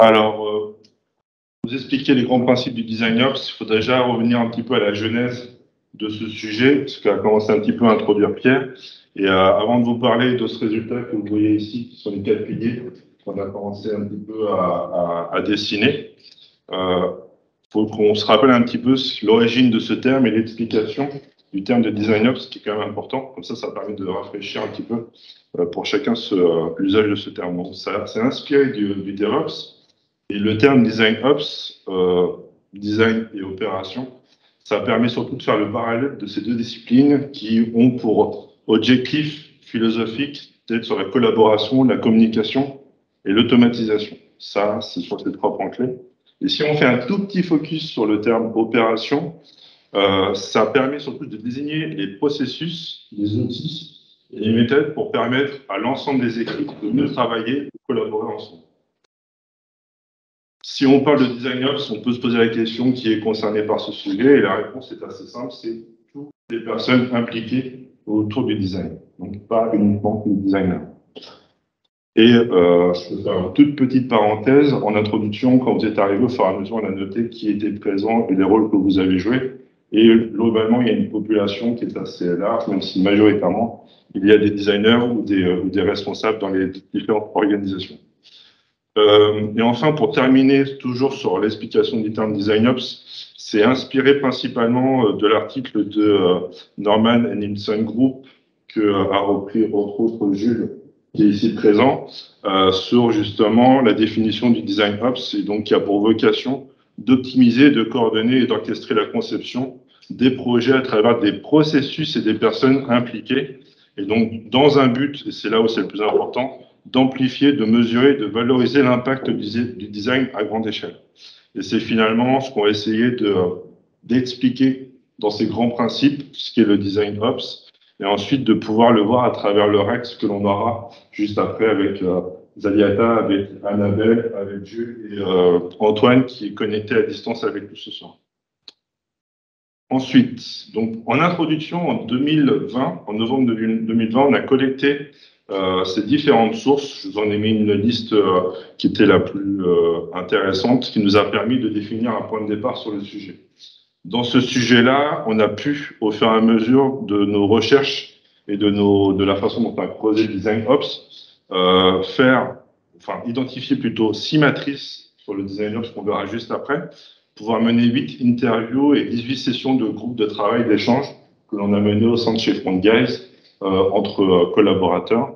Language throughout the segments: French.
Alors, vous expliquer les grands principes du Design Ops, il faut déjà revenir un petit peu à la genèse de ce sujet, ce qu'a commencé un petit peu à introduire Pierre. Et avant de vous parler de ce résultat que vous voyez ici, qui sont les 4 piliers qu'on a commencé un petit peu à dessiner, faut qu'on se rappelle un petit peu l'origine de ce terme et l'explication du terme de Design Ops, qui est quand même important. Comme ça permet de rafraîchir un petit peu pour chacun l'usage de ce terme. Donc, ça c'est inspiré du DevOps. Et le terme Design Ops, design et opération, ça permet surtout de faire le parallèle de ces deux disciplines qui ont pour objectif philosophique d'être sur la collaboration, la communication et l'automatisation. Ça, c'est sur ces 3 points clés. Et si on fait un tout petit focus sur le terme opération, ça permet surtout de désigner les processus, les outils et les méthodes pour permettre à l'ensemble des équipes de mieux travailler et de collaborer ensemble. Si on parle de Design Ops, on peut se poser la question qui est concernée par ce sujet, et la réponse est assez simple, c'est toutes les personnes impliquées autour du design, donc pas uniquement les designers. Et je peux faire une toute petite parenthèse en introduction. Quand vous êtes arrivé, au fur et à mesure, on a noté qui était présent et les rôles que vous avez joués. Et globalement, il y a une population qui est assez large, même si majoritairement, il y a des designers ou des responsables dans les différentes organisations. Et enfin, pour terminer, toujours sur l'explication du terme Design Ops, c'est inspiré principalement de l'article de Norman and Nielsen Group que a repris entre autres Jules, qui est ici présent, sur justement la définition du Design Ops, et donc qui a pour vocation d'optimiser, de coordonner et d'orchestrer la conception des projets à travers des processus et des personnes impliquées, et donc dans un but, et c'est là où c'est le plus important, d'amplifier, de mesurer, de valoriser l'impact du design à grande échelle. Et c'est finalement ce qu'on va essayer d'expliquer dans ces grands principes, ce qu'est le Design Ops, et ensuite de pouvoir le voir à travers le REX que l'on aura juste après avec Zaliata, avec Annabelle, avec Jules et Antoine qui est connecté à distance avec nous ce soir. Ensuite, donc en introduction, en 2020, en novembre 2020, on a collecté ces différentes sources. Je vous en ai mis une liste qui était la plus intéressante, qui nous a permis de définir un point de départ sur le sujet. Dans ce sujet-là, on a pu, au fur et à mesure de nos recherches et de la façon dont on a creusé le Design Ops, identifier plutôt 6 matrices sur le Design Ops qu'on verra juste après, pouvoir mener 8 interviews et 18 sessions de groupe de travail, d'échange que l'on a mené au sein de chez FrontGuys entre collaborateurs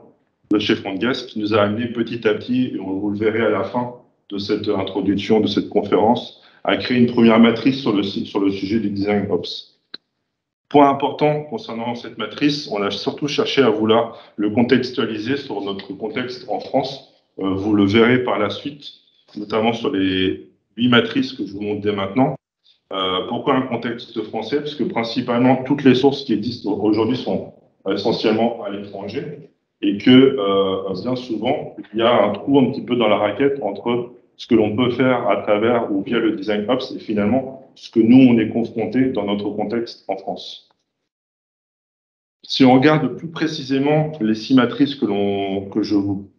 de chez FrontGuys, qui nous a amené petit à petit, et vous le verrez à la fin de cette introduction, de cette conférence, à créer une première matrice sur le sujet du Design Ops. Point important concernant cette matrice, on a surtout cherché à vouloir le contextualiser sur notre contexte en France. Vous le verrez par la suite, notamment sur les 8 matrices que je vous montre dès maintenant. Pourquoi un contexte français? Parce que principalement, toutes les sources qui existent aujourd'hui sont essentiellement à l'étranger et que bien souvent, il y a un trou un petit peu dans la raquette entre ce que l'on peut faire à travers ou via le Design Ops et finalement ce que nous, on est confronté dans notre contexte en France. Si on regarde plus précisément les 6 matrices que je vous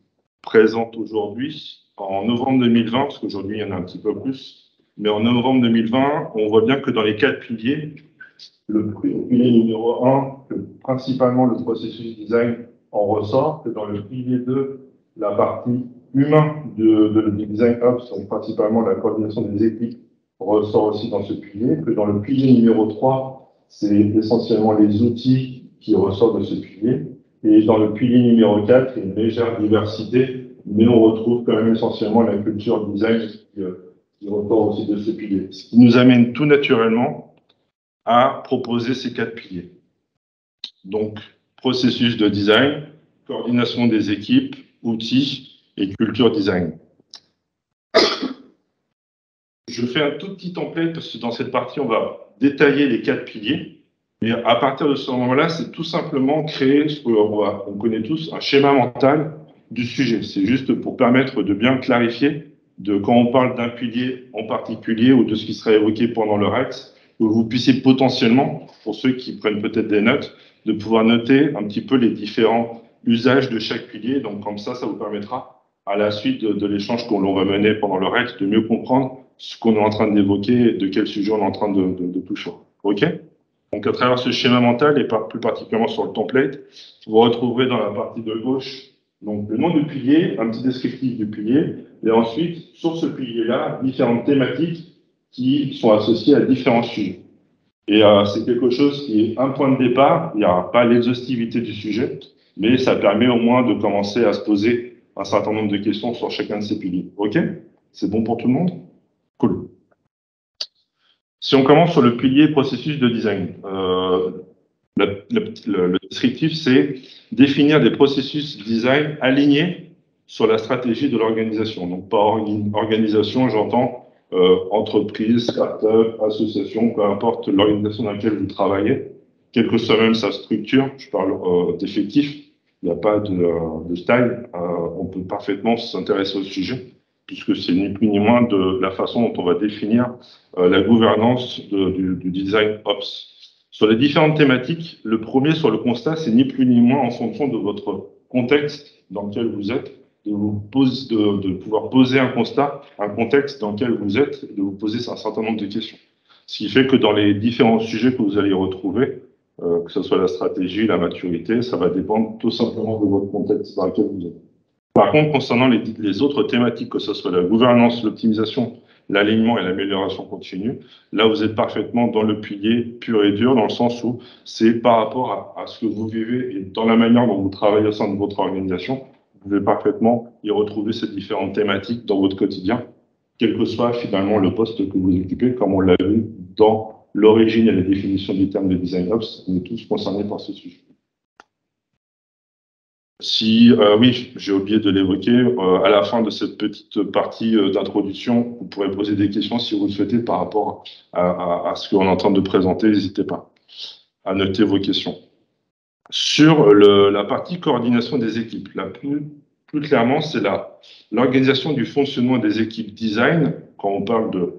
présente aujourd'hui, en novembre 2020, parce qu'aujourd'hui il y en a un petit peu plus, mais en novembre 2020, on voit bien que dans les 4 piliers, le pilier numéro 1, que principalement le processus design en ressort, que dans le pilier 2, la partie humain de Design Ops, donc principalement la coordination des équipes, ressort aussi dans ce pilier, que dans le pilier numéro 3, c'est essentiellement les outils qui ressortent de ce pilier, et dans le pilier numéro 4, il y a une légère diversité, mais on retrouve quand même essentiellement la culture design qui ressort aussi de ce pilier. Ce qui nous amène tout naturellement à proposer ces 4 piliers. Donc, processus de design, coordination des équipes, outils et culture design. Je fais un tout petit template parce que dans cette partie, on va détailler les 4 piliers. Et à partir de ce moment-là, c'est tout simplement créer ce qu'on connaît tous, un schéma mental du sujet. C'est juste pour permettre de bien clarifier quand on parle d'un pilier en particulier ou de ce qui sera évoqué pendant le REX, que vous puissiez potentiellement, pour ceux qui prennent peut-être des notes, de pouvoir noter un petit peu les différents usages de chaque pilier. Donc comme ça vous permettra à la suite de l'échange que l'on va mener pendant le REC, de mieux comprendre ce qu'on est en train d'évoquer et de quel sujet on est en train de toucher. OK? Donc, à travers ce schéma mental et plus particulièrement sur le template, vous retrouverez dans la partie de gauche donc, le nom du pilier, un petit descriptif du pilier, et ensuite, sur ce pilier-là, différentes thématiques qui sont associées à différents sujets. Et c'est quelque chose qui est un point de départ. Il n'y aura pas l'exhaustivité du sujet, mais ça permet au moins de commencer à se poser un certain nombre de questions sur chacun de ces piliers. OK? C'est bon pour tout le monde? Cool. Si on commence sur le pilier processus de design, le descriptif, c'est définir des processus design alignés sur la stratégie de l'organisation. Donc, par organisation, j'entends entreprise, start-up, association, peu importe l'organisation dans laquelle vous travaillez, quelle que soit même sa structure, je parle d'effectifs, il n'y a pas de style, on peut parfaitement s'intéresser au sujet, puisque c'est ni plus ni moins de la façon dont on va définir la gouvernance du design ops. Sur les différentes thématiques, le premier sur le constat, c'est ni plus ni moins en fonction de votre contexte dans lequel vous êtes, de pouvoir poser un constat, un contexte dans lequel vous êtes, et de vous poser un certain nombre de questions. Ce qui fait que dans les différents sujets que vous allez retrouver, que ce soit la stratégie, la maturité, ça va dépendre tout simplement de votre contexte dans lequel vous êtes. Par contre, concernant les autres thématiques, que ce soit la gouvernance, l'optimisation, l'alignement et l'amélioration continue, là, vous êtes parfaitement dans le pilier pur et dur, dans le sens où c'est par rapport à ce que vous vivez et dans la manière dont vous travaillez au sein de votre organisation, vous pouvez parfaitement y retrouver ces différentes thématiques dans votre quotidien, quel que soit finalement le poste que vous occupez, comme on l'a vu dans l'origine et la définition du terme de design ops, on est tous concernés par ce sujet. Oui, j'ai oublié de l'évoquer, à la fin de cette petite partie d'introduction, vous pourrez poser des questions si vous le souhaitez par rapport à ce qu'on est en train de présenter. N'hésitez pas à noter vos questions. Sur la partie coordination des équipes, plus clairement, c'est l'organisation du fonctionnement des équipes design. Quand on parle de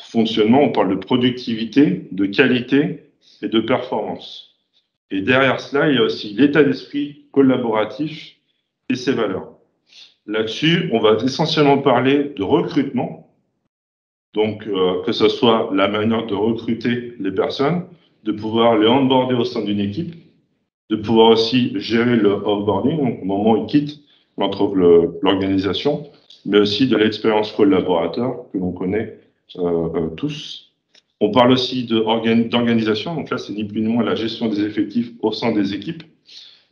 fonctionnement, on parle de productivité, de qualité et de performance. Et derrière cela, il y a aussi l'état d'esprit collaboratif et ses valeurs. Là-dessus, on va essentiellement parler de recrutement, donc que ce soit la manière de recruter les personnes, de pouvoir les onboarder au sein d'une équipe, de pouvoir aussi gérer le offboarding, donc au moment où ils quittent l'organisation, mais aussi de l'expérience collaborateur que l'on connaît tous. On parle aussi d'organisation, donc là, c'est ni plus ni moins la gestion des effectifs au sein des équipes,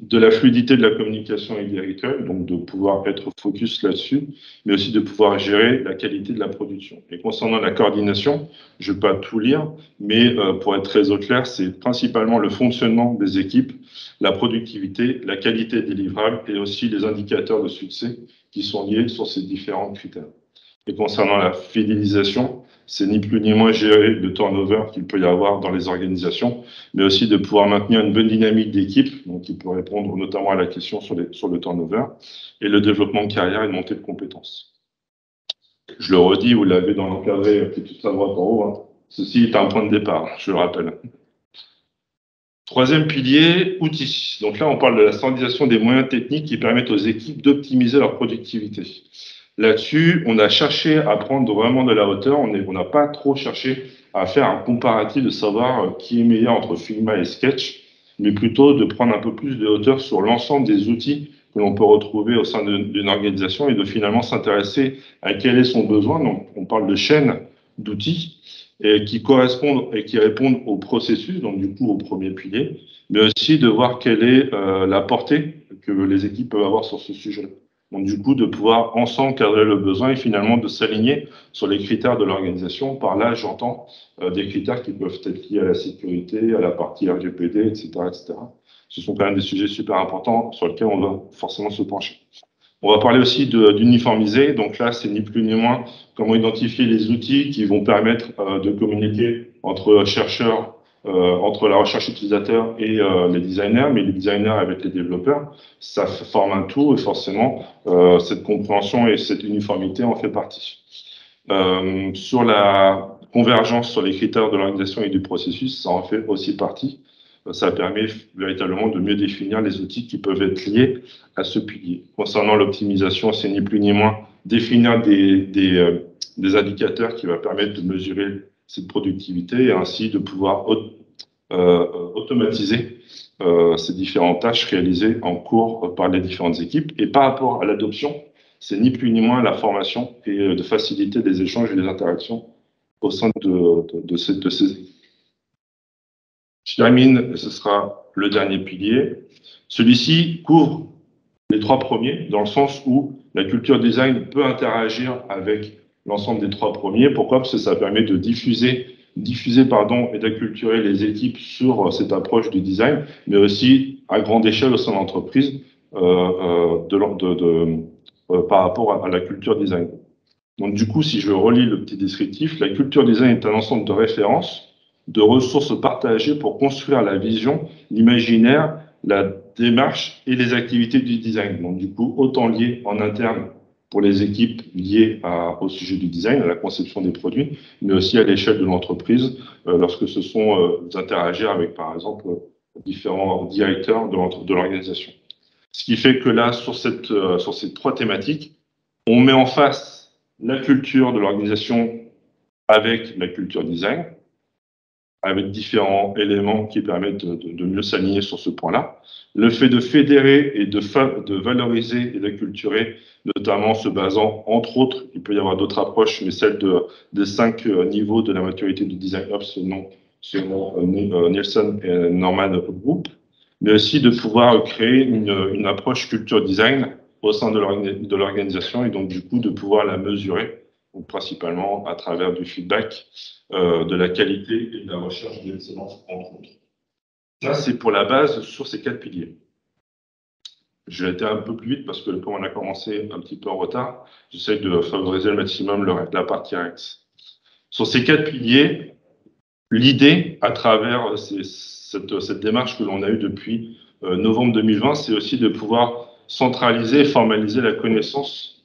de la fluidité de la communication et des rituels, donc de pouvoir être focus là-dessus, mais aussi de pouvoir gérer la qualité de la production. Et concernant la coordination, je ne vais pas tout lire, mais pour être très au clair, c'est principalement le fonctionnement des équipes, la productivité, la qualité des livrables et aussi les indicateurs de succès qui sont liés sur ces différents critères. Et concernant la fidélisation, c'est ni plus ni moins gérer le turnover qu'il peut y avoir dans les organisations, mais aussi de pouvoir maintenir une bonne dynamique d'équipe, donc qui peut répondre notamment à la question sur le turnover, et le développement de carrière et de montée de compétences. Je le redis, vous l'avez dans l'encadré qui est tout à droite en haut, hein. Ceci est un point de départ, je le rappelle. Troisième pilier, outils. Donc là, on parle de la standardisation des moyens techniques qui permettent aux équipes d'optimiser leur productivité. Là-dessus, on a cherché à prendre vraiment de la hauteur. On n'a pas trop cherché à faire un comparatif de savoir qui est meilleur entre Figma et Sketch, mais plutôt de prendre un peu plus de hauteur sur l'ensemble des outils que l'on peut retrouver au sein d'une organisation et de finalement s'intéresser à quel est son besoin. Donc, on parle de chaîne d'outils qui correspondent et qui répondent au processus, donc du coup au premier pilier, mais aussi de voir quelle est la portée que les équipes peuvent avoir sur ce sujet-là. Donc, du coup, de pouvoir ensemble cadrer le besoin et finalement de s'aligner sur les critères de l'organisation. Par là, j'entends des critères qui peuvent être liés à la sécurité, à la partie RGPD, etc., etc. Ce sont quand même des sujets super importants sur lesquels on va forcément se pencher. On va parler aussi d'uniformiser. Donc là, c'est ni plus ni moins comment identifier les outils qui vont permettre de communiquer entre chercheurs, entre la recherche utilisateur et les designers, mais les designers avec les développeurs, ça forme un tout et forcément, cette compréhension et cette uniformité en fait partie. Sur la convergence sur les critères de l'organisation et du processus, ça en fait aussi partie. ça permet véritablement de mieux définir les outils qui peuvent être liés à ce pilier. Concernant l'optimisation, c'est ni plus ni moins définir des indicateurs qui va permettre de mesurer cette productivité et ainsi de pouvoir automatiser ces différentes tâches réalisées en cours par les différentes équipes. Et par rapport à l'adoption, c'est ni plus ni moins la formation et de faciliter les échanges et les interactions au sein de ces équipes. Je termine, et ce sera le dernier pilier. Celui-ci couvre les trois premiers, dans le sens où la culture design peut interagir avec l'ensemble des trois premiers. Pourquoi? Parce que ça permet de diffuser et d'acculturer les équipes sur cette approche du design, mais aussi à grande échelle au sein de l'entreprise par rapport à la culture design. Donc du coup, si je relis le petit descriptif, la culture design est un ensemble de références, de ressources partagées pour construire la vision, l'imaginaire, la démarche et les activités du design. Donc du coup, autant lié en interne pour les équipes liées au sujet du design, à la conception des produits, mais aussi à l'échelle de l'entreprise, lorsque ce sont d'interagir avec, par exemple, différents directeurs de l'organisation. Ce qui fait que là, sur ces trois thématiques, on met en face la culture de l'organisation avec la culture design, avec différents éléments qui permettent de mieux s'aligner sur ce point-là. Le fait de fédérer et de valoriser et d'acculturer, notamment se basant, entre autres, il peut y avoir d'autres approches, mais celle des 5 niveaux de la maturité du design ops selon Nielsen et Norman Group, mais aussi de pouvoir créer une approche culture design au sein de l'organisation et donc du coup de pouvoir la mesurer, donc principalement à travers du feedback, de la qualité et de la recherche de l'excellence, entre autres. Ça, c'est pour la base sur ces 4 piliers. Je vais été un peu plus vite parce que comme on a commencé un petit peu en retard, j'essaie de favoriser le maximum la partie Rex. Sur ces 4 piliers, l'idée, à travers cette démarche que l'on a eue depuis novembre 2020, c'est aussi de pouvoir centraliser et formaliser la connaissance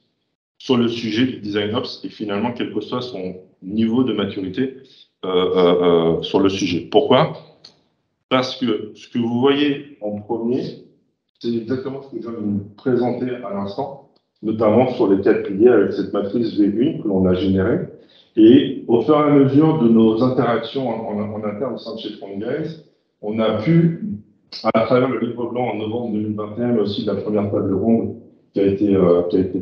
sur le sujet du design ops et finalement, quel que soit son niveau de maturité sur le sujet. Pourquoi? Parce que ce que vous voyez en premier, c'est exactement ce que je viens de vous présenter à l'instant, notamment sur les 4 piliers avec cette matrice V1 que l'on a générée. Et au fur et à mesure de nos interactions en interne au sein de chez FrontGuys, on a pu, à travers le livre blanc en novembre 2021, mais aussi de la première table ronde qui a été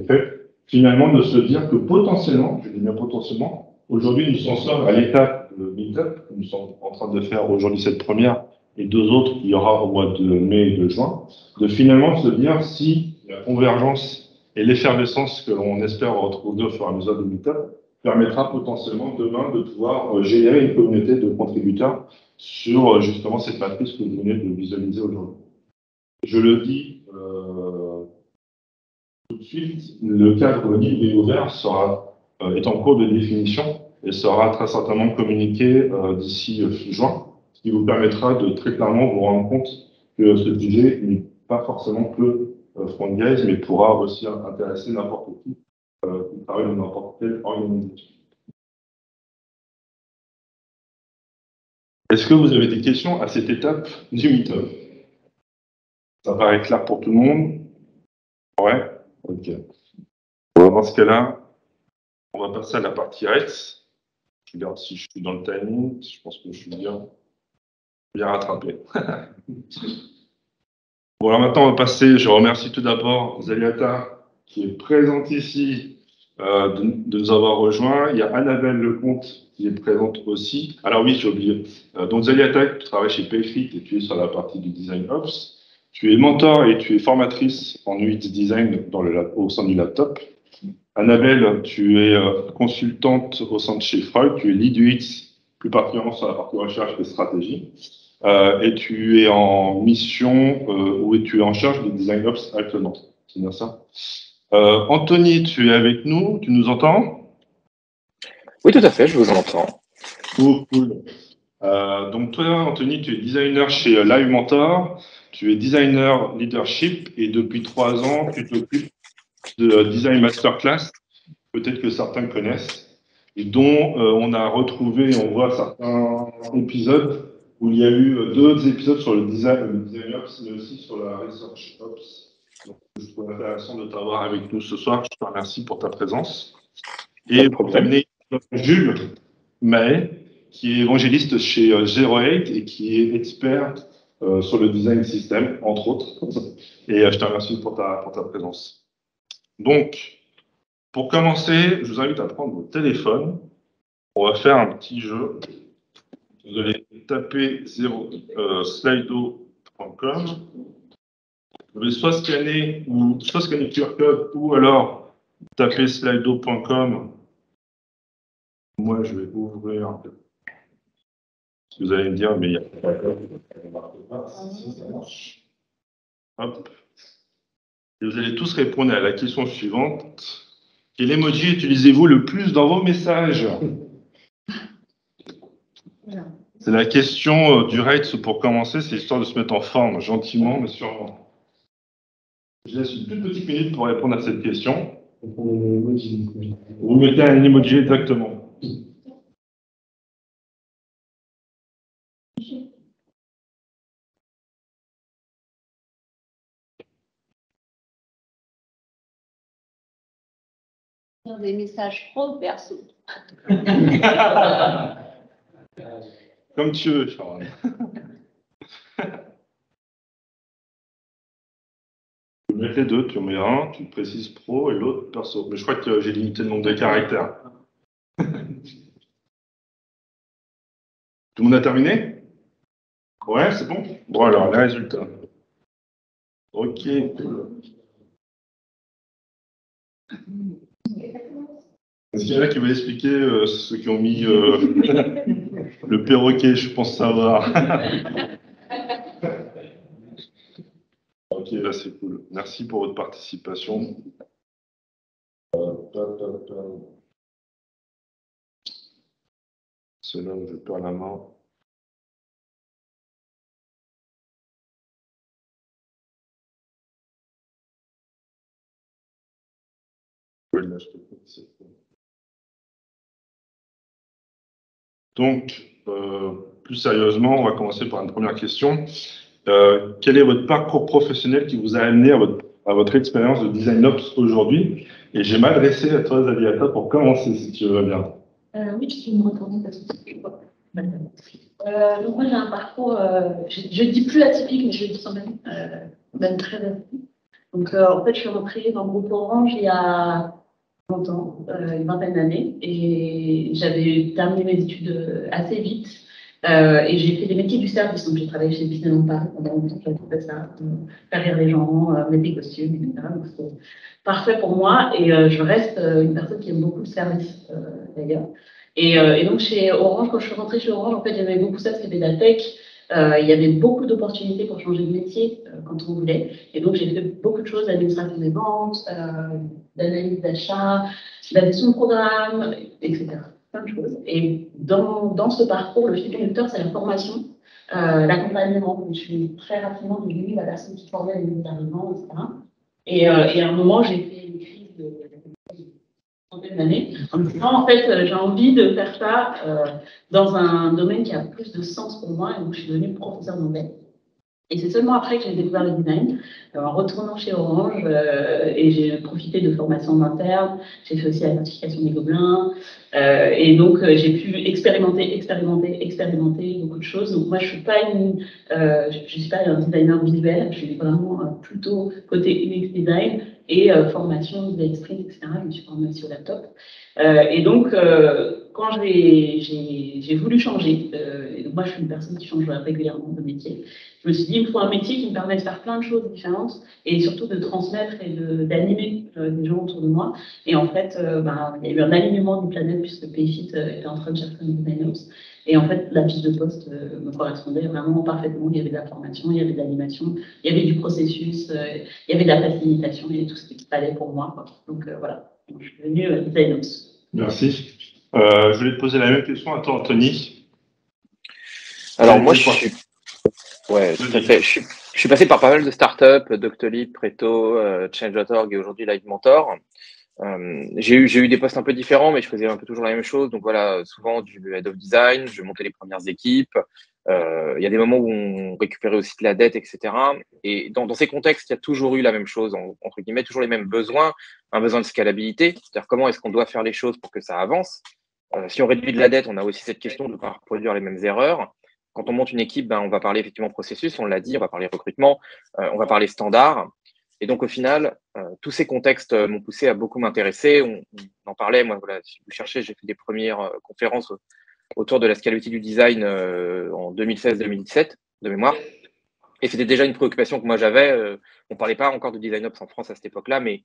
faite, finalement de se dire que potentiellement, je dis bien potentiellement, aujourd'hui nous en sommes à l'étape de meet-up, nous sommes en train de faire aujourd'hui cette première et 2 autres qu'il y aura au mois de mai et de juin, de finalement se dire si la convergence et l'effervescence que l'on espère retrouver au fur et à mesure de meet-up permettra potentiellement demain de pouvoir générer une communauté de contributeurs sur justement cette matrice que vous venez de visualiser aujourd'hui. Je le dis tout de suite, le cadre libre et ouvert est en cours de définition et sera très certainement communiqué d'ici juin, ce qui vous permettra de très clairement vous rendre compte que ce sujet n'est pas forcément que FrontGuys, mais pourra aussi intéresser n'importe qui qui travaille dans n'importe quelle organisation. Est-ce que vous avez des questions à cette étape du meet-up? Ça paraît clair pour tout le monde? Ouais? Ok. Bon, dans ce cas-là, on va passer à la partie Rex. Je regarde si je suis dans le timing. Je pense que je suis bien rattrapé. Bon, alors maintenant, on va passer. Je remercie tout d'abord Zaliata, qui est présente ici, de nous avoir rejoints. Il y a Annabelle Lecomte, qui est présente aussi. Alors oui, j'ai oublié. Donc Zaliata, tu travailles chez Payfit et tu es sur la partie du Design Ops. Tu es mentor et tu es formatrice en UX Design au sein du laptop. Annabelle, tu es consultante au sein de chez Freud, tu es lead UX, plus particulièrement sur la partie recherche et stratégie. Et tu es en mission où tu es en charge du Design Ops actuellement. C'est bien ça? Anthony, tu es avec nous, tu nous entends? Oui, tout à fait, je vous entends. Cool. Donc toi, Anthony, tu es designer chez Live Mentor, tu es designer leadership et depuis 3 ans, tu t'occupes de Design Masterclass, peut-être que certains connaissent, et dont on a retrouvé, on voit certains épisodes où il y a eu deux épisodes sur le design ops, mais aussi sur la research ops. Donc, je trouve intéressant de t'avoir avec nous ce soir. Je te remercie pour ta présence. Et pour terminer, Jules Mahé, qui est évangéliste chez Zero Eight et qui est expert sur le design system, entre autres. Et je te remercie pour ta présence. Donc, pour commencer, je vous invite à prendre vos téléphones. On va faire un petit jeu. Vous allez taper slido.com. Vous allez soit scanner QR code ou alors taper slido.com. Moi, je vais ouvrir. Vous allez me dire, mais il n'y a pas de code. Si, ça marche. Hop. Et vous allez tous répondre à la question suivante. Quel emoji utilisez-vous le plus dans vos messages? C'est la question du Reitz pour commencer, c'est histoire de se mettre en forme, gentiment, mais sûrement. Je laisse une toute petite minute pour répondre à cette question. Vous mettez un emoji exactement. Des messages pro perso. Comme tu veux, Sharon. Tu mets les deux, tu en mets un, tu précises pro et l'autre perso. Mais je crois que j'ai limité le nombre de caractères. Tout le monde a terminé? Ouais, c'est bon? Bon, alors, les résultats. Ok. Est-ce qu'il y en a qui veulent expliquer ceux qui ont mis le perroquet, je pense savoir. Ok, là c'est cool. Merci pour votre participation. C'est là où je perds la main. Donc, plus sérieusement, on va commencer par une première question. Quel est votre parcours professionnel qui vous a amené à votre expérience de design ops aujourd'hui? Et je vais m'adresser à toi, Zaliata, pour commencer, si tu veux bien. Oui, tu peux me retourner parce que donc moi j'ai un parcours, je dis plus atypique, mais je le dis quand même très atypique. Donc en fait, je suis rentrée dans le groupe Orange il y a longtemps, une vingtaine d'années, et j'avais terminé mes études assez vite. Et j'ai fait des métiers du service, donc j'ai travaillé chez Disneyland Paris pendant longtemps, j'ai fait ça, faire rire les gens, mettre des costumes, etc. Donc c'était parfait pour moi, et je reste une personne qui aime beaucoup le service d'ailleurs. Et donc chez Orange, quand je suis rentrée chez Orange, en fait j'aimais beaucoup ça, c'était de la tech. Il y avait beaucoup d'opportunités pour changer de métier quand on voulait. Et donc j'ai fait beaucoup de choses, administration des ventes, d'analyse d'achat, de la gestion de programme, etc. Plein de choses. Et dans ce parcours, le fil conducteur, c'est la formation, l'accompagnement. Donc, je suis très rapidement devenue la personne qui formait les nouveaux arrivants, etc. Et à un moment, j'ai fait une crise de trentaine d'années en me disant, en fait, j'ai envie de faire ça dans un domaine qui a plus de sens pour moi. Et donc, je suis devenue professeure d'anglais. Et c'est seulement après que j'ai découvert le design, en retournant chez Orange, et j'ai profité de formations en interne. J'ai fait aussi la certification des Gobelins. Et donc, j'ai pu expérimenter beaucoup de choses. Donc, moi, je suis pas je suis pas un designer visuel. Je suis vraiment plutôt côté UX design et formation de sprint, etc. Je me suis formée sur laptop. Et donc, quand j'ai voulu changer, et donc moi, je suis une personne qui change régulièrement de métier. Je me suis dit, il me faut un métier qui me permet de faire plein de choses différentes et surtout de transmettre et d'animer les gens autour de moi. Et en fait, il y a eu un alignement des planètes puisque Payfit était en train de chercher un designer. Et en fait, la fiche de poste me correspondait vraiment parfaitement. Il y avait de la formation, il y avait de l'animation, il y avait du processus, il y avait de la facilitation, il y avait tout ce qu'il fallait pour moi, quoi. Donc voilà, je suis devenue designer. Merci. Je voulais te poser la même question à toi, Anthony. Alors moi, ouais, tout à fait. Je suis passé par pas mal de startups, Doctolib, Preto, Change.org et aujourd'hui Live Mentor. J'ai eu des postes un peu différents, mais je faisais un peu toujours la même chose. Donc voilà, souvent du head of design, je montais les premières équipes, Il y a des moments où on récupérait aussi de la dette, etc. Et dans ces contextes, il y a toujours eu la même chose, entre guillemets, toujours les mêmes besoins, un besoin de scalabilité, c'est-à-dire comment est-ce qu'on doit faire les choses pour que ça avance. Si on réduit de la dette, on a aussi cette question de ne pas reproduire les mêmes erreurs. Quand on monte une équipe, on va parler effectivement processus, on l'a dit, on va parler recrutement, on va parler standard. Et donc, au final, tous ces contextes m'ont poussé à beaucoup m'intéresser. On en parlait, moi, voilà, si vous cherchez, j'ai fait des premières conférences autour de la scalabilité du design en 2016-2017, de mémoire. Et c'était déjà une préoccupation que moi j'avais. On ne parlait pas encore de design ops en France à cette époque-là, mais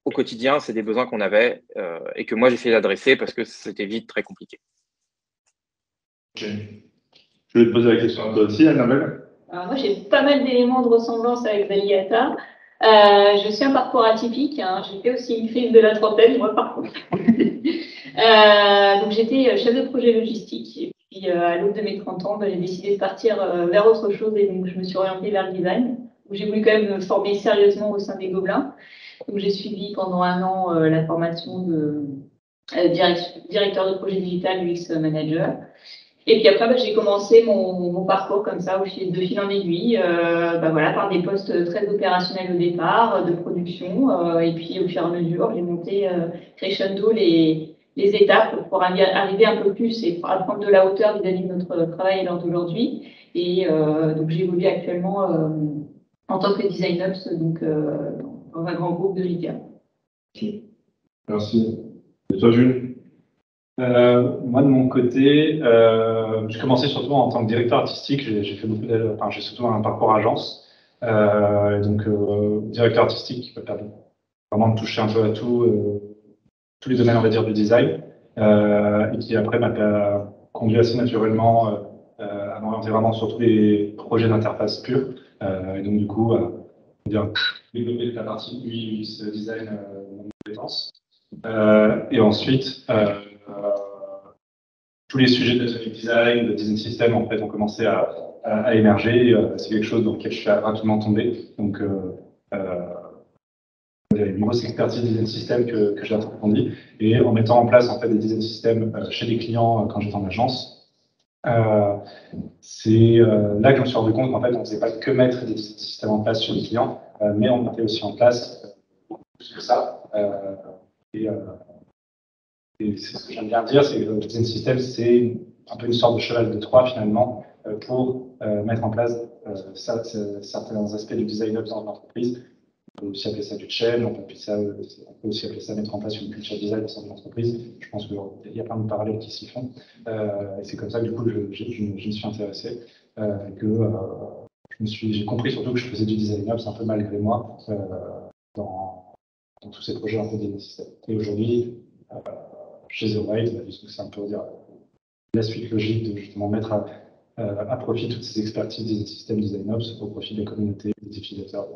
au quotidien, c'est des besoins qu'on avait et que moi j'essayais d'adresser parce que c'était vite très compliqué. Ok. Je vais te poser la question à toi aussi, Annabelle. Alors moi, j'ai pas mal d'éléments de ressemblance avec Valiata. Je suis un parcours atypique. Hein. J'ai fait aussi une crise de la trentaine, moi, par contre. Donc, j'étais chef de projet logistique. Et puis, à l'aube de mes 30 ans, j'ai décidé de partir vers autre chose. Et donc, je me suis orientée vers le design, où j'ai voulu quand même me former sérieusement au sein des Gobelins. Donc, j'ai suivi pendant 1 an la formation de directeur de projet digital UX manager. Et puis après, j'ai commencé mon parcours comme ça, de fil en aiguille, voilà, par des postes très opérationnels au départ, de production. Et puis au fur et à mesure, j'ai monté crescendo les étapes pour arriver un peu plus et pour apprendre de la hauteur vis-à-vis de notre travail à l'heure d'aujourd'hui. Et donc j'évolue actuellement en tant que design ops dans un grand groupe de retail. Merci. Et toi, Jules? Moi, de mon côté, j'ai commencé surtout en tant que directeur artistique. J'ai fait beaucoup j'ai surtout un parcours agence. Directeur artistique qui peut permettre vraiment de toucher un peu à tout, tous les domaines, on va dire, du design. Et qui après m'a conduit assez naturellement à m'orienter vraiment sur tous les projets d'interface pure. Et donc, du coup, développer la partie UX design dans mes compétences. Et ensuite, tous les sujets de design, de design system, en fait, ont commencé à émerger. C'est quelque chose dans lequel je suis rapidement tombé. Donc, il y a une grosse expertise design system que j'ai approfondie. Et en mettant en place, en fait, des design systems chez des clients quand j'étais en agence, c'est là que je me suis rendu compte qu'en fait, on ne faisait pas que mettre des design systems en place chez les clients, mais on mettait aussi en place plus que ça. Et c'est ce que j'aime bien dire, c'est que le design system, c'est un peu une sorte de cheval de Troie finalement pour mettre en place certains aspects du design ops dans l'entreprise. On peut aussi appeler ça du change, on peut aussi appeler ça mettre en place une culture design au sein de l'entreprise. Je pense qu'il y a plein de parallèles qui s'y font. Et c'est comme ça que du coup, je me suis intéressé, j'ai compris surtout que je faisais du design ops un peu malgré moi dans tous ces projets un peu design system. Et aujourd'hui, chez The White, c'est un peu la suite logique de justement mettre à profit toutes ces expertises des systèmes design ops au profit des communautés, des utilisateurs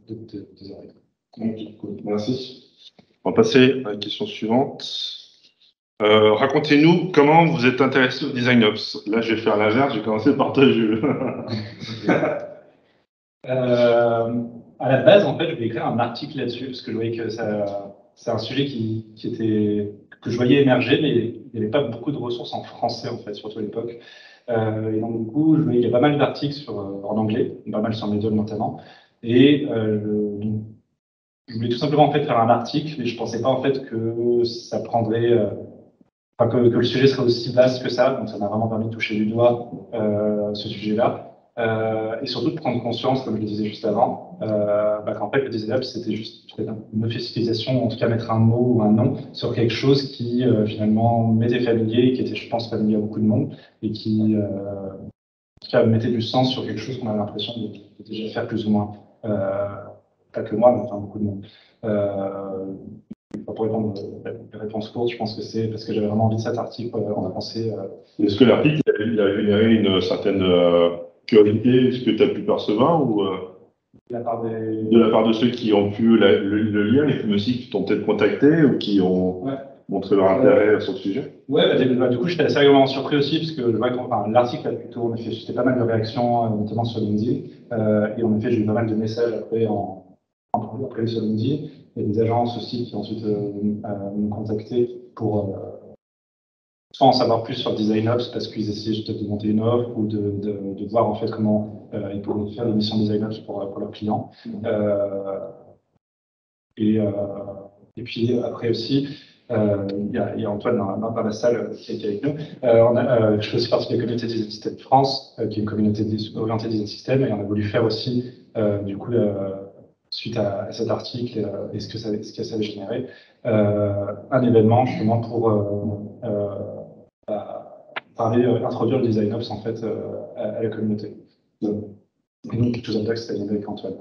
de The White. Cool. Merci. On va passer à la question suivante. Racontez-nous comment vous êtes intéressé au design ops. Là, je vais faire l'inverse, je vais commencer par toi, Jules. À la base, en fait, je voulais écrire un article là-dessus parce que je voyais que c'est un sujet que je voyais émerger, mais il n'y avait pas beaucoup de ressources en français, en fait, surtout à l'époque. Et donc, du coup, je voyais qu'il y a pas mal d'articles en anglais, pas mal sur Medium notamment. Et je voulais tout simplement en fait faire un article, mais je ne pensais pas en fait que ça prendrait, que le sujet serait aussi vaste que ça. Donc, ça m'a vraiment permis de toucher du doigt ce sujet-là. Et surtout de prendre conscience, comme je le disais juste avant, qu'en fait le design ops c'était juste une officialisation, en tout cas mettre un mot ou un nom sur quelque chose qui finalement m'était familier, qui était je pense familier à beaucoup de monde et qui en tout cas mettait du sens sur quelque chose qu'on avait l'impression de déjà faire plus ou moins, pas que moi mais enfin beaucoup de monde. Pour répondre à la réponse courte, je pense que c'est parce que j'avais vraiment envie de cet article, on a pensé. Est-ce que l'article il a généré une certaine curiosité, est-ce que tu as pu percevoir ou de la part de ceux qui ont pu le lire, et puis aussi qui t'ont peut-être contacté ou qui ont montré leur intérêt sur le sujet? Ouais, du coup, j'étais assez agréablement surpris aussi, parce que je vois que l'article a plutôt, en effet, suscité pas mal de réactions, notamment sur LinkedIn. Et en effet, j'ai eu pas mal de messages après sur LinkedIn. Il y a des agences aussi qui ont ensuite m'ont contacté pour soit en savoir plus sur le design ops parce qu'ils essayaient peut-être de monter une offre ou de voir en fait comment ils pouvaient faire des missions design ops pour leurs clients. Et puis après aussi, il y a Antoine dans la salle qui est avec nous. Je fais aussi partie de la communauté Design System France, qui est une communauté orientée Design System, et on a voulu faire aussi, du coup, suite à cet article et ce que ça avait généré, un événement justement pour introduire le design ops en fait à la communauté. Et donc, tout ça, c'était avec Antoine.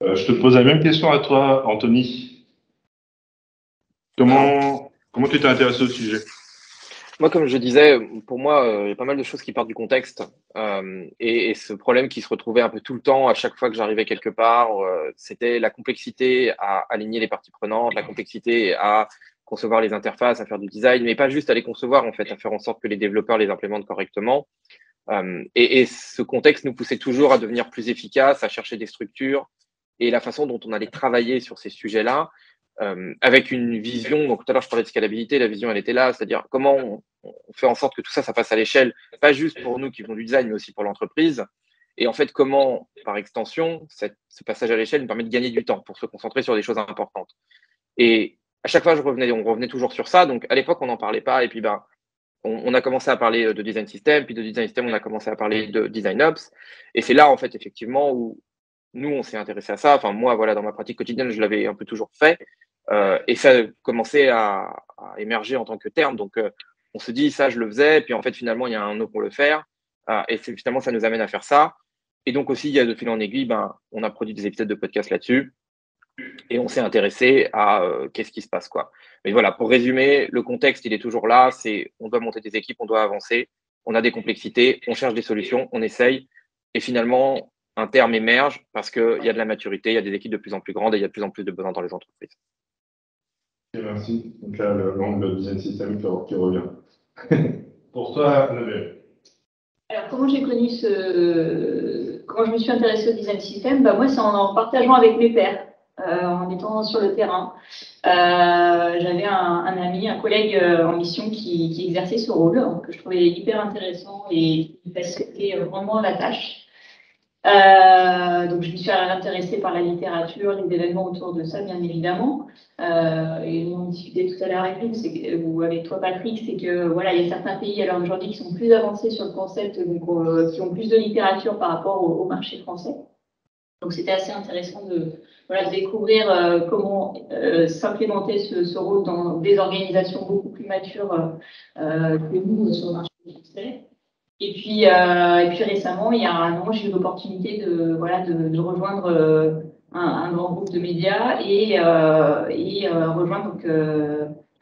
Je te pose la même question à toi, Anthony. Comment tu t'es intéressé au sujet? Moi, comme je disais, pour moi, il y a pas mal de choses qui partent du contexte. Et ce problème qui se retrouvait un peu tout le temps, à chaque fois que j'arrivais quelque part, c'était la complexité à aligner les parties prenantes, la complexité à concevoir les interfaces, à faire du design, mais pas juste à les concevoir, en fait, à faire en sorte que les développeurs les implémentent correctement. Et ce contexte nous poussait toujours à devenir plus efficace, à chercher des structures et la façon dont on allait travailler sur ces sujets-là, avec une vision. Donc tout à l'heure, je parlais de scalabilité, la vision, elle était là, c'est-à-dire comment on fait en sorte que tout ça, ça passe à l'échelle, pas juste pour nous qui faisons du design, mais aussi pour l'entreprise. Et en fait, comment, par extension, ce passage à l'échelle nous permet de gagner du temps pour se concentrer sur des choses importantes. Et à chaque fois, on revenait toujours sur ça. Donc à l'époque, on n'en parlait pas. Et puis, on a commencé à parler de design system, puis de design system, on a commencé à parler de design ops. Et c'est là, en fait, effectivement, où nous, on s'est intéressé à ça. Enfin, moi, voilà, dans ma pratique quotidienne, je l'avais un peu toujours fait. Et ça a commencé à émerger en tant que terme. Donc, on se dit, ça, je le faisais. Puis, en fait, finalement, il y a un autre pour le faire. Et finalement, ça nous amène à faire ça. Et donc, aussi, il y a de fil en aiguille, on a produit des épisodes de podcast là-dessus. Et on s'est intéressé à qu'est-ce qui se passe, quoi. Mais voilà, pour résumer, le contexte, il est toujours là. On doit monter des équipes, on doit avancer. On a des complexités, on cherche des solutions, on essaye. Et finalement, un terme émerge parce qu'il y a de la maturité, il y a des équipes de plus en plus grandes et il y a de plus en plus de besoins dans les entreprises. Merci. Donc là, l'angle design system qui revient. Pour toi, Nabil. Alors, comment je me suis intéressée au design system? Moi, c'est en partageant avec mes pairs, en étant sur le terrain. J'avais un ami, un collègue en mission qui exerçait ce rôle, que je trouvais hyper intéressant et qui facilitait vraiment la tâche. Donc, je me suis intéressée par la littérature, les événements autour de ça, bien évidemment. Et on discutait tout à l'heure avec lui, ou avec toi, Patrick, c'est que voilà, il y a certains pays à l'heure d'aujourd'hui qui sont plus avancés sur le concept, donc qui ont plus de littérature par rapport au marché français. Donc, c'était assez intéressant de découvrir comment s'implémenter ce rôle dans des organisations beaucoup plus matures que nous sur le marché français. Et puis récemment, il y a un an, j'ai eu l'opportunité de rejoindre un grand groupe de médias et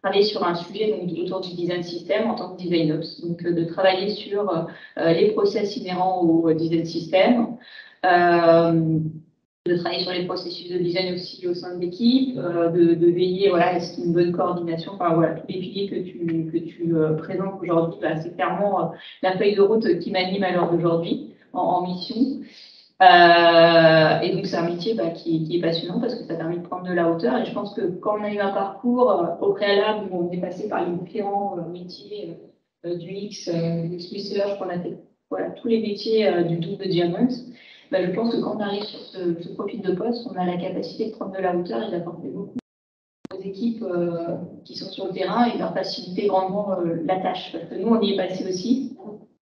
travailler sur un sujet autour du design system en tant que design ops. Donc, de travailler sur les process inhérents au design system, de travailler sur les processus de design aussi au sein de l'équipe, de veiller à ce qu'il y ait une bonne coordination. Enfin, voilà, tous les piliers que tu présentes aujourd'hui, c'est clairement la feuille de route qui m'anime à l'heure d'aujourd'hui en mission. Et donc, c'est un métier qui est passionnant parce que ça permet de prendre de la hauteur. Et je pense que quand on a eu un parcours au préalable où on est passé par les différents métiers du X, du research, qu'on a fait tous les métiers du double diamond, je pense que quand on arrive sur ce profil de poste, on a la capacité de prendre de la hauteur et d'apporter beaucoup aux équipes qui sont sur le terrain et de leur faciliter grandement la tâche. Parce que nous, on y est passé aussi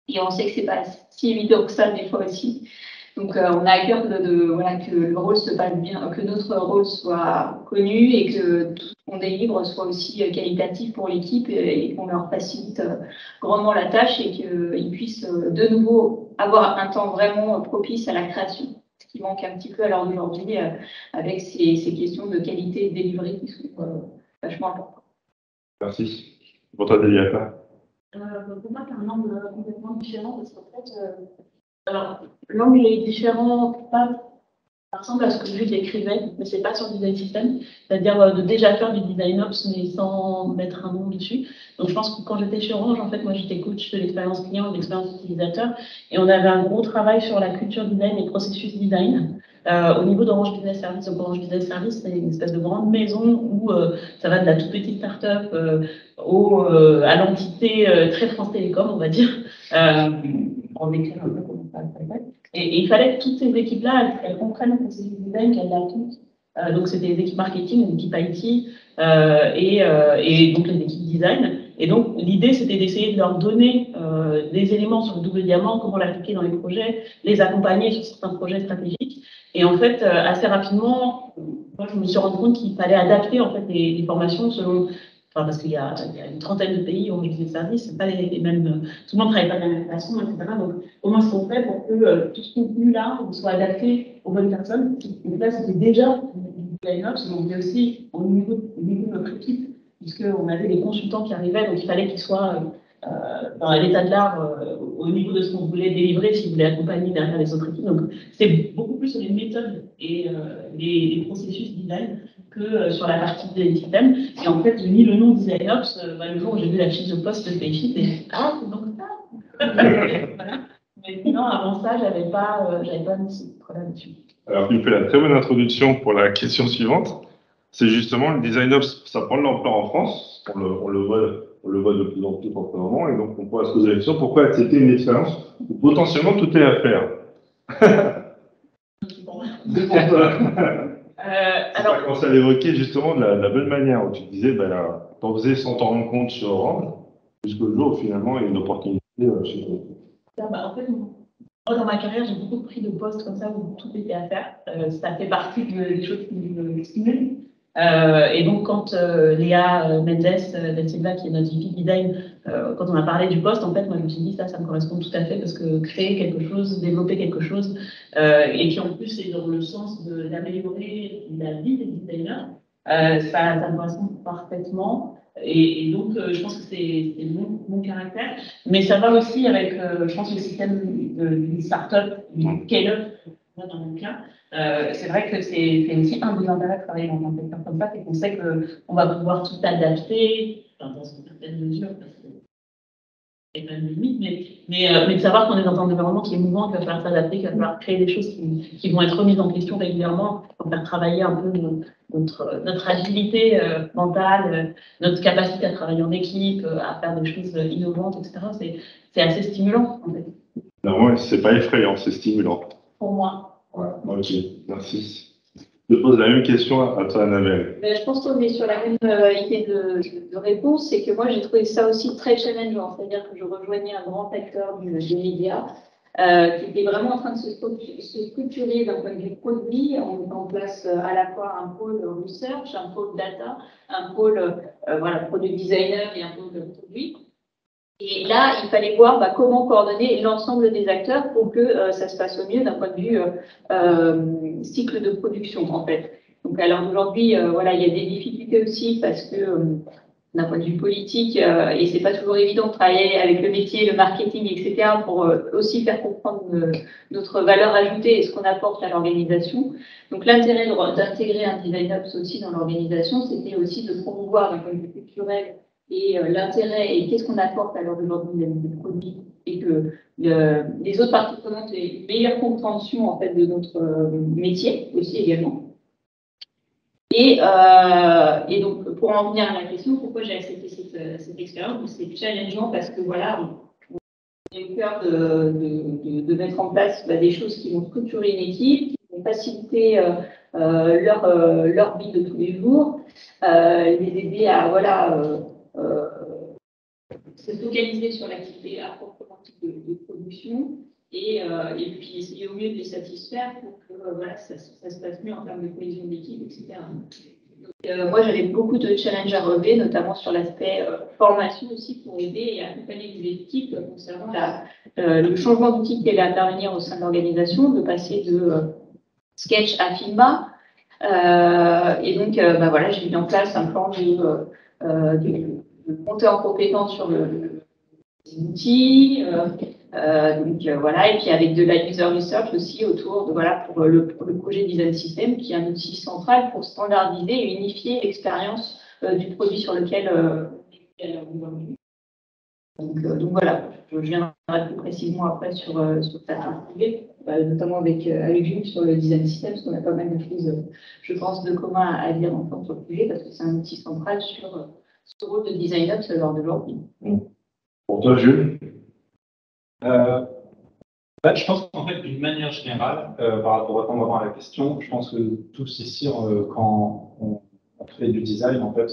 et on sait que c'est pas si évident que ça des fois aussi. Donc, on a à cœur que le rôle se passe bien, que notre rôle soit connu et que tout ce qu'on délivre soit aussi qualitatif pour l'équipe et qu'on leur facilite grandement la tâche et qu'ils puissent de nouveau avoir un temps vraiment propice à la création, ce qui manque un petit peu à l'heure d'aujourd'hui avec ces questions de qualité et de délivrée qui sont vachement importantes. Merci. Pour toi, Delia. Pour moi, c'est un angle complètement différent parce qu'en fait, alors, l'angle est différent, ça ressemble à ce que je décrivais, mais c'est pas sur le design system, c'est-à-dire de déjà faire du design ops, mais sans mettre un nom dessus. Donc, je pense que quand j'étais chez Orange, en fait, moi, j'étais coach de l'expérience client et de l'expérience utilisateur, et on avait un gros travail sur la culture design et le processus design. Au niveau d'Orange Business Service, donc Orange Business Service, c'est une espèce de grande maison où ça va de la toute petite start-up à l'entité très France Télécom, on va dire, pour décrire un peu comment ça se fait. Et il fallait que toutes ces équipes-là, elles comprennent le processus design, qu'elles l'appliquent. Donc, c'était les équipes marketing, les équipes IT et donc les équipes design. Et donc, l'idée, c'était d'essayer de leur donner des éléments sur le double diamant, comment l'appliquer dans les projets, les accompagner sur certains projets stratégiques. Et en fait, assez rapidement, moi, je me suis rendu compte qu'il fallait adapter en fait les formations selon. Enfin, parce qu'il y a une trentaine de pays où on existe des services, c'est pas les mêmes. Tout le monde ne travaille pas de la même façon, etc. Donc, comment est-ce qu'on fait pour que tout ce contenu-là soit adapté aux bonnes personnes? Donc là, c'était déjà du line-up, mais aussi au niveau de notre équipe, puisqu'on avait des consultants qui arrivaient, donc il fallait qu'ils soient dans l'état de l'art au niveau de ce qu'on voulait délivrer, s'ils voulaient accompagner derrière les autres équipes. Donc, c'est beaucoup plus sur les méthodes et les processus design que sur la partie des systèmes. Et en fait, j'ai mis le nom DesignOps le jour où j'ai vu la fiche de poste de Payfit et ah, c'est donc ça. Voilà. Mais sinon, avant ça, j'avais pas mis ce problème dessus. Alors, tu me fais la très bonne introduction pour la question suivante. C'est justement le DesignOps, ça prend de l'ampleur en France. On le voit de plus en plus en ce moment. Et donc, on pourrait se poser la question, pourquoi accepter une expérience où potentiellement tout est à faire? C'est pour ça. Alors, tu as commencé à l'évoquer justement de la bonne manière, où tu disais, t'en faisais sans t'en rendre compte sur Orange, jusqu'au jour où finalement il y a une opportunité chez toi. En fait, moi, dans ma carrière, j'ai beaucoup pris de postes comme ça où tout était à faire. Ça fait partie des choses qui me stimulent. Et donc, quand Léa Mendes del Silva, qui est notre VP Design, quand on a parlé du poste, en fait, moi, je me suis dit, ça me correspond tout à fait, parce que créer quelque chose, développer quelque chose, et qui en plus est dans le sens d'améliorer la vie des designers, ça me correspond parfaitement. Et donc, je pense que c'est mon caractère. Mais ça va aussi avec, je pense, le système d'une start-up, d'une scale-up, dans mon cas. C'est vrai que c'est aussi un des intérêts de travailler dans un secteur comme ça, c'est qu'on sait qu'on va pouvoir tout adapter, dans une certaine mesure, parce que c'est quand même une limite, mais de savoir qu'on est dans un environnement qui est mouvant, qu'il va falloir s'adapter, qu'il va falloir créer des choses qui vont être remises en question régulièrement, pour faire travailler un peu notre agilité mentale, notre capacité à travailler en équipe, à faire des choses innovantes, etc. C'est assez stimulant, en fait. Non, c'est pas effrayant, c'est stimulant. Pour moi. Ouais, ok, merci. Je te pose la même question à toi, Annabelle. Je pense qu'on est sur la même idée de réponse, c'est que moi j'ai trouvé ça aussi très challengeant, c'est-à-dire que je rejoignais un grand acteur des médias qui était vraiment en train de se structurer d'un point de vue produit. On met en place à la fois un pôle research, un pôle data, un pôle product designer et un pôle produit. Et là, il fallait voir comment coordonner l'ensemble des acteurs pour que ça se passe au mieux d'un point de vue cycle de production, en fait. Donc, alors aujourd'hui, il y a des difficultés aussi parce que d'un point de vue politique, et c'est pas toujours évident de travailler avec le métier, le marketing, etc., pour aussi faire comprendre notre valeur ajoutée et ce qu'on apporte à l'organisation. Donc, l'intérêt d'intégrer un DesignOps aussi dans l'organisation, c'était aussi de promouvoir d'un point de vue culturel et l'intérêt et qu'est-ce qu'on apporte à l'heure d'aujourd'hui des produits et que les autres parties prenantes aient une meilleure compréhension en fait de notre métier aussi également. Et donc pour en venir à la question, pourquoi j'ai accepté cette expérience, c'est challengeant parce que voilà, on a eu peur de mettre en place des choses qui vont structurer une équipe, qui vont faciliter leur vie de tous les jours, les aider à se focaliser sur l'activité à proprement de production et puis essayer au mieux de les satisfaire pour que ça se passe mieux en termes de cohésion d'équipe, etc. Donc, moi, j'avais beaucoup de challenges à relever, notamment sur l'aspect formation aussi pour aider et accompagner les équipes concernant le changement d'outil qui allait intervenir au sein de l'organisation, de passer de Sketch à Figma. Et donc, j'ai mis en place un plan de monter en compétence sur l'outil, et puis avec de la user research aussi autour pour le projet Design System, qui est un outil central pour standardiser et unifier l'expérience du produit sur lequel donc voilà, je viendrai plus précisément après sur certains projets, notamment avec Jules sur le Design System, parce qu'on a pas mal de choses, je pense, de commun à dire ensemble sur le projet, parce que c'est un outil central sur ce rôle de designer ce genre d'aujourd'hui. Pour toi, Jules? Je pense qu'en fait, d'une manière générale, par rapport répondre vraiment à la question, je pense que tous ici, quand on fait du design, en fait,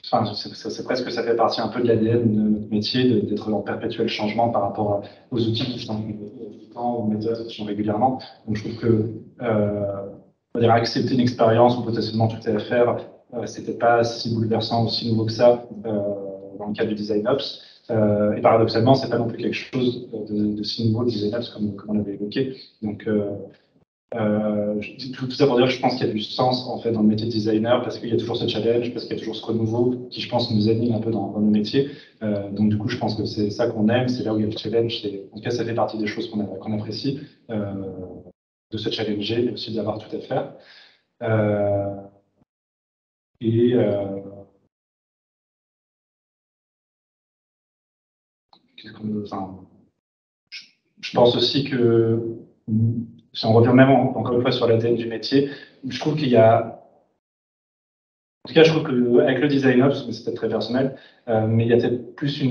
c'est presque ça fait partie un peu de l'ADN de notre métier, d'être en perpétuel changement par rapport aux outils qui changent tout le temps, aux méthodes qui changent régulièrement. Donc je trouve que on va dire accepter une expérience ou potentiellement tout à faire, c'était pas si bouleversant, aussi nouveau que ça dans le cadre du design ops. Et paradoxalement, c'est pas non plus quelque chose de si nouveau le design ops comme on l'avait évoqué. Donc tout ça pour dire que je pense qu'il y a du sens en fait dans le métier de designer parce qu'il y a toujours ce challenge, parce qu'il y a toujours ce renouveau qui, je pense, nous anime un peu dans nos métiers. Donc du coup, je pense que c'est ça qu'on aime, c'est là où il y a le challenge. En tout cas, ça fait partie des choses qu'on apprécie, de se challenger et aussi d'avoir tout à faire. Je pense aussi que si on revient même encore une fois sur l'ADN du métier, je trouve qu'il y a, en tout cas, je trouve qu'avec le design ops, c'est peut-être très personnel, mais il y a peut-être plus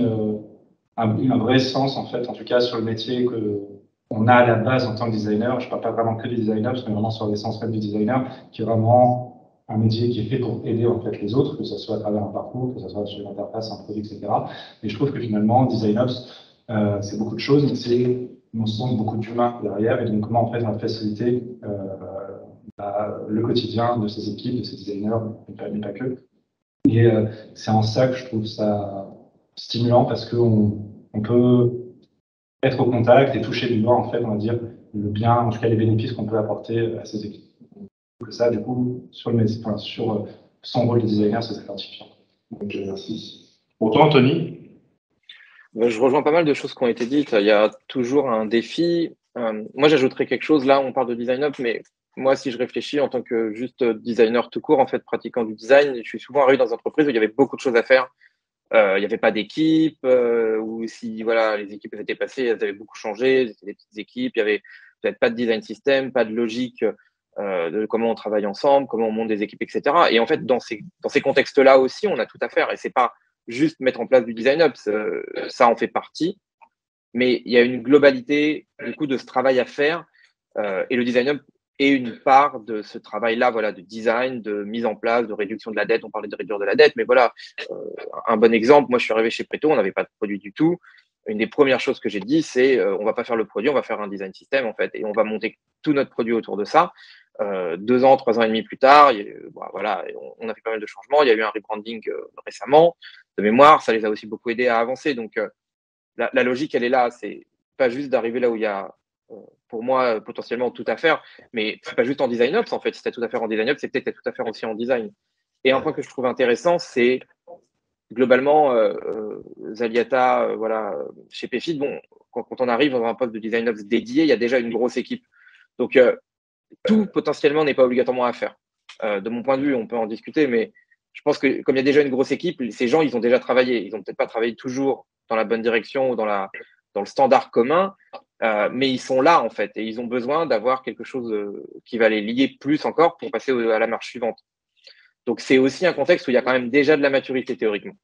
un vrai sens, en fait, en tout cas, sur le métier qu'on a à la base en tant que designer. Je ne parle pas vraiment que du design ops, mais vraiment sur l'essence même du designer, qui est vraiment un métier qui est fait pour aider en fait les autres, que ce soit à travers un parcours, que ce soit sur une interface, un produit, etc. Et je trouve que finalement, design ops, c'est beaucoup de choses, mais c'est, mon sens, beaucoup d'humains derrière, et donc comment en fait on va faciliter le quotidien de ces équipes, de ces designers, mais pas que. Et c'est en ça que je trouve ça stimulant parce qu'on peut être au contact et toucher du doigt, en fait, on va dire, le bien, en tout cas les bénéfices qu'on peut apporter à ces équipes. Donc ça, du coup, sur son rôle de designer, c'est très gratifiant. Ok, merci. Pour toi, Anthony? Je rejoins pas mal de choses qui ont été dites. Il y a toujours un défi. Moi, j'ajouterais quelque chose. Là, on parle de design up, mais moi, si je réfléchis en tant que juste designer tout court, en fait, pratiquant du design, je suis souvent arrivé dans des entreprises où il y avait beaucoup de choses à faire. Il n'y avait pas d'équipe, ou si voilà, les équipes étaient passées, elles avaient beaucoup changé, c'était des petites équipes, il n'y avait peut-être pas de design system, pas de logique de comment on travaille ensemble, comment on monte des équipes, etc. Et en fait, dans ces contextes-là aussi, on a tout à faire. Et c'est pas juste mettre en place du design ops, ça en fait partie. Mais il y a une globalité du coup de ce travail à faire, et le design up est une part de ce travail-là, voilà, de design, de mise en place, de réduction de la dette. On parlait de réduire de la dette, mais voilà, un bon exemple. Moi, je suis arrivé chez Preto, on n'avait pas de produit du tout. Une des premières choses que j'ai dit, c'est on va pas faire le produit, on va faire un design system en fait, et on va monter tout notre produit autour de ça. 2 ans, 3 ans et demi plus tard, voilà, on a fait pas mal de changements. Il y a eu un rebranding récemment. De mémoire, ça les a aussi beaucoup aidés à avancer. Donc, la logique, elle est là. C'est pas juste d'arriver là où il y a, pour moi, potentiellement tout à faire, mais c'est pas juste en design ops en fait. Si tu as tout à faire en design ops, c'est peut-être tout à faire aussi en design. Et un point que je trouve intéressant, c'est globalement, Zaliata, voilà, chez PFIT, bon, quand on arrive dans un poste de design ops dédié, il y a déjà une grosse équipe. Donc, tout potentiellement n'est pas obligatoirement à faire. De mon point de vue, on peut en discuter, mais je pense que comme il y a déjà une grosse équipe, ces gens, ils ont déjà travaillé. Ils n'ont peut-être pas travaillé toujours dans la bonne direction ou dans le standard commun, mais ils sont là en fait et ils ont besoin d'avoir quelque chose qui va les lier plus encore pour passer à la marche suivante. Donc c'est aussi un contexte où il y a quand même déjà de la maturité théoriquement.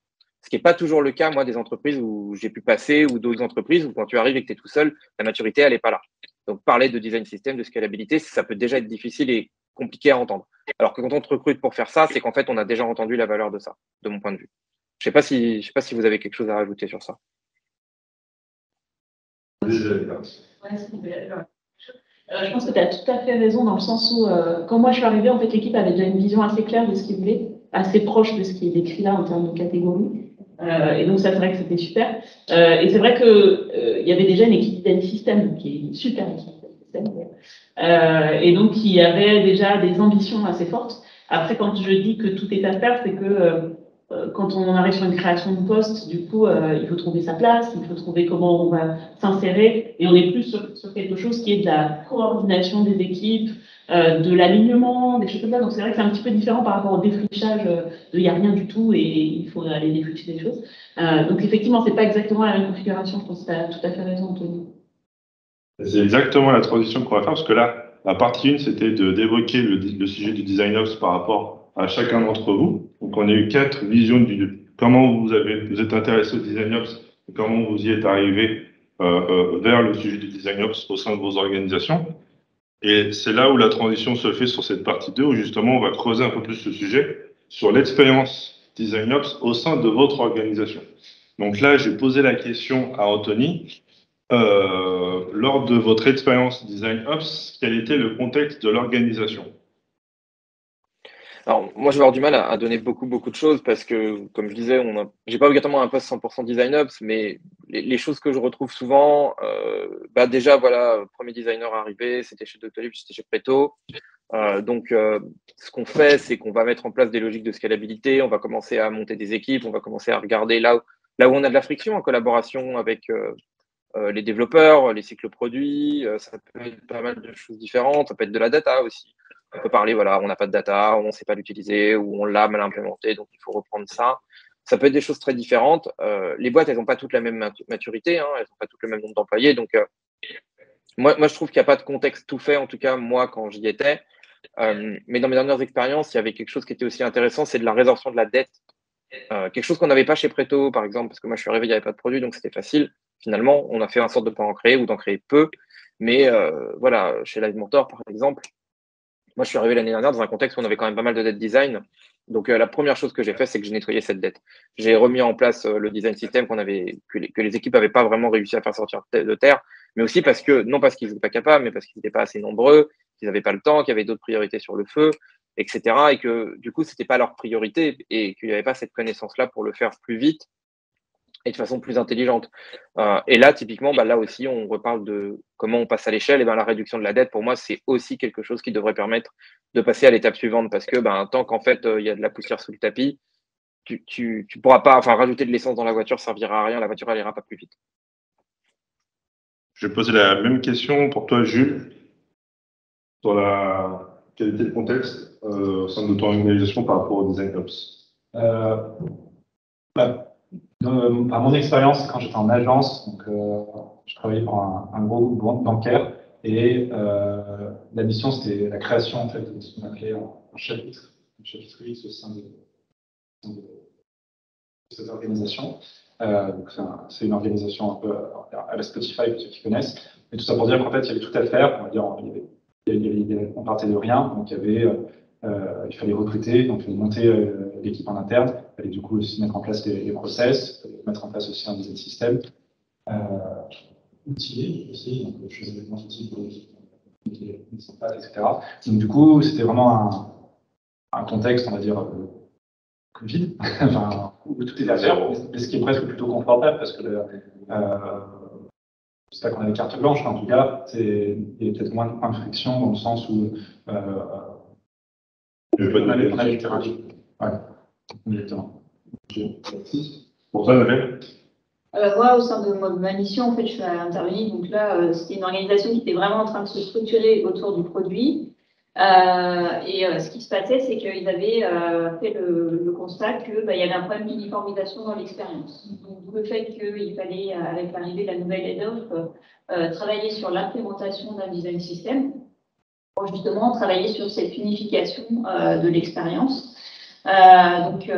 Ce qui n'est pas toujours le cas, moi, des entreprises où j'ai pu passer ou d'autres entreprises où quand tu arrives et que tu es tout seul, la maturité, elle n'est pas là. Donc parler de design system, de scalabilité, ça peut déjà être difficile et compliqué à entendre. Alors que quand on te recrute pour faire ça, c'est qu'en fait, on a déjà entendu la valeur de ça, de mon point de vue. Je sais pas si vous avez quelque chose à rajouter sur ça. Je pense que tu as tout à fait raison dans le sens où, quand moi je suis arrivée, en fait, l'équipe avait déjà une vision assez claire de ce qu'ils voulaient, assez proche de ce qui est décrit là en termes de catégorie. Et donc, ça, c'est vrai que c'était super. Et c'est vrai qu'il y avait déjà une équipe design system, qui est une super équipe design system, et donc qui avait déjà des ambitions assez fortes. Après, quand je dis que tout est à faire, c'est que quand on arrive sur une création de poste, du coup, il faut trouver sa place, il faut trouver comment on va s'insérer, et on est plus sur quelque chose qui est de la coordination des équipes, de l'alignement, des choses comme ça. Donc c'est vrai que c'est un petit peu différent par rapport au défrichage de il n'y a rien du tout et il faut aller défricher des choses. Donc effectivement, c'est pas exactement la même configuration. Je pense que tu as tout à fait raison, Anthony. C'est exactement la transition qu'on va faire parce que là, la partie 1, c'était d'évoquer le sujet du design ops par rapport à chacun d'entre vous. Donc, on a eu 4 visions de comment vous êtes intéressé au Design Ops et comment vous y êtes arrivé vers le sujet du Design Ops au sein de vos organisations. Et c'est là où la transition se fait sur cette partie 2, où justement on va creuser un peu plus ce sujet sur l'expérience Design Ops au sein de votre organisation. Donc là, j'ai posé la question à Anthony. Lors de votre expérience Design Ops, quel était le contexte de l'organisation? Alors, moi, je vais avoir du mal à donner beaucoup de choses parce que, comme je disais, j'ai pas obligatoirement un poste 100% Design Ops, mais les choses que je retrouve souvent, déjà, voilà, premier designer arrivé, c'était chez Doctolib, c'était chez Preto. Ce qu'on fait, c'est qu'on va mettre en place des logiques de scalabilité, on va commencer à monter des équipes, on va commencer à regarder là où on a de la friction en collaboration avec les développeurs, les cycles produits, ça peut être pas mal de choses différentes, ça peut être de la data aussi. On peut parler, voilà, on n'a pas de data, on ne sait pas l'utiliser, ou on l'a mal implémenté, donc il faut reprendre ça. Ça peut être des choses très différentes. Les boîtes, elles n'ont pas toutes la même maturité, hein, elles n'ont pas toutes le même nombre d'employés. Donc, moi, je trouve qu'il n'y a pas de contexte tout fait, en tout cas, moi, quand j'y étais. Mais dans mes dernières expériences, il y avait quelque chose qui était aussi intéressant, c'est de la résorption de la dette. Quelque chose qu'on n'avait pas chez Preto, par exemple, parce que moi, je suis arrivé, il n'y avait pas de produit, donc c'était facile. Finalement, on a fait en sorte de ne pas en créer ou d'en créer peu. Mais voilà, chez Live Mentor, par exemple, moi, je suis arrivé l'année dernière dans un contexte où on avait quand même pas mal de debt design. Donc, la première chose que j'ai fait, c'est que j'ai nettoyé cette dette. J'ai remis en place le design system que les équipes n'avaient pas vraiment réussi à faire sortir de terre, mais aussi parce que, non parce qu'ils n'étaient pas capables, mais parce qu'ils n'étaient pas assez nombreux, qu'ils n'avaient pas le temps, qu'il y avait d'autres priorités sur le feu, etc. Et que, du coup, ce n'était pas leur priorité et qu'il n'y avait pas cette connaissance-là pour le faire plus vite et de façon plus intelligente. Et là, typiquement, là aussi, on reparle de comment on passe à l'échelle. Et la réduction de la dette, pour moi, c'est aussi quelque chose qui devrait permettre de passer à l'étape suivante. Parce que tant qu'en fait, il y a de la poussière sous le tapis, tu pourras pas, rajouter de l'essence dans la voiture, ça servira à rien. La voiture, elle ira pas plus vite. Je vais poser la même question pour toi, Jules, sur la qualité de contexte au sein de ton organisation par rapport au Design Ops. À mon expérience, quand j'étais en agence, donc, je travaillais pour un gros groupe bancaire et la mission, c'était la création en fait, de ce qu'on appelait un chapitre X au sein de cette organisation. C'est une organisation un peu à la Spotify, pour ceux qui connaissent. Mais tout ça pour dire qu'en fait, il y avait tout à faire. On va dire, on partait de rien, donc il fallait recruter, donc il fallait monter l'équipe en interne, il fallait du coup aussi mettre en place les process, mettre en place aussi un design system, outiller aussi, donc choisir les bons outils pour l'équipe, etc. Donc du coup, c'était vraiment un contexte, on va dire, Covid, où tout est à faire, mais ce qui est presque plutôt confortable parce que c'est pas qu'on avait carte blanche, mais en tout cas, il y a peut-être moins de points de friction dans le sens où on avait le terrain. Ouais, exactement. Pour toi, Nabel? Moi, au sein de ma mission, en fait, je suis intervenue. Donc là, c'était une organisation qui était vraiment en train de se structurer autour du produit. Ce qui se passait, c'est qu'ils avaient fait le constat qu'il y avait un problème d'uniformisation dans l'expérience. Donc, le fait qu'il fallait, avec l'arrivée de la nouvelle head-off, travailler sur l'implémentation d'un design system pour justement travailler sur cette unification de l'expérience. Donc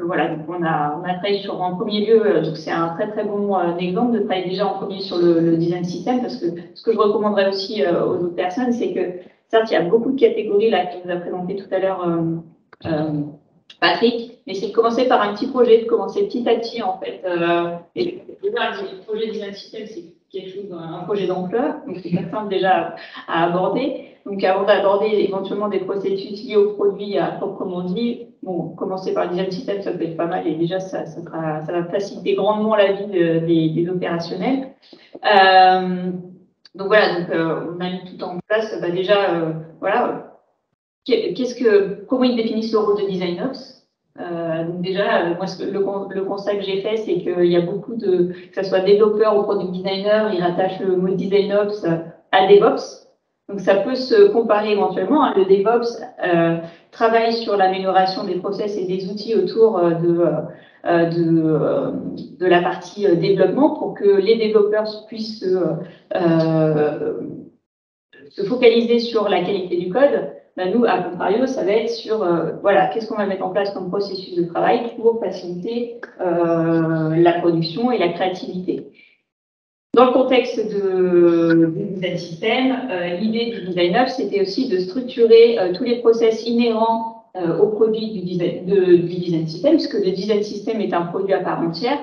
voilà, donc on a travaillé sur, en premier lieu, donc c'est un très bon exemple de travailler déjà en premier sur le design system, parce que ce que je recommanderais aussi aux autres personnes, c'est que certes il y a beaucoup de catégories là qui nous a présenté tout à l'heure Patrick, mais c'est de commencer par un petit projet, de commencer petit à petit en fait. Et déjà le projet design system, c'est quelque chose, un projet d'ampleur, donc c'est pas simple déjà à aborder. Donc, avant d'aborder éventuellement des processus liés au produit à proprement dit, commencer par le design system, ça peut être pas mal et déjà, ça va faciliter grandement la vie des opérationnels. Donc, voilà, on a mis tout en place. Voilà, comment ils définissent le rôle de Design Ops. Donc déjà, moi, le constat que j'ai fait, c'est qu'il y a beaucoup que ce soit développeur ou product designer, ils rattachent le mot Design Ops à DevOps. Donc, ça peut se comparer éventuellement. Le DevOps travaille sur l'amélioration des process et des outils autour de la partie développement pour que les développeurs puissent se focaliser sur la qualité du code, ben nous, à contrario, ça va être sur, voilà, qu'est-ce qu'on va mettre en place comme processus de travail pour faciliter la production et la créativité. Dans le contexte du design system, l'idée du design up, c'était aussi de structurer tous les process inhérents au produit du design system, puisque le design system est un produit à part entière,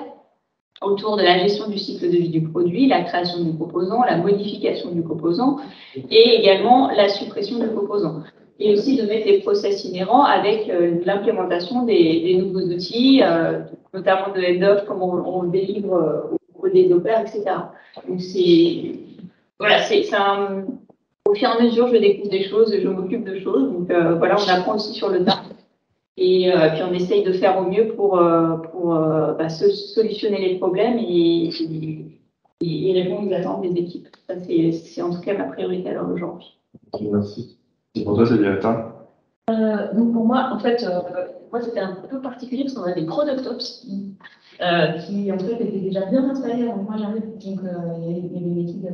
autour de la gestion du cycle de vie du produit, la création du composant, la modification du composant et également la suppression du composant. Et aussi de mettre des process inhérents avec l'implémentation des nouveaux outils, notamment de end-off, comment on le délivre aux développeurs, etc. Donc voilà, au fur et à mesure, je découvre des choses, je m'occupe de choses. Donc voilà, on apprend aussi sur le tas. Et puis on essaye de faire au mieux pour solutionner les problèmes et répondre aux attentes des équipes. Ça, c'est en tout cas ma priorité alors aujourd'hui. Merci. Et pour toi, c'est bien atteint. Donc pour moi, en fait, moi c'était un peu particulier parce qu'on a des product ops qui en fait étaient déjà bien installés avant que moi j'arrive. Donc il y avait une équipe d'à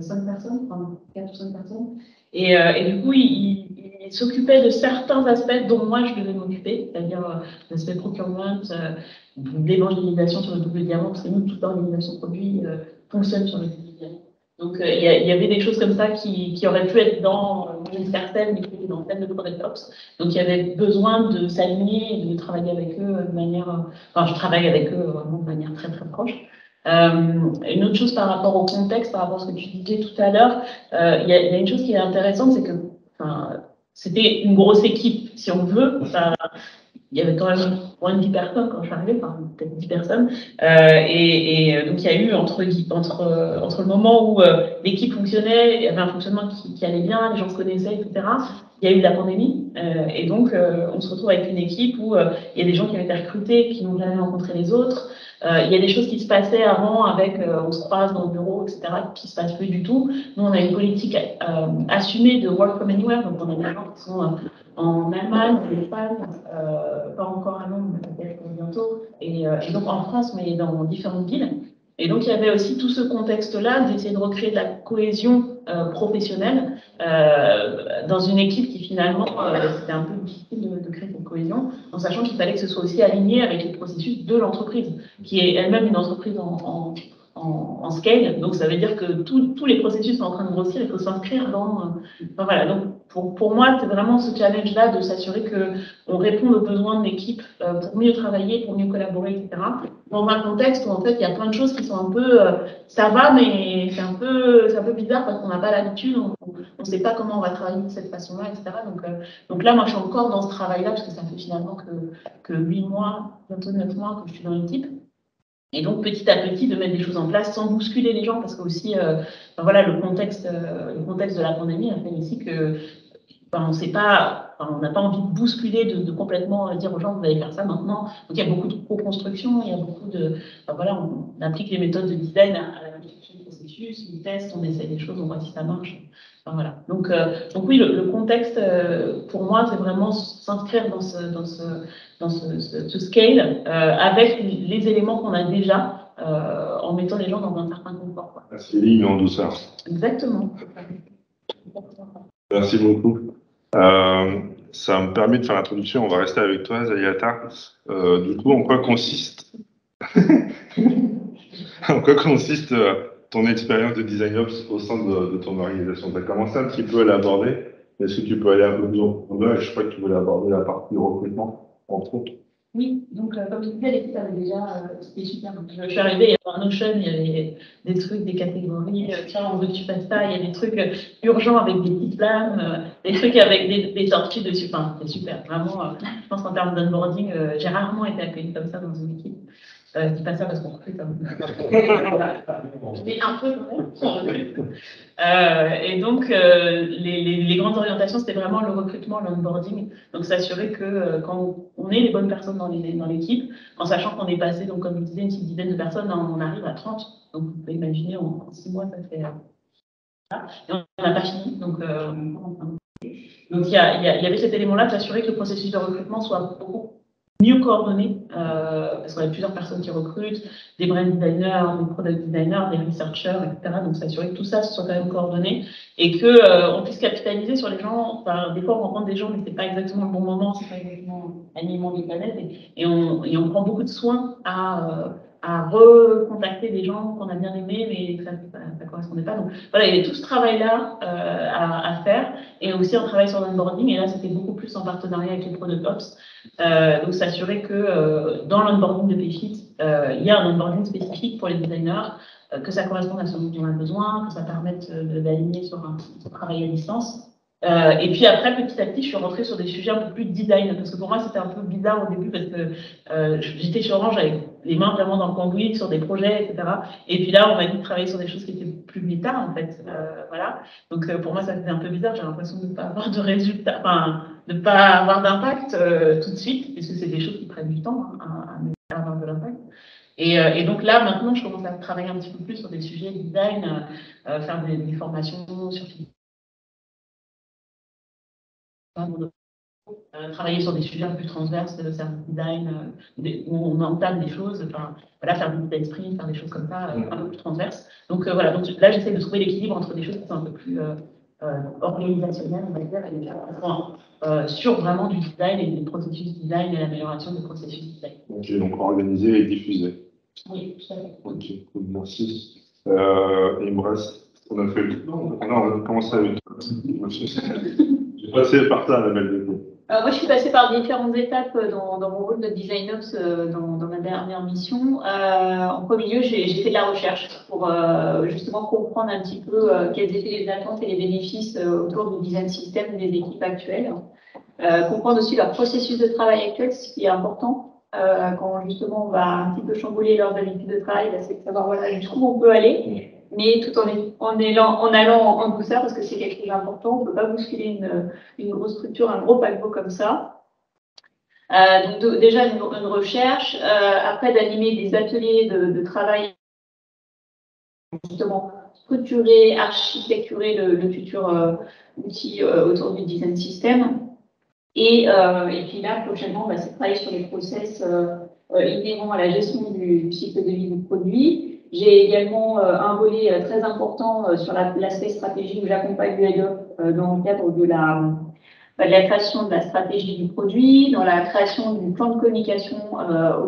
5 personnes, enfin 4 ou 5 personnes. Et du coup, il s'occupait de certains aspects dont moi je devais m'occuper, c'est-à-dire l'aspect procurement, l'évangélisation sur le double diamant, parce que nous, toute l'organisation produit fonctionne sur le double diamant. Donc il y avait des choses comme ça qui auraient pu être dans une certaine, mais qui étaient dans pleine de product ops. Donc il y avait besoin de s'aligner et de travailler avec eux de manière. Enfin, je travaille avec eux vraiment de manière très très proche. Une autre chose par rapport au contexte, par rapport à ce que tu disais tout à l'heure, il y a une chose qui est intéressante, c'est que c'était une grosse équipe, si on veut. Il y avait quand même moins de 10 personnes quand je suis arrivée, enfin peut-être 10 personnes. Donc il y a eu entre le moment où l'équipe fonctionnait, il y avait un fonctionnement qui allait bien, les gens se connaissaient, etc. Il y a eu la pandémie, et donc on se retrouve avec une équipe où il y a des gens qui ont été recrutés, qui n'ont jamais rencontré les autres. Il y a des choses qui se passaient avant avec on se croise dans le bureau, etc., qui se passent plus du tout. Nous, on a une politique assumée de work from anywhere, donc on a des gens qui sont en Allemagne, en Espagne, pas encore à Londres, mais peut-être bientôt, et donc en France, mais dans différentes villes. Et donc il y avait aussi tout ce contexte-là d'essayer de recréer de la cohésion professionnelle dans une équipe qui finalement, c'était un peu difficile de créer cette cohésion, en sachant qu'il fallait que ce soit aussi aligné avec les processus de l'entreprise, qui est elle-même une entreprise en scale. Donc ça veut dire que tous les processus sont en train de grossir, il faut s'inscrire dans... voilà, donc pour moi, c'est vraiment ce challenge-là de s'assurer qu'on réponde aux besoins de l'équipe pour mieux travailler, pour mieux collaborer, etc. Dans un contexte où en fait il y a plein de choses qui sont un peu... ça va, mais c'est un peu bizarre parce qu'on n'a pas l'habitude, on ne sait pas comment on va travailler de cette façon-là, etc. Donc là, moi, je suis encore dans ce travail-là parce que ça fait finalement que 8 mois, bientôt 9 mois que je suis dans l'équipe. Et donc, petit à petit, de mettre des choses en place sans bousculer les gens, parce que aussi, voilà, le contexte de la pandémie a fait aussi que on n'a pas envie de bousculer, de complètement dire aux gens, vous allez faire ça maintenant. Donc, il y a beaucoup de co-construction, il y a beaucoup de... voilà, on applique les méthodes de design à la construction du processus, on teste, on essaie des choses, on voit si ça marche. Voilà. Donc oui, le contexte, pour moi, c'est vraiment s'inscrire dans ce scale avec les éléments qu'on a déjà en mettant les gens dans un certain confort. C'est ligne en douceur. Exactement. Merci beaucoup. Ça me permet de faire l'introduction. On va rester avec toi, Zayata. Du coup, en quoi consiste ton expérience de design ops au sein de ton organisation? Tu as commencé un petit peu à l'aborder. Est-ce que tu peux aller un peu plus en profondeur? Je crois que tu voulais aborder la partie recrutement, entre autres. Oui, donc comme je disais, l'équipe avait déjà, c'était super. Donc, je suis arrivée, il y avait un Notion, il y avait des trucs, des catégories, tiens, on veut que tu fasses ça, il y a des trucs urgents avec des petites flammes, des trucs avec des sorties dessus. Enfin, c'est super, vraiment, je pense qu'en termes d'onboarding, j'ai rarement été accueillie comme ça dans une équipe. Je dis pas ça parce qu'on recrute. Mais un peu quand même. Et donc, les grandes orientations, c'était vraiment le recrutement, l'onboarding. Donc, s'assurer que quand on ait les bonnes personnes dans l'équipe, en sachant qu'on est passé, donc, comme je disais, une petite dizaine de personnes, on arrive à 30. Donc, vous pouvez imaginer, en 6 mois, ça fait... Et on n'a pas fini. Donc, il y avait cet élément-là, de s'assurer que le processus de recrutement soit beaucoup mieux coordonner, parce qu'on a plusieurs personnes qui recrutent, des brand designers, des product designers, des researchers, etc. Donc, s'assurer que tout ça soit quand même coordonné et qu'on puisse capitaliser sur les gens. Enfin, des fois, on rencontre des gens, mais c'est pas exactement le bon moment, c'est pas exactement l'alignement des planètes, et on prend beaucoup de soin à recontacter des gens qu'on a bien aimés, mais ça ne correspondait pas. Donc, voilà, il y avait tout ce travail-là à faire, et aussi un travail sur l'onboarding, et là, c'était beaucoup plus en partenariat avec les Product Ops. Donc, s'assurer que dans l'onboarding de PayFit, il y a un onboarding spécifique pour les designers, que ça corresponde à ce dont on a besoin, que ça permette d'aligner sur un travail à distance. Et puis après, petit à petit, je suis rentrée sur des sujets un peu plus design, parce que pour moi, c'était un peu bizarre au début, parce que j'étais chez Orange avec les mains vraiment dans le cambouis, sur des projets, etc. Et puis là, on m'a dit de travailler sur des choses qui étaient plus méta, en fait. Voilà. Donc pour moi, ça faisait un peu bizarre. J'ai l'impression de ne pas avoir de résultats, enfin, de ne pas avoir d'impact tout de suite, puisque c'est des choses qui prennent du temps à avoir de l'impact. Et donc là, maintenant, je commence à travailler un petit peu plus sur des sujets design, faire des formations sur travailler sur des sujets un peu plus transverses, service design, où on entame des choses, enfin, voilà, faire des design sprints, faire des choses comme ça, un peu plus transverses. Donc voilà, donc là, j'essaie de trouver l'équilibre entre des choses qui sont un peu plus organisationnelles, on va dire, et des sur vraiment du design et des processus design et l'amélioration des processus design. Ok, donc organisé et diffusé. Oui, tout à fait. Ok, cool, merci. Il me reste, on a fait le tour. On a commencé avec. J'ai passé par ça, la belle de coup. Moi, je suis passée par différentes étapes dans mon rôle de design ops dans ma dernière mission. En premier lieu, j'ai fait de la recherche pour justement comprendre un petit peu quelles étaient les attentes et les bénéfices autour du design system des équipes actuelles. Comprendre aussi leur processus de travail actuel, ce qui est important. Quand justement on va un petit peu chambouler leurs habitudes de travail, c'est de savoir voilà, jusqu'où on peut aller, mais tout en allant en douceur, parce que c'est quelque chose d'important. On ne peut pas bousculer une grosse structure, un gros paquebot comme ça. Donc déjà une recherche, après d'animer des ateliers de travail, justement structurer, architecturer le futur outil autour du design system. Et puis là, prochainement, c'est travailler sur les process inhérents à la gestion du cycle de vie du produit. J'ai également un volet très important sur l'aspect stratégique où j'accompagne le head-off dans le cadre de la création de la stratégie du produit, dans la création du plan de communication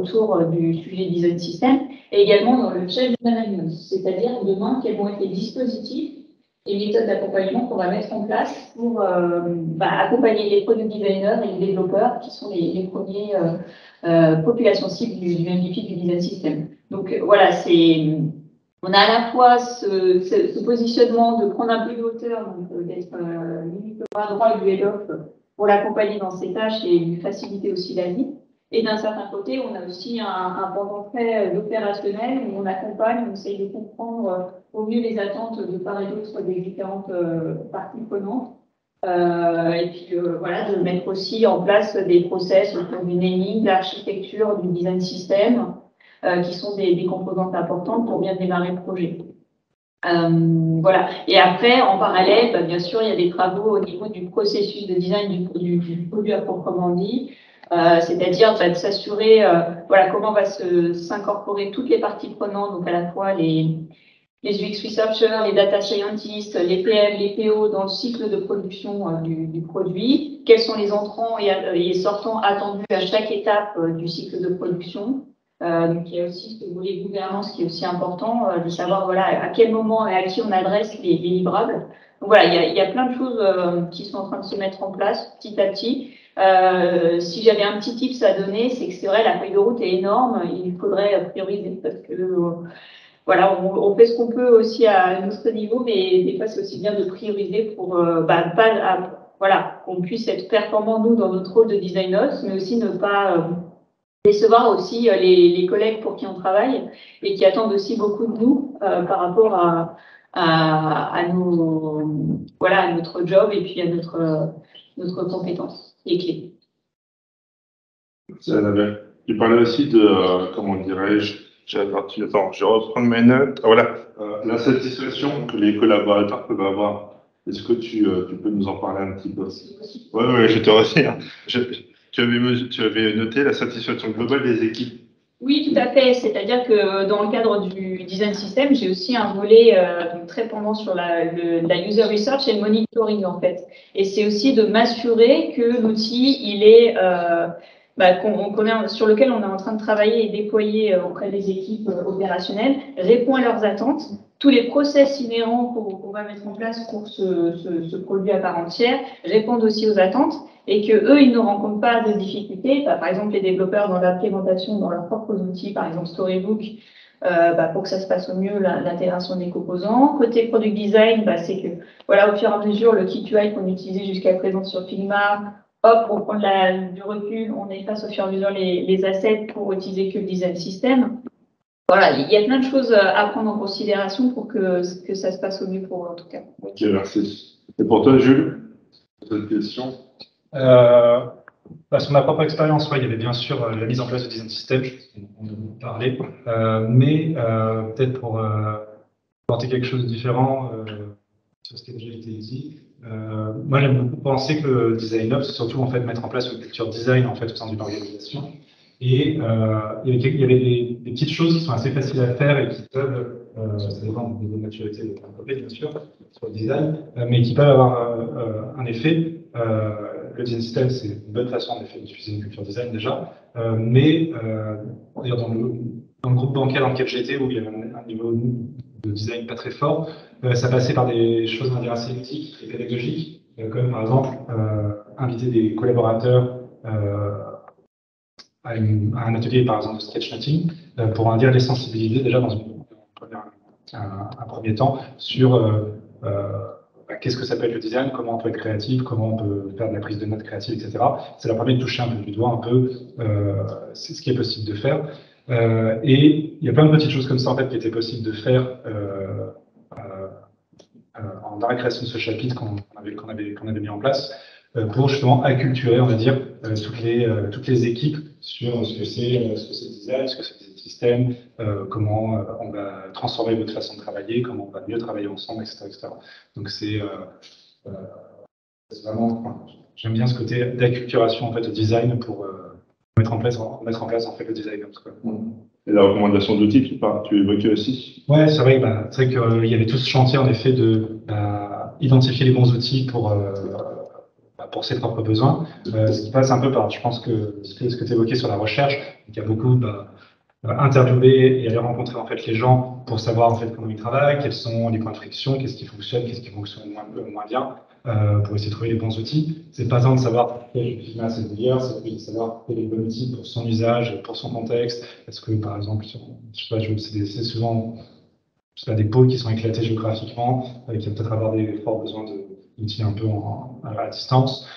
autour du sujet design system, et également dans le change management, c'est-à-dire demain, quels vont être les dispositifs et méthodes d'accompagnement qu'on va mettre en place pour accompagner les product designers et les développeurs qui sont les premiers populations cibles du MVP du design system. Donc voilà, on a à la fois ce positionnement de prendre un peu de hauteur, donc d'être limite le bras droit du head-off pour l'accompagner dans ses tâches et lui faciliter aussi la vie. Et d'un certain côté, on a aussi un pendant très opérationnel où on accompagne, on essaye de comprendre au mieux les attentes de part et d'autre des différentes parties prenantes. Et puis voilà, de mettre aussi en place des process autour du naming, de l'architecture, du design system, qui sont des composantes importantes pour bien démarrer le projet. Voilà. Et après, en parallèle, bien sûr, il y a des travaux au niveau du processus de design du produit à proprement dit. C'est-à-dire de s'assurer voilà, comment va s'incorporer toutes les parties prenantes, donc à la fois les UX researchers, les data scientists, les PM, les PO dans le cycle de production du produit, quels sont les entrants et sortants attendus à chaque étape du cycle de production. Donc il y a aussi ce volet gouvernance qui est aussi important, de savoir voilà, à quel moment et à qui on adresse les livrables. Donc voilà, il y a plein de choses qui sont en train de se mettre en place petit à petit. Si j'avais un petit tips à donner, c'est que c'est vrai, la feuille de route est énorme, il faudrait prioriser parce que voilà, on fait ce qu'on peut aussi à notre niveau, mais des fois c'est aussi bien de prioriser pour voilà, qu'on puisse être performant nous dans notre rôle de designer, mais aussi ne pas décevoir aussi les collègues pour qui on travaille et qui attendent aussi beaucoup de nous par rapport à notre job et puis à notre compétence qui est clé. Tu parlais aussi de, comment dirais-je, attends, je reprends mes notes. Voilà, la satisfaction que les collaborateurs peuvent avoir. Est-ce que tu peux nous en parler un petit peu? Oui, je te remercie. tu avais noté la satisfaction globale des équipes. Oui, tout à fait. C'est-à-dire que dans le cadre du design system, j'ai aussi un volet très pendant sur la user research et le monitoring en fait. Et c'est aussi de m'assurer que l'outil, il est sur lequel on est en train de travailler et déployer auprès des équipes opérationnelles, répond à leurs attentes. Tous les process inhérents qu'on va mettre en place pour ce produit à part entière répondent aussi aux attentes. Et que eux, ils ne rencontrent pas de difficultés. Par exemple, les développeurs dans l'implémentation dans leurs propres outils, par exemple Storybook, pour que ça se passe au mieux, l'intégration des composants. Côté product design, c'est que voilà, au fur et à mesure, le kit UI qu'on utilisait jusqu'à présent sur Figma, hop, on prend du recul, on efface au fur et à mesure les assets pour utiliser que le design system. Voilà, il y a plein de choses à prendre en considération pour que ça se passe au mieux pour eux, en tout cas. Ok, merci. Et pour toi, Jules, cette question? Sur ma propre expérience, il y avait bien sûr la mise en place de design system, on en parlait, mais peut-être pour apporter quelque chose de différent sur ce qui a déjà été dit. Moi, j'aime beaucoup penser que le design up, c'est surtout en fait mettre en place une culture design en fait au sein d'une organisation. Et il y avait des petites choses qui sont assez faciles à faire et qui peuvent, ça dépend du niveau de maturité de l'entreprise bien sûr, sur le design, mais qui peuvent avoir un effet. Le design system, c'est une bonne façon en effet d'utiliser une culture design déjà, mais d'ailleurs dans le groupe bancaire dans lequel j'étais, où il y avait un niveau de design pas très fort, ça passait par des choses, on va dire, assez éthiques et pédagogiques, comme par exemple inviter des collaborateurs à un atelier, par exemple, de sketchnoting, pour dire les sensibiliser déjà dans un premier temps sur qu'est-ce que ça peut être le design, comment on peut être créatif, comment on peut faire de la prise de notes créative, etc. Ça leur permet de toucher un peu du doigt un peu ce qui est possible de faire. Et il y a plein de petites choses comme ça en fait qui étaient possibles de faire dans la création de ce chapitre qu'on avait mis en place pour justement acculturer, on va dire, toutes les équipes sur ce que c'est le design, ce que c'est le système, comment on va transformer votre façon de travailler, comment on va mieux travailler ensemble, etc. etc. Donc c'est vraiment, j'aime bien ce côté d'acculturation en fait au design pour mettre en place en fait le design. Et la recommandation d'outils, tu évoquais aussi? Ouais, c'est vrai, qu'il y avait tout ce chantier en effet de identifier les bons outils pour ses propres besoins. Ce qui passe un peu par, je pense que ce que tu évoquais sur la recherche, il y a beaucoup interviewer et aller rencontrer en fait les gens pour savoir en fait comment ils travaillent, quels sont les points de friction, qu'est-ce qui fonctionne moins bien, pour essayer de trouver les bons outils. C'est pas tant de savoir quel Figma c'est le meilleur, c'est de savoir quel est le bon outil pour son usage, pour son contexte. Est-ce que par exemple, c'est souvent des pôles qui sont éclatés géographiquement, qui vont peut-être avoir des forts besoins d'outils un peu à distance.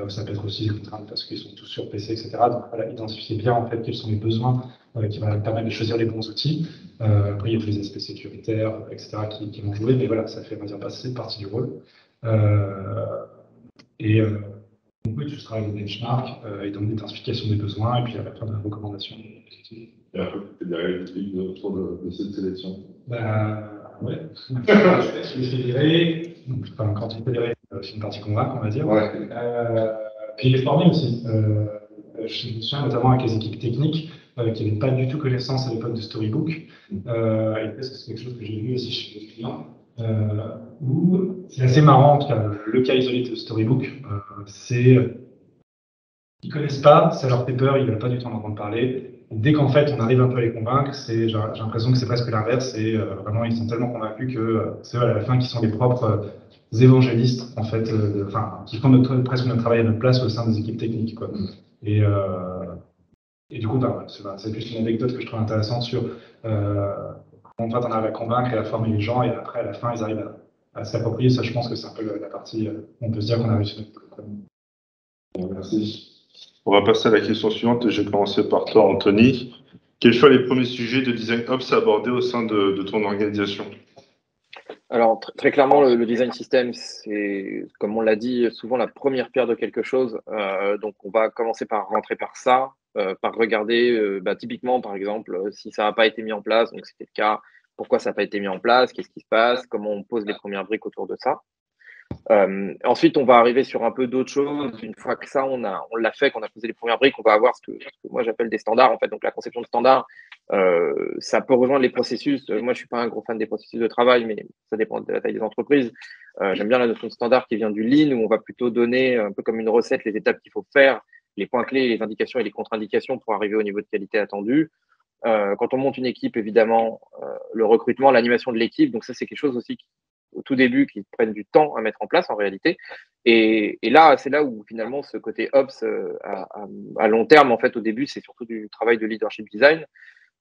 Ça peut être aussi des contraintes parce qu'ils sont tous sur PC, etc. Donc voilà, identifier bien en fait quels sont les besoins qui vont permettre de choisir les bons outils. Après, il y a tous les aspects sécuritaires, etc. qui vont jouer, mais voilà, ça fait, on va dire, partie du rôle. Donc oui, tu travailles de benchmark, identification des besoins, et puis à la fin de la recommandation. Et après, tu fais des réalités autour de cette sélection. Ouais. Je suis fédéré, quand tu es fédéré, c'est une partie convaincre, on va dire. Ouais. Puis les former aussi. Je me souviens notamment avec les équipes techniques qui n'avaient pas du tout connaissance à l'époque de Storybook. Et c'est quelque chose que j'ai vu aussi chez les clients. Où c'est assez marrant, en tout cas, le cas isolé de Storybook, c'est ils ne connaissent pas, ça leur fait peur, ils ne veulent pas du tout en entendre parler. Dès qu'en fait on arrive un peu à les convaincre, j'ai l'impression que c'est presque l'inverse, c'est vraiment ils sont tellement convaincus que c'est eux à la fin qui sont les propres évangélistes en fait, qui font presque notre travail à notre place au sein des équipes techniques, quoi. Et du coup, c'est juste une anecdote que je trouve intéressante sur comment toi, tu en arrives à convaincre et à former les gens, et après, à la fin, ils arrivent à s'approprier. Ça, je pense que c'est un peu la partie où on peut se dire qu'on a réussi notre truc. Merci. On va passer à la question suivante. Je vais commencer par toi, Anthony. Quels sont les premiers sujets de Design Ops abordés au sein de ton organisation? Alors, très clairement, le design system, c'est, comme on l'a dit, souvent la première pierre de quelque chose. Donc, on va commencer par rentrer par ça, par regarder, typiquement, par exemple, si ça n'a pas été mis en place, donc c'était le cas, pourquoi ça n'a pas été mis en place, qu'est-ce qui se passe, comment on pose les premières briques autour de ça. Ensuite, on va arriver sur un peu d'autres choses. Une fois que ça, on l'a fait, qu'on a posé les premières briques, on va avoir ce que moi j'appelle des standards. En fait, donc la conception de standards, ça peut rejoindre les processus. Moi, je suis pas un gros fan des processus de travail, mais ça dépend de la taille des entreprises. J'aime bien la notion de standard qui vient du Lean, où on va plutôt donner un peu comme une recette les étapes qu'il faut faire, les points clés, les indications et les contre-indications pour arriver au niveau de qualité attendu. Quand on monte une équipe, évidemment, le recrutement, l'animation de l'équipe, donc ça, c'est quelque chose aussi au tout début qui prennent du temps à mettre en place en réalité. Et là, c'est là où finalement ce côté Ops à long terme, en fait, au début, c'est surtout du travail de leadership design.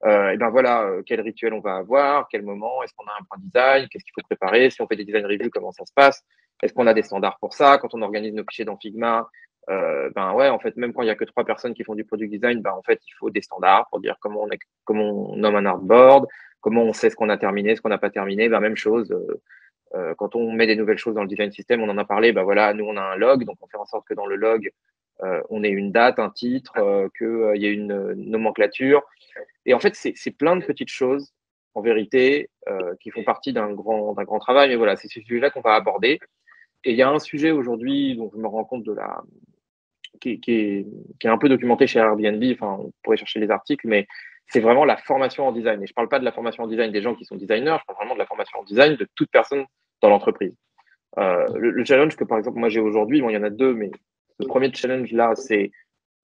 Et ben voilà, quel rituel on va avoir, quel moment, est-ce qu'on a un point design, qu'est-ce qu'il faut préparer, si on fait des design reviews, comment ça se passe, est-ce qu'on a des standards pour ça, quand on organise nos fichiers dans Figma, ben ouais, en fait, même quand il y a que 3 personnes qui font du product design, ben en fait, il faut des standards pour dire comment on nomme un artboard, comment on sait ce qu'on a terminé, ce qu'on n'a pas terminé, ben même chose. Quand on met des nouvelles choses dans le design system, on en a parlé, ben voilà, nous on a un log, donc on fait en sorte que dans le log, on ait une date, un titre, qu'il y ait une nomenclature. Et en fait, c'est plein de petites choses, en vérité, qui font partie d'un grand travail. Mais voilà, c'est ce sujet-là qu'on va aborder. Et il y a un sujet aujourd'hui dont je me rends compte qui est un peu documenté chez Airbnb. Enfin, on pourrait chercher les articles, mais c'est vraiment la formation en design. Et je ne parle pas de la formation en design des gens qui sont designers, je parle vraiment de la formation en design de toute personne dans l'entreprise. Le challenge que, par exemple, moi j'ai aujourd'hui, bon, il y en a deux, mais le premier challenge là, c'est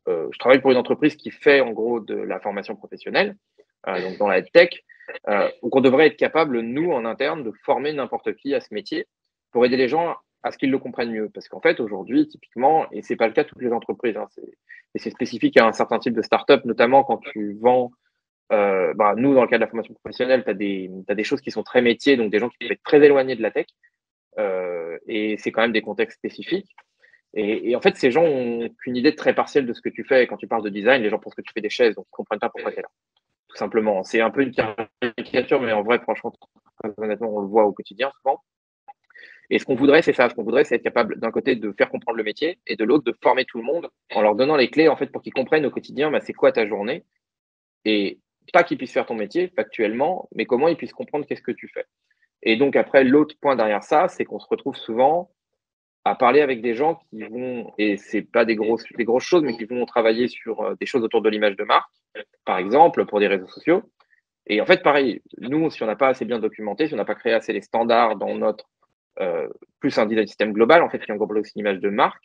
je travaille pour une entreprise qui fait en gros de la formation professionnelle, donc dans la tech. Donc on devrait être capable, nous, en interne, de former n'importe qui à ce métier pour aider les gens à ce qu'ils le comprennent mieux. Parce qu'en fait, aujourd'hui, typiquement, et c'est pas le cas de toutes les entreprises, hein, c'est spécifique à un certain type de start-up, notamment quand tu vends. Nous, dans le cadre de la formation professionnelle, tu as des choses qui sont très métiers, donc des gens qui peuvent être très éloignés de la tech. Et c'est quand même des contextes spécifiques. Et en fait, ces gens ont qu'une idée très partielle de ce que tu fais. Quand tu parles de design, les gens pensent que tu fais des chaises, donc ils ne comprennent pas pourquoi tu es là. Tout simplement. C'est un peu une caricature, mais en vrai, franchement, honnêtement, on le voit au quotidien souvent. Et ce qu'on voudrait, c'est ça. Ce qu'on voudrait, c'est être capable, d'un côté, de faire comprendre le métier, et de l'autre, de former tout le monde en leur donnant les clés, en fait, pour qu'ils comprennent au quotidien, c'est quoi ta journée. Et pas qu'ils puissent faire ton métier factuellement, mais comment ils puissent comprendre qu'est-ce que tu fais. Et donc, après, l'autre point derrière ça, c'est qu'on se retrouve souvent à parler avec des gens qui vont, et c'est pas des grosses choses, mais qui vont travailler sur des choses autour de l'image de marque, par exemple, pour des réseaux sociaux. Et en fait, pareil, nous, si on n'a pas assez bien documenté, si on n'a pas créé assez les standards dans notre plus un design système global, en fait, qui englobe aussi l'image de marque,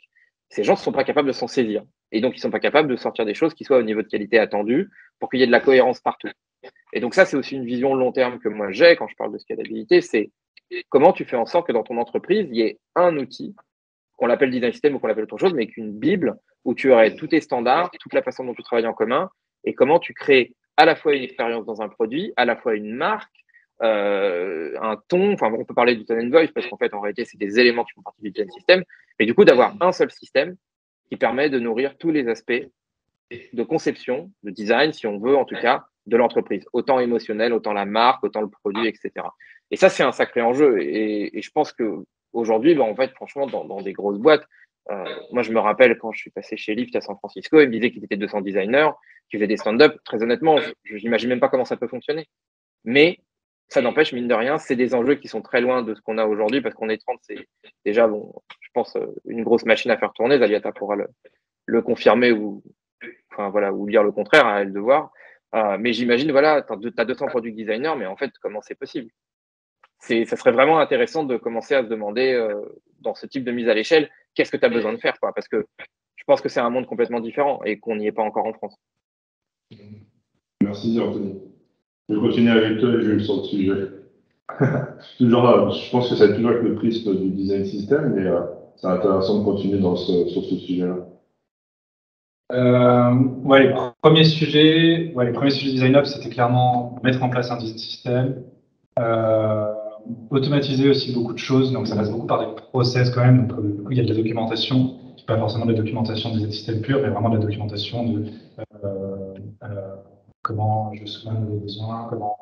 ces gens ne sont pas capables de s'en saisir. Et donc, ils ne sont pas capables de sortir des choses qui soient au niveau de qualité attendu pour qu'il y ait de la cohérence partout. Et donc, ça, c'est aussi une vision long terme que moi j'ai quand je parle de scalabilité, c'est comment tu fais en sorte que dans ton entreprise, il y ait un outil qu'on l'appelle design system ou qu'on l'appelle autre chose, mais qu'une Bible où tu aurais tous tes standards, toute la façon dont tu travailles en commun, et comment tu crées à la fois une expérience dans un produit, à la fois une marque, un ton, enfin on peut parler du tone and voice, parce qu'en fait, en réalité, c'est des éléments qui font partie du design system, mais du coup, d'avoir un seul système qui permet de nourrir tous les aspects de conception, de design, si on veut, en tout cas, de l'entreprise. Autant émotionnel, autant la marque, autant le produit, etc. Et ça, c'est un sacré enjeu. Et je pense que aujourd'hui, en fait, franchement, dans des grosses boîtes, moi, je me rappelle quand je suis passé chez Lyft à San Francisco, ils me disaient qu'ils étaient 200 designers, qu'ils faisaient des stand-up. Très honnêtement, je n'imagine même pas comment ça peut fonctionner. Mais ça n'empêche, mine de rien, c'est des enjeux qui sont très loin de ce qu'on a aujourd'hui, parce qu'on est 30, c'est déjà, bon, je pense, une grosse machine à faire tourner. Zaliata pourra le confirmer ou lire le contraire, à elle de voir. Mais j'imagine, voilà, tu as 200 product designers, mais en fait, comment c'est possible? Ça serait vraiment intéressant de commencer à se demander, dans ce type de mise à l'échelle, qu'est-ce que tu as besoin de faire, quoi, parce que je pense que c'est un monde complètement différent et qu'on n'y est pas encore en France. Merci, Anthony. Je vais continuer avec toi, je vais sur le sujet. Toujours, je pense que ça va toujours être le prisme du design system, mais c'est intéressant de continuer sur ce sujet-là. Les premiers sujets design up, c'était clairement mettre en place un design system, automatiser aussi beaucoup de choses, donc ça passe beaucoup par des process quand même. Donc, du coup, il y a de la documentation, pas forcément de la documentation des systèmes purs, mais vraiment de la documentation de comment je soumets mes besoins, comment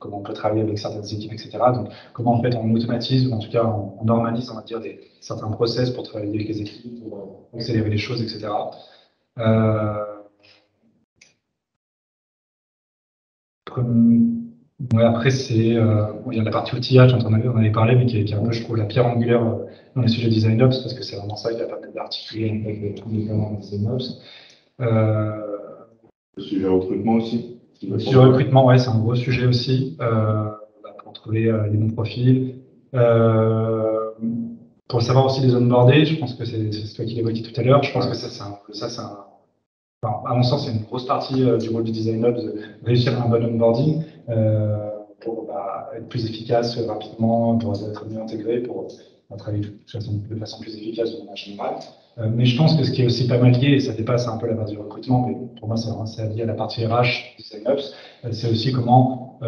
on peut travailler avec certaines équipes, etc. Donc, comment en fait on automatise, ou en tout cas on normalise, on va dire, certains process pour travailler avec les équipes, pour accélérer les choses, etc. Ouais, après, il y a la partie outillage dont on avait parlé, mais qui est un peu, je trouve, la pierre angulaire dans les sujets DesignOps, parce que c'est vraiment ça qui va permettre d'articuler en fait, tous les éléments de DesignOps. Le sujet recrutement aussi. Le sujet recrutement, ouais, c'est un gros sujet aussi, pour trouver les bons profils. Pour savoir aussi les onboarder, je pense que c'est toi qui l'évoquais tout à l'heure, je pense que enfin, à mon sens, c'est une grosse partie du rôle du DesignOps de réussir un bon onboarding pour être plus efficace rapidement, pour être mieux intégré, pour travailler de façon plus efficace de manière générale. Mais je pense que ce qui est aussi pas mal lié, et ça dépasse un peu la partie du recrutement, mais pour moi, c'est lié à la partie RH du DesignOps, c'est aussi comment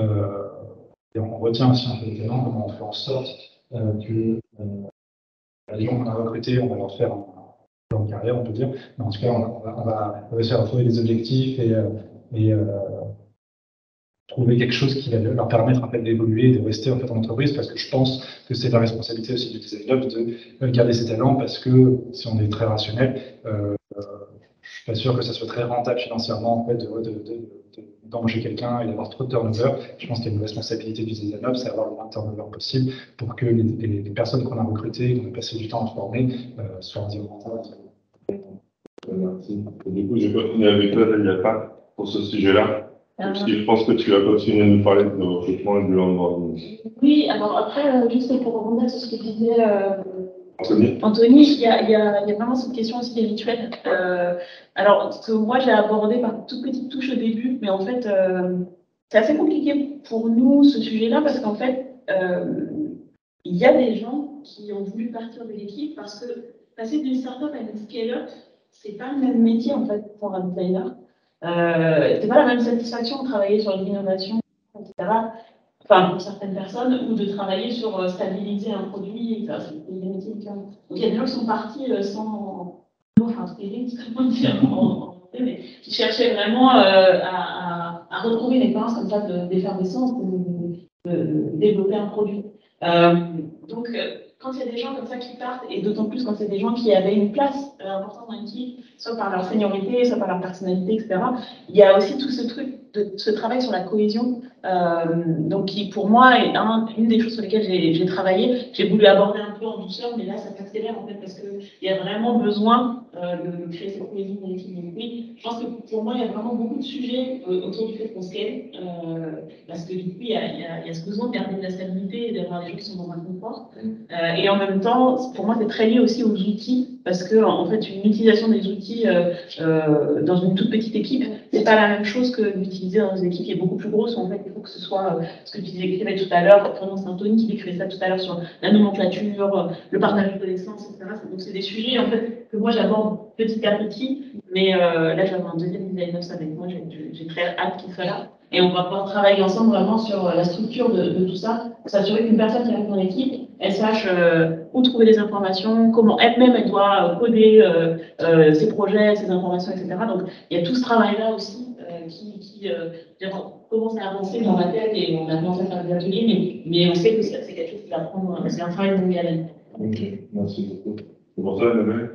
et on retient aussi un peu les talents, comment on fait en sorte que les gens qu'on a recrutés, on va leur faire un plan de carrière, on peut dire, mais en tout cas, on va réussir à trouver des objectifs et trouver quelque chose qui va leur permettre en fait, d'évoluer et de rester en fait, en entreprise, parce que je pense que c'est la responsabilité aussi du DesignOps de garder ses talents, parce que si on est très rationnel, je suis pas sûr que ça soit très rentable financièrement en fait, d'embaucher quelqu'un et d'avoir trop de turnover. Je pense qu'il y a une responsabilité du DesignOps, c'est avoir le moins de turnover possible pour que les personnes qu'on a recrutées, qu'on a passé du temps à former, soient rentables. Merci. Du coup, je vais continuer avec toi, Daniel, pour ce sujet-là. Je pense que tu vas continuer à nous parler de recrutement et de l'onboarding. Oui, alors après, juste pour rebondir sur ce que disait Anthony, il y a vraiment cette question aussi des rituels. Alors, ce que moi j'ai abordé par toute petite touche au début, mais en fait, c'est assez compliqué pour nous ce sujet-là parce qu'en fait, il y a des gens qui ont voulu partir de l'équipe parce que passer d'une startup à une scale-up, c'est pas le même métier en fait pour un designer. C'est pas la même satisfaction de travailler sur l'innovation, etc. Enfin, pour certaines personnes, ou de travailler sur stabiliser un produit, c'est des métiers différents. Donc il y a des gens qui sont partis sans enfin, comment dire mais qui cherchaient vraiment à retrouver une expérience comme ça d'effervescence, de développer un produit. Donc, quand il y a des gens comme ça qui partent, et d'autant plus quand c'est des gens qui avaient une place importante dans l'équipe, soit par leur seniorité, soit par leur personnalité, etc., il y a aussi tout ce truc, ce travail sur la cohésion, donc qui pour moi est une des choses sur lesquelles j'ai travaillé. J'ai voulu aborder un peu en douceur, mais là ça s'accélère en fait parce qu'il y a vraiment besoin de créer cette cohésion dans l'équipe. Oui, je pense que pour moi il y a vraiment beaucoup de sujets autour du fait qu'on scale, parce que du coup il y a ce besoin de garder de la stabilité et d'avoir des gens qui sont dans un confort. Et en même temps, pour moi c'est très lié aussi aux outils, parce que en fait une utilisation des outils dans une toute petite équipe, c'est pas la même chose que d'utiliser dans une équipe qui est beaucoup plus grosse. En fait, il faut que ce soit ce que tu décrivais tout à l'heure, vraiment c'est Anthony qui décrivait ça tout à l'heure sur la nomenclature, le partage de connaissances, etc. Donc c'est des sujets en fait que moi j'aborde petit à petit, mais là j'avais un deuxième designer avec moi, j'ai très hâte qu'il soit là. Et on va pouvoir travailler ensemble vraiment sur la structure de tout ça, pour s'assurer qu'une personne qui arrive dans l'équipe, elle sache où trouver les informations, comment elle-même elle doit coder ses projets, ses informations, etc. Donc il y a tout ce travail-là aussi qui commence à avancer dans ma tête et on a commencé à faire des ateliers, mais on sait que c'est quelque chose qui va prendre, c'est un travail de longue haleine. Ok, merci beaucoup. C'est pour ça, Annabelle?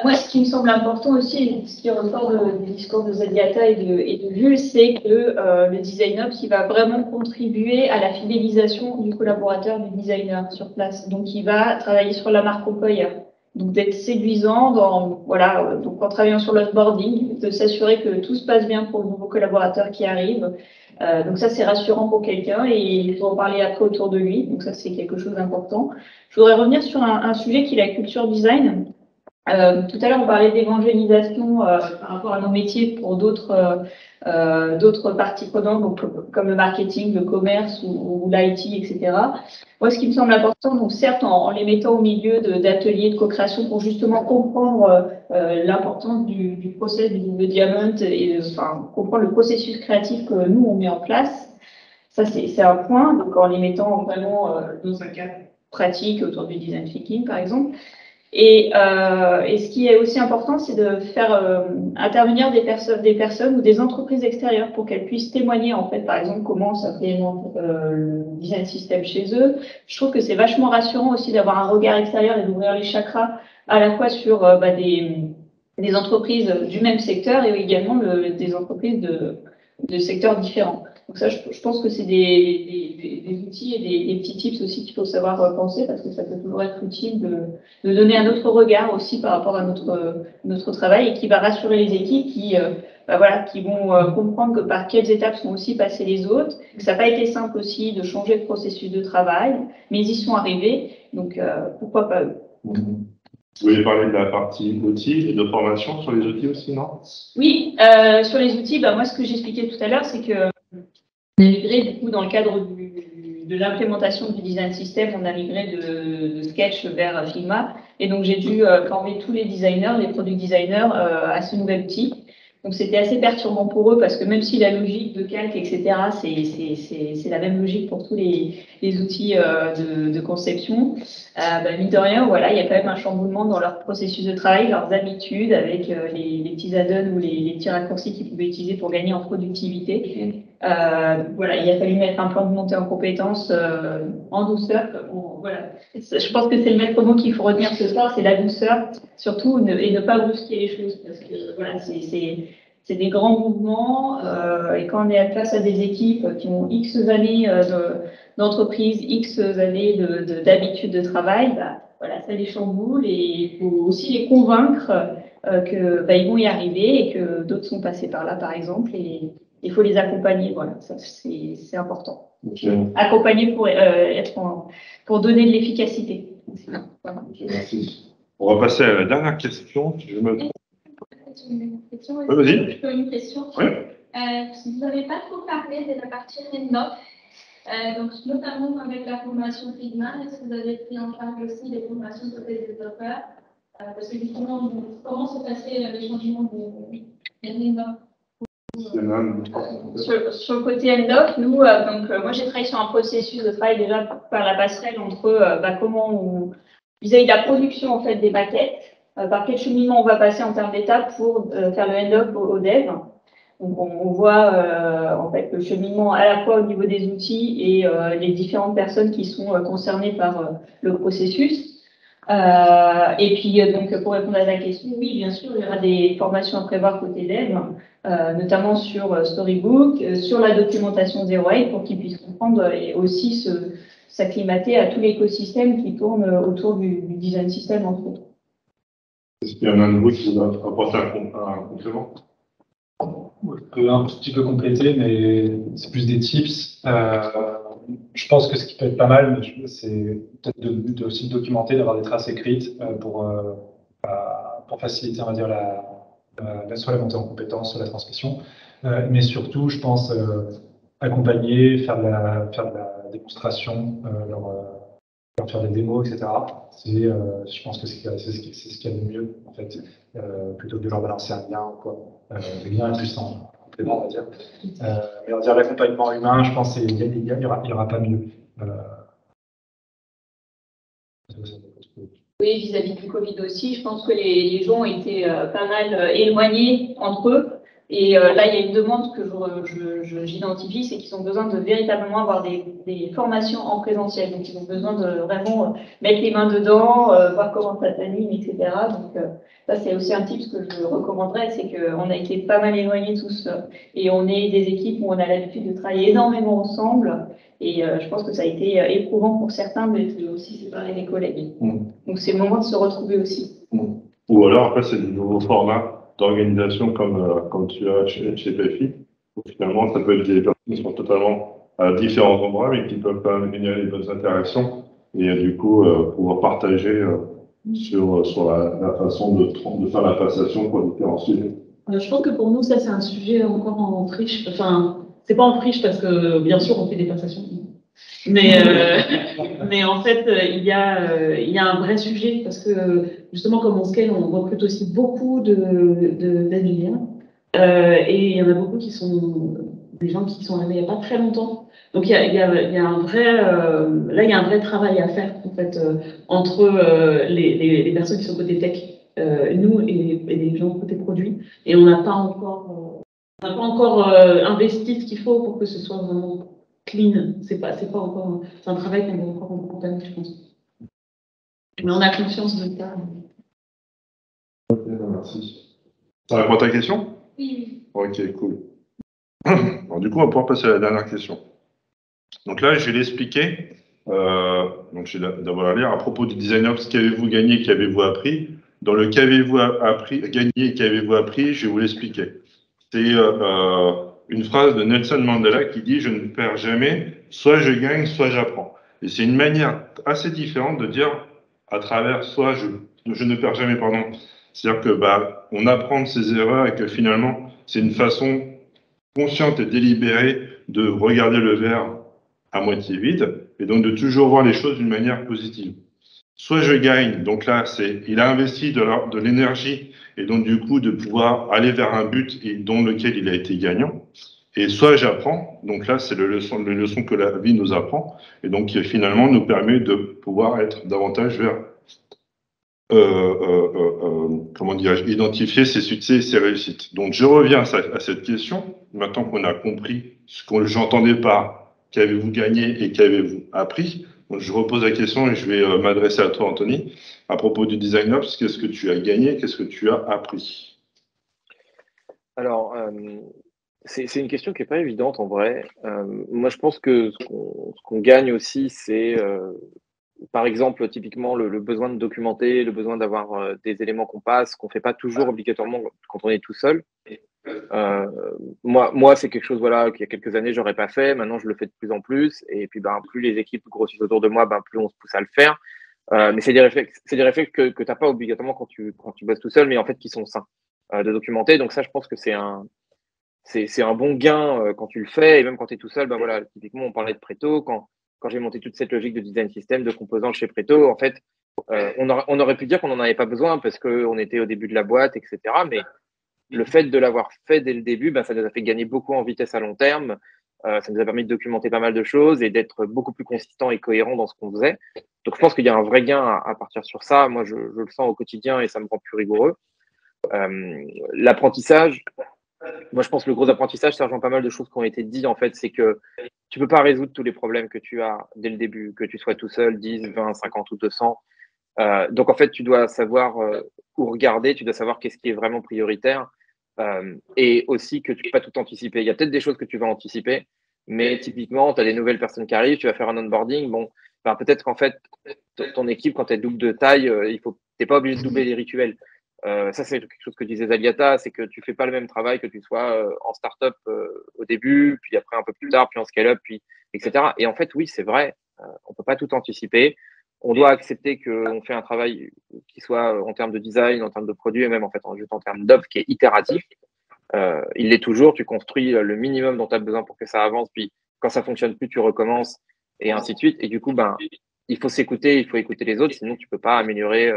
Moi, ce qui me semble important aussi, ce qui ressort du discours de Zadiata et de Jules, c'est que le DesignOps, il va vraiment contribuer à la fidélisation du collaborateur, du designer sur place. Donc, il va travailler sur la marque employeur. Donc, d'être séduisant donc en travaillant sur l'onboarding, de s'assurer que tout se passe bien pour le nouveau collaborateur qui arrive. Donc ça, c'est rassurant pour quelqu'un et il faut en parler après autour de lui. Donc ça, c'est quelque chose d'important. Je voudrais revenir sur un sujet qui est la culture design. Tout à l'heure, on parlait d'évangélisation par rapport à nos métiers pour d'autres parties prenantes, donc, comme le marketing, le commerce ou l'IT, etc. Moi, ce qui me semble important, donc certes, en les mettant au milieu d'ateliers de co-création pour justement comprendre l'importance du process du diamant et comprendre le processus créatif que nous, on met en place. Ça, c'est un point. Donc, en les mettant vraiment dans un cadre pratique autour du design thinking, par exemple. Et ce qui est aussi important, c'est de faire intervenir des personnes ou des entreprises extérieures pour qu'elles puissent témoigner, en fait, par exemple, comment ça fait le design system chez eux. Je trouve que c'est vachement rassurant aussi d'avoir un regard extérieur et d'ouvrir les chakras à la fois sur des entreprises du même secteur et également des entreprises de secteurs différents. Donc ça, je pense que c'est des outils et des petits tips aussi qu'il faut savoir penser parce que ça peut toujours être utile de donner un autre regard aussi par rapport à notre travail et qui va rassurer les équipes qui vont comprendre que par quelles étapes sont aussi passés les autres, que ça n'a pas été simple aussi de changer de processus de travail, mais ils y sont arrivés, donc pourquoi pas eux. Vous voulez parler de la partie outils et de formation sur les outils aussi, non? Oui, sur les outils, moi ce que j'expliquais tout à l'heure, c'est que on a migré du coup dans le cadre de l'implémentation du design system, on a migré de Sketch vers Figma, et donc j'ai dû former tous les designers, les product designers à ce nouvel outil. Donc c'était assez perturbant pour eux parce que même si la logique de calque, etc., c'est la même logique pour tous les outils de conception, mine de rien, voilà, il y a quand même un chamboulement dans leur processus de travail, leurs habitudes, avec les petits add-ons ou les petits raccourcis qu'ils pouvaient utiliser pour gagner en productivité. Voilà, il a fallu mettre un plan de montée en compétences en douceur. Voilà. Je pense que c'est le maître mot qu'il faut retenir ce soir, c'est la douceur, surtout, et ne pas brusquer les choses, parce que voilà, c'est des grands mouvements, et quand on est face à des équipes qui ont X années d'entreprise, X années d'habitude de travail, voilà, ça les chamboule, et il faut aussi les convaincre qu'ils vont y arriver et que d'autres sont passés par là, par exemple, et il faut les accompagner, voilà, ça c'est important. Okay. Accompagner pour donner de l'efficacité. Voilà. Okay, merci. On va passer à la dernière question, si je me trompe. Oui, vas-y. Je peux une question. Oui. Vous n'avez pas trop parlé de la partie handoff, donc notamment avec la formation Figma. Est-ce que vous avez pris en charge aussi les formations de des développeurs? Parce que justement, comment s'est passé les changements de handoff? Sur le côté handoff, nous, moi j'ai travaillé sur un processus de travail déjà par la passerelle entre comment vis-à-vis de la production en fait des maquettes, par quel cheminement on va passer en termes d'étapes pour faire le handoff au dev. Donc on voit en fait le cheminement à la fois au niveau des outils et les différentes personnes qui sont concernées par le processus. Et puis, donc, pour répondre à la question, oui, bien sûr, il y aura des formations à prévoir côté dev, notamment sur Storybook, sur la documentation Zero Eight pour qu'ils puissent comprendre et aussi s'acclimater à tout l'écosystème qui tourne autour du design system, entre autres. Est-ce qu'il y en a un de vous qui vous a apporté un complément? Je peux un petit peu compléter, mais c'est plus des tips. Je pense que ce qui peut être pas mal, c'est peut-être aussi documenter, d'avoir des traces écrites pour faciliter, on va dire, soit la montée en compétences, soit la transmission. Mais surtout, je pense accompagner, faire de la démonstration, leur faire des démos, etc. Je pense que c'est ce qu'il y a de mieux, en fait, plutôt que de leur balancer un lien ou quoi. Le lien est plus en complément, on va dire. Mais on va dire l'accompagnement humain, je pense qu'il n'y aura pas mieux. Oui, vis-à-vis du Covid aussi, je pense que les gens ont été pas mal éloignés entre eux. Et là, il y a une demande que j'identifie, c'est qu'ils ont besoin de véritablement avoir des formations en présentiel. Donc, ils ont besoin de vraiment mettre les mains dedans, voir comment ça s'anime, etc. Donc, ça, c'est aussi un tip que je recommanderais, c'est qu'on a été pas mal éloignés tous. Et on est des équipes où on a l'habitude de travailler énormément ensemble. Et je pense que ça a été éprouvant pour certains d'être aussi séparés des collègues. Donc, c'est le moment de se retrouver aussi. Ou alors, après, c'est des nouveaux formats d'organisation comme tu as chez PFI, où finalement, ça peut être des personnes qui sont totalement à différents endroits, mais qui peuvent quand même générer des bonnes interactions et du coup, pouvoir partager sur la façon de faire la passation pour différents sujets. Je pense que pour nous, ça, c'est un sujet encore en friche. Enfin, c'est pas en friche parce que, bien sûr, on fait des passations. Mais en fait, il y a un vrai sujet parce que, justement, comme on scale, on recrute aussi beaucoup d'ingénieurs. Et il y en a beaucoup qui sont des gens qui sont arrivés il n'y a pas très longtemps. Donc, il y a un vrai, là, il y a un vrai travail à faire, en fait, entre les personnes qui sont côté tech, nous et les gens côté produit. Et on n'a pas encore investi ce qu'il faut pour que ce soit vraiment clean. C'est pas encore, c'est un travail qu'on doit encore entamer, je pense. Mais on a conscience de ça. Ok, merci. Ça répond à ta question? Oui. Ok, cool. Alors, du coup, on va pouvoir passer à la dernière question. Donc là, je vais l'expliquer. Donc, je vais d'abord la lire. À propos du design ops, qu'avez-vous gagné, qu'avez-vous appris? Dans le qu'avez-vous gagné et qu'avez-vous appris, je vais vous l'expliquer. C'est une phrase de Nelson Mandela qui dit « Je ne perds jamais, soit je gagne, soit j'apprends ». Et c'est une manière assez différente de dire à travers soit je ne perds jamais, pardon. C'est-à-dire que on apprend de ses erreurs et que finalement, c'est une façon consciente et délibérée de regarder le verre à moitié vide et donc de toujours voir les choses d'une manière positive. Soit je gagne, donc là, il a investi de l'énergie et donc du coup de pouvoir aller vers un but et dans lequel il a été gagnant. Et soit j'apprends, donc là, c'est les leçons que la vie nous apprend et donc qui finalement nous permet de pouvoir être davantage vers comment dirais-je, identifier ses succès et ses réussites. Donc, je reviens à cette question. Maintenant qu'on a compris ce que j'entendais par qu'avez-vous gagné et qu'avez-vous appris, donc je repose la question et je vais m'adresser à toi, Anthony. À propos du Design Ops, qu'est-ce que tu as gagné, qu'est-ce que tu as appris? Alors, c'est une question qui n'est pas évidente en vrai. Moi, je pense que ce qu'on gagne aussi, c'est par exemple, typiquement, le besoin de documenter, le besoin d'avoir des éléments qu'on passe, qu'on ne fait pas toujours obligatoirement quand on est tout seul. Moi c'est quelque chose voilà, qu'il y a quelques années, je n'aurais pas fait. Maintenant, je le fais de plus en plus. Et puis, plus les équipes grossissent autour de moi, plus on se pousse à le faire. Mais c'est des réflexes que tu n'as pas obligatoirement quand tu bosses tout seul, mais en fait, qui sont sains de documenter. Donc ça, je pense que c'est un bon gain quand tu le fais. Et même quand tu es tout seul, voilà, typiquement, on parlait de Preto. Quand j'ai monté toute cette logique de design system, de composants chez Preto, en fait, on aurait pu dire qu'on n'en avait pas besoin parce qu'on était au début de la boîte, etc. Mais le fait de l'avoir fait dès le début, ça nous a fait gagner beaucoup en vitesse à long terme. Ça nous a permis de documenter pas mal de choses et d'être beaucoup plus consistant et cohérent dans ce qu'on faisait. Donc, je pense qu'il y a un vrai gain à partir sur ça. Moi, je le sens au quotidien et ça me rend plus rigoureux. L'apprentissage, moi, je pense que le gros apprentissage, ça rejoint pas mal de choses qui ont été dites. En fait, c'est que tu peux pas résoudre tous les problèmes que tu as dès le début, que tu sois tout seul, 10, 20, 50 ou 200. Donc, en fait, tu dois savoir où regarder, tu dois savoir qu'est-ce qui est vraiment prioritaire et aussi que tu ne peux pas tout anticiper. Il y a peut-être des choses que tu vas anticiper, mais typiquement, tu as des nouvelles personnes qui arrivent, tu vas faire un onboarding. Bon, peut-être qu'en fait, ton équipe, quand elle double de taille, tu n'es pas obligé de doubler les rituels. Ça, c'est quelque chose que disait Zaliata, c'est que tu fais pas le même travail que tu sois en startup au début, puis après un peu plus tard, puis en scale-up, puis etc. Et en fait, oui, c'est vrai, on peut pas tout anticiper. On doit accepter qu'on fait un travail qui soit en termes de design, en termes de produit, et même en fait juste en termes d'offre qui est itératif. Il l'est toujours, tu construis le minimum dont tu as besoin pour que ça avance, puis quand ça fonctionne plus, tu recommences, et ainsi de suite. Et du coup, il faut s'écouter, il faut écouter les autres, sinon tu peux pas améliorer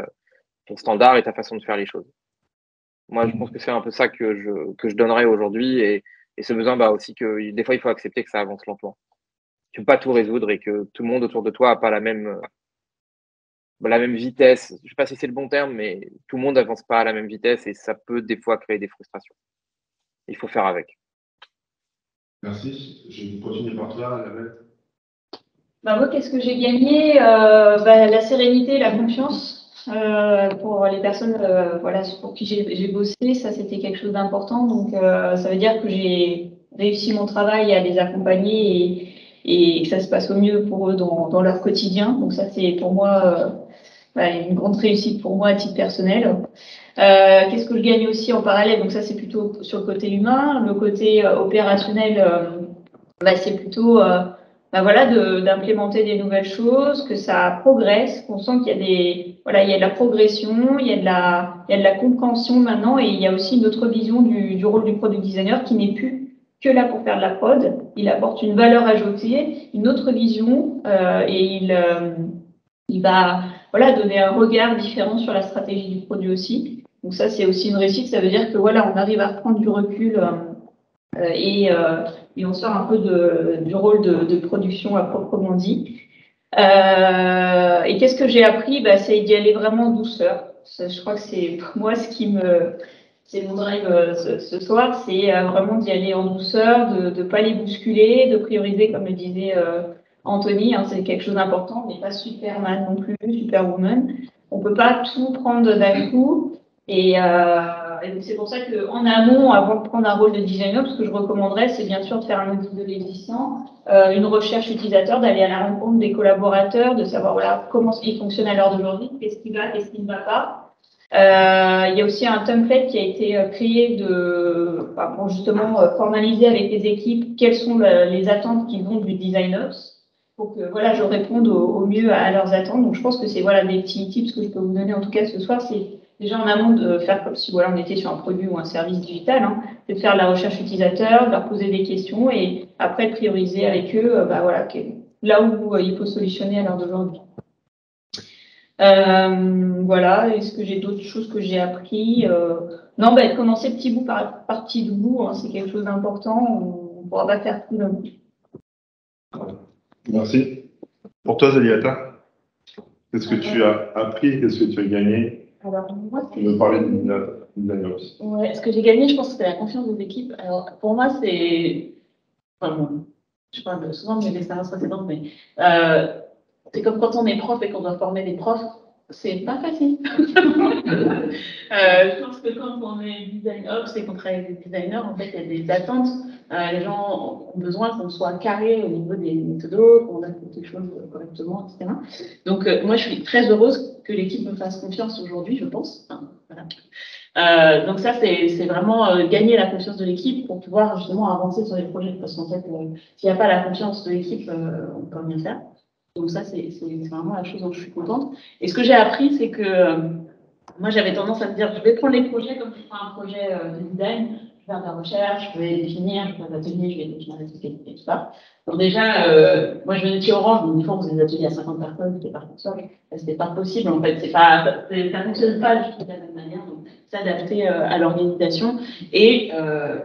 ton standard et ta façon de faire les choses. Moi, je pense que c'est un peu ça que je donnerais aujourd'hui et ce besoin aussi que des fois, il faut accepter que ça avance lentement. Tu peux pas tout résoudre et que tout le monde autour de toi n'a pas la même vitesse. Je sais pas si c'est le bon terme, mais tout le monde n'avance pas à la même vitesse et ça peut des fois créer des frustrations. Il faut faire avec. Merci. Je vais continuer par toi, Annabelle. Moi, qu'est-ce que j'ai gagné? La sérénité et la confiance. Pour les personnes pour qui j'ai bossé, ça c'était quelque chose d'important. Donc ça veut dire que j'ai réussi mon travail à les accompagner et que ça se passe au mieux pour eux dans leur quotidien. Donc ça c'est pour moi une grande réussite pour moi à titre personnel. Qu'est-ce que je gagne aussi en parallèle? Donc ça c'est plutôt sur le côté humain. Le côté opérationnel, c'est plutôt d'implémenter des nouvelles choses, que ça progresse, qu'on sent qu'il y a il y a de la progression, il y a de la compréhension maintenant, et il y a aussi une autre vision du rôle du product designer qui n'est plus que là pour faire de la prod. Il apporte une valeur ajoutée, une autre vision, et il va donner un regard différent sur la stratégie du produit aussi. Donc ça, c'est aussi une réussite. Ça veut dire que on arrive à reprendre du recul et on sort un peu du rôle de production à proprement dit. Et qu'est-ce que j'ai appris? C'est d'y aller vraiment en douceur. Je crois que c'est pour moi c'est mon drive ce soir, c'est vraiment d'y aller en douceur, de pas les bousculer, de prioriser, comme le disait Anthony, c'est quelque chose d'important. On n'est pas Superman non plus, Superwoman. On peut pas tout prendre d'un coup. Et Et donc c'est pour ça qu'en amont, avant de prendre un rôle de designer, ce que je recommanderais, c'est bien sûr de faire un audit de l'existant, une recherche utilisateur, d'aller à la rencontre des collaborateurs, de savoir voilà, comment ils fonctionnent à l'heure d'aujourd'hui, qu'est-ce qui va, qu'est-ce qui ne va pas. Il y a aussi un template qui a été créé pour justement formaliser avec les équipes quelles sont les attentes qu'ils ont du designer, pour que voilà, je réponde au mieux à leurs attentes. Donc je pense que c'est voilà, des petits tips que je peux vous donner en tout cas ce soir, c'est déjà en amont de faire comme si voilà, on était sur un produit ou un service digital, hein, c'est de faire de la recherche utilisateur, de leur poser des questions et après de prioriser avec eux voilà, là où il faut solutionner à l'heure d'aujourd'hui. Voilà, est-ce que j'ai d'autres choses que j'ai appris Non, commencer petit bout par petit bout, hein, c'est quelque chose d'important, on ne pourra pas faire tout d'un coup. Merci. Pour toi, Zaliata, qu'est-ce que tu as appris, qu'est-ce que tu as gagné? Alors, moi, tu veux parler de designer aussi. Ouais, ce que j'ai gagné, je pense que c'est la confiance des équipes. Alors, pour moi, c'est. Enfin, bon, je parle souvent de mes expériences précédentes, mais c'est comme quand on est prof et qu'on doit former des profs, c'est pas facile. Je pense que quand on est designer, c'est qu'on travaille avec des designers, en fait, il y a des attentes. Les gens ont besoin qu'on soit carré au niveau des méthodos, qu'on a fait quelque chose correctement, etc. Donc, moi, je suis très heureuse que l'équipe me fasse confiance aujourd'hui, je pense. Enfin, voilà. Donc ça, c'est vraiment gagner la confiance de l'équipe pour pouvoir justement avancer sur les projets. Parce qu'en fait, s'il n'y a pas la confiance de l'équipe, on ne peut rien faire. Donc ça, c'est vraiment la chose dont je suis contente. Et ce que j'ai appris, c'est que moi, j'avais tendance à me dire, je vais prendre les projets comme je prends un projet de design, je vais faire de la recherche, je vais définir, je vais faire des ateliers, je vais définir des trucs et tout ça. Donc déjà, moi, je venais de chez Orange, donc des fois, on faisait des ateliers à 50 personnes, c'était pas seul. C'était pas possible, en fait. Ça fonctionne pas du tout de la même manière. Donc, s'adapter à l'organisation. Et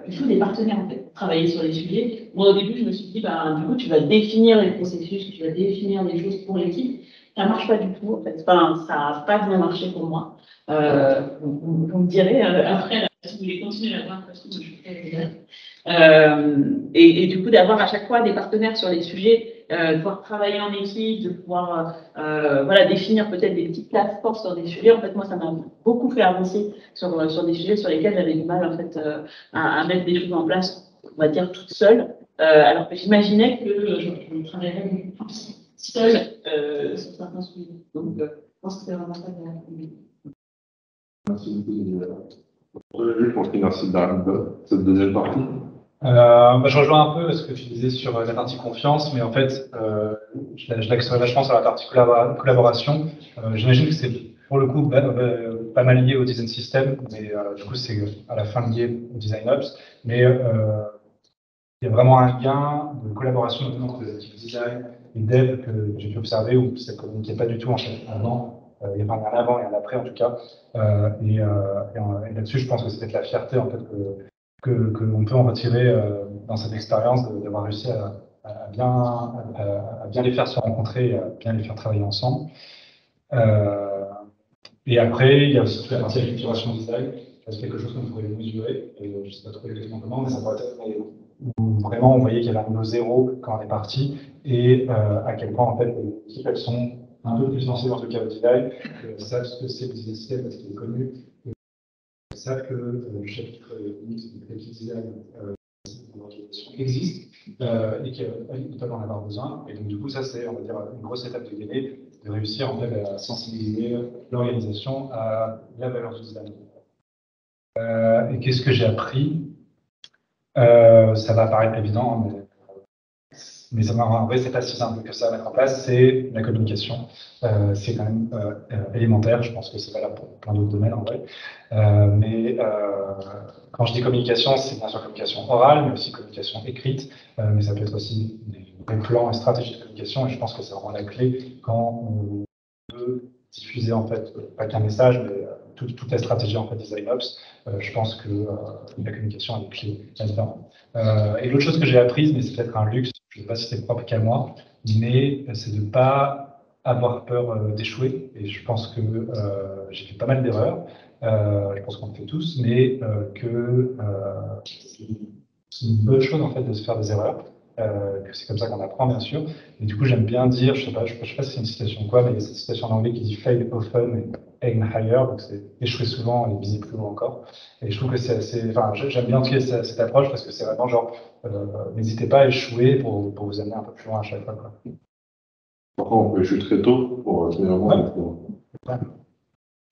il faut des partenaires, en fait, pour travailler sur les sujets. Moi, au début, je me suis dit, du coup, tu vas définir les processus, tu vas définir des choses pour l'équipe. Ça marche pas du tout, en fait. Enfin, ça n'a pas bien marché pour moi. Vous me direz après, là, si vous voulez continuer la conversation, je suis et du coup, d'avoir à chaque fois des partenaires sur les sujets, de pouvoir travailler en équipe, de pouvoir voilà, définir peut-être des petites places fortes sur des sujets. En fait, moi, ça m'a beaucoup fait avancer sur des sujets sur lesquels j'avais du mal en fait, à mettre des choses en place, on va dire, toute seule. Alors que j'imaginais que je travaillerais beaucoup plus seule sur certains sujets. Donc, je pense que c'est vraiment ça que j'ai. Merci beaucoup. Pour finir cette deuxième partie. Je rejoins un peu ce que tu disais sur la partie confiance, mais en fait, je l'axerais vachement sur la partie collaboration. J'imagine que c'est pour le coup pas mal lié au design system, mais du coup c'est à la fin lié au design ops. Mais il y a vraiment un gain de collaboration entre les équipes design et dev que j'ai pu observer où ça ne communiquait pas du tout en fait avant. Il y a un avant et un après en tout cas. Et là-dessus, je pense que c'est peut-être la fierté en fait qu'on peut en retirer dans cette expérience d'avoir réussi à bien les faire se rencontrer et à bien les faire travailler ensemble. Et après, il y a aussi toute la partie acculturation design. C'est quelque chose qu'on pourrait mesurer, et je ne sais pas trop exactement comment, mais ça pourrait être où vraiment on voyait qu'il y avait un niveau zéro quand on est parti, et à quel point en fait les équipes elles sont un peu plus sensibles en tout cas au design, savent ce que c'est le design system parce qu'il est connu, savent que le chapitre Unix de design existe et qu'ils peuvent en avoir besoin. Et donc du coup ça c'est on va dire une grosse étape de gagner, de réussir en fait à sensibiliser l'organisation à la valeur du design. Et qu'est-ce que j'ai appris? Ça va paraître évident, mais en vrai, c'est pas si simple que ça à mettre en place. C'est la communication. C'est quand même élémentaire. Je pense que c'est valable pour plein d'autres domaines en vrai. Mais quand je dis communication, c'est bien sûr communication orale, mais aussi communication écrite. Mais ça peut être aussi des plans et stratégies de communication. Et je pense que c'est vraiment la clé quand on veut diffuser en fait pas qu'un message, mais toute la stratégie en fait design ops. Je pense que la communication est clé là-dedans. Et l'autre chose que j'ai apprise, mais c'est peut-être un luxe, je ne sais pas si c'est propre qu'à moi, mais c'est de ne pas avoir peur d'échouer. Et je pense que j'ai fait pas mal d'erreurs. Je pense qu'on le fait tous, mais que c'est une bonne chose en fait de se faire des erreurs. que c'est comme ça qu'on apprend, bien sûr. Et du coup, j'aime bien dire, je sais pas si c'est une citation ou quoi, mais il y a cette citation en anglais qui dit fail often and aim higher, donc c'est échouer souvent et viser plus haut encore. Et je trouve que c'est assez, enfin, j'aime bien en tout cas cette approche parce que c'est vraiment genre, n'hésitez pas à échouer pour vous amener un peu plus loin à chaque fois, quoi. Par contre, on peut échouer très tôt pour Ouais.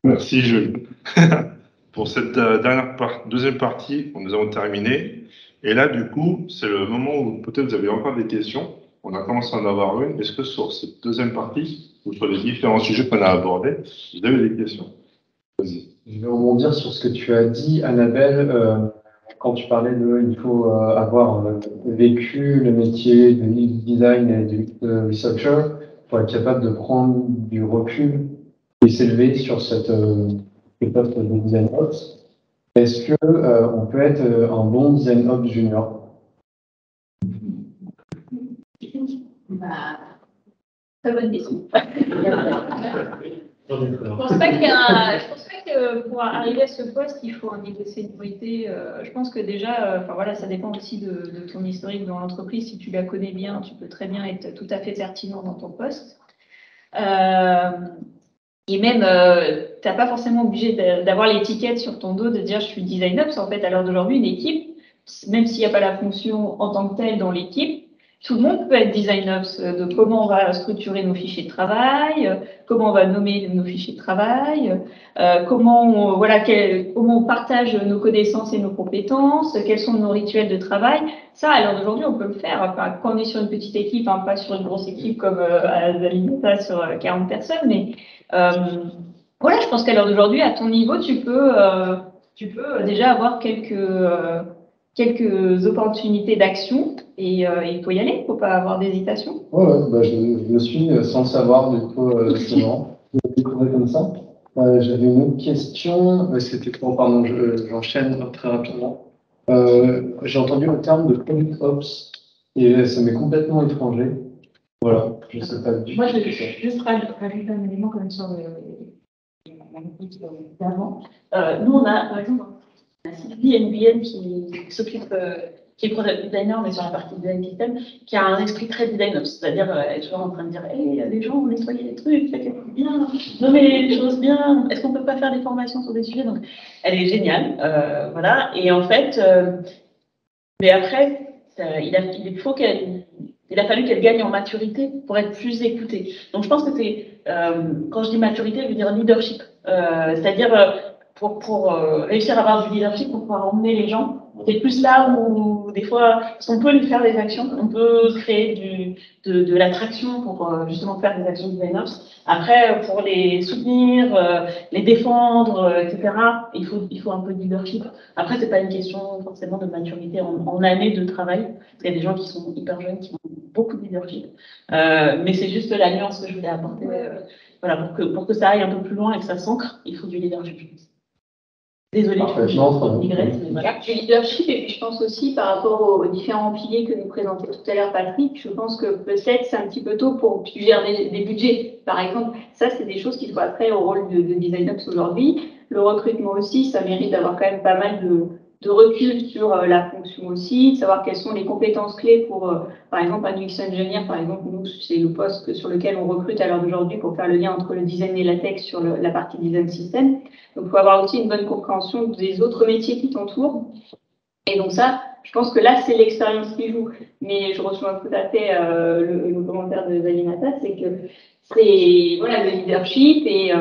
Merci, Jules. Pour cette deuxième partie, nous avons terminé. Et là, du coup, c'est le moment où peut-être vous avez encore des questions. On a commencé à en avoir une. Est-ce que sur cette deuxième partie, ou sur les différents sujets qu'on a abordés, vous avez des questions? Vas-y. Je vais rebondir sur ce que tu as dit, Annabelle, quand tu parlais de il faut avoir vécu le métier de lead design et de researcher pour être capable de prendre du recul et s'élever sur cette époque de design ops. Est-ce que on peut être un bon design ops junior? Bah, très bonne question. Je pense pas que pour arriver à ce poste, il faut un niveau de seniorité. Je pense que déjà, enfin voilà, ça dépend aussi de ton historique dans l'entreprise. Si tu la connais bien, tu peux très bien être tout à fait pertinent dans ton poste. Et même, t'as pas forcément obligé d'avoir l'étiquette sur ton dos de dire je suis design ops. En fait, à l'heure d'aujourd'hui, une équipe, même s'il n'y a pas la fonction en tant que telle dans l'équipe, tout le monde peut être design ops de comment on va structurer nos fichiers de travail, comment on va nommer nos fichiers de travail, comment on partage nos connaissances et nos compétences, quels sont nos rituels de travail. Ça, à l'heure d'aujourd'hui, on peut le faire. Enfin, quand on est sur une petite équipe, hein, pas sur une grosse équipe comme à Zalinata sur 40 personnes, mais voilà, je pense qu'à l'heure d'aujourd'hui, à ton niveau, tu peux déjà avoir quelques opportunités d'action et il faut y aller, il ne faut pas avoir d'hésitation. Ouais, bah, je le suis sans le savoir, du coup, justement. Je l'ai découvert comme ça. J'avais une autre question, c'était pour, pardon, j'enchaîne très rapidement. J'ai entendu le terme de product ops et ça m'est complètement étranger. Voilà, je ne sais pas du tout. Moi, je vais juste rajouter un élément comme sur la musique d'avant. Nous, on a, par exemple, un Sylvie NBN qui s'occupe, qui est product designer, mais sur la partie design system, qui a un esprit très design ops. C'est-à-dire, elle est toujours en train de dire, hey, il y a des gens, on nettoyait les trucs, faites bien, nommez les choses bien, est-ce qu'on peut pas faire des formations sur des sujets? Donc, elle est géniale, voilà. Et en fait, mais après, il a fallu qu'elle gagne en maturité pour être plus écoutée. Donc, je pense que c'est, quand je dis maturité, je veux dire leadership. C'est-à-dire, pour réussir à avoir du leadership, pour pouvoir emmener les gens, c'est plus là où, des fois, on peut lui faire des actions, on peut créer de l'attraction pour justement faire des actions de designers. Après, pour les soutenir, les défendre, etc., il faut un peu de leadership. Après, c'est pas une question forcément de maturité en année de travail. Il y a des gens qui sont hyper jeunes, qui ont beaucoup de leadership. Mais c'est juste la nuance que je voulais apporter. Voilà, pour que ça aille un peu plus loin et que ça s'ancre, il faut du leadership, je pense. Désolée, je digresse, mais voilà. Du leadership, et puis je pense aussi par rapport aux différents piliers que nous présentait tout à l'heure Patrick, je pense que peut-être c'est un petit peu tôt pour gérer des budgets. Par exemple, ça, c'est des choses qui sont après au rôle de design ops aujourd'hui. Le recrutement aussi, ça mérite d'avoir quand même pas mal de recul sur la fonction aussi, de savoir quelles sont les compétences clés pour, par exemple, un UX engineer, par exemple, nous, c'est le poste sur lequel on recrute à l'heure d'aujourd'hui pour faire le lien entre le design et la tech sur la partie design system. Donc, il faut avoir aussi une bonne compréhension des autres métiers qui t'entourent. Et donc ça, je pense que là, c'est l'expérience qui joue. Mais je reçois tout à fait le commentaire de Zalinata, c'est que c'est voilà, le leadership, mais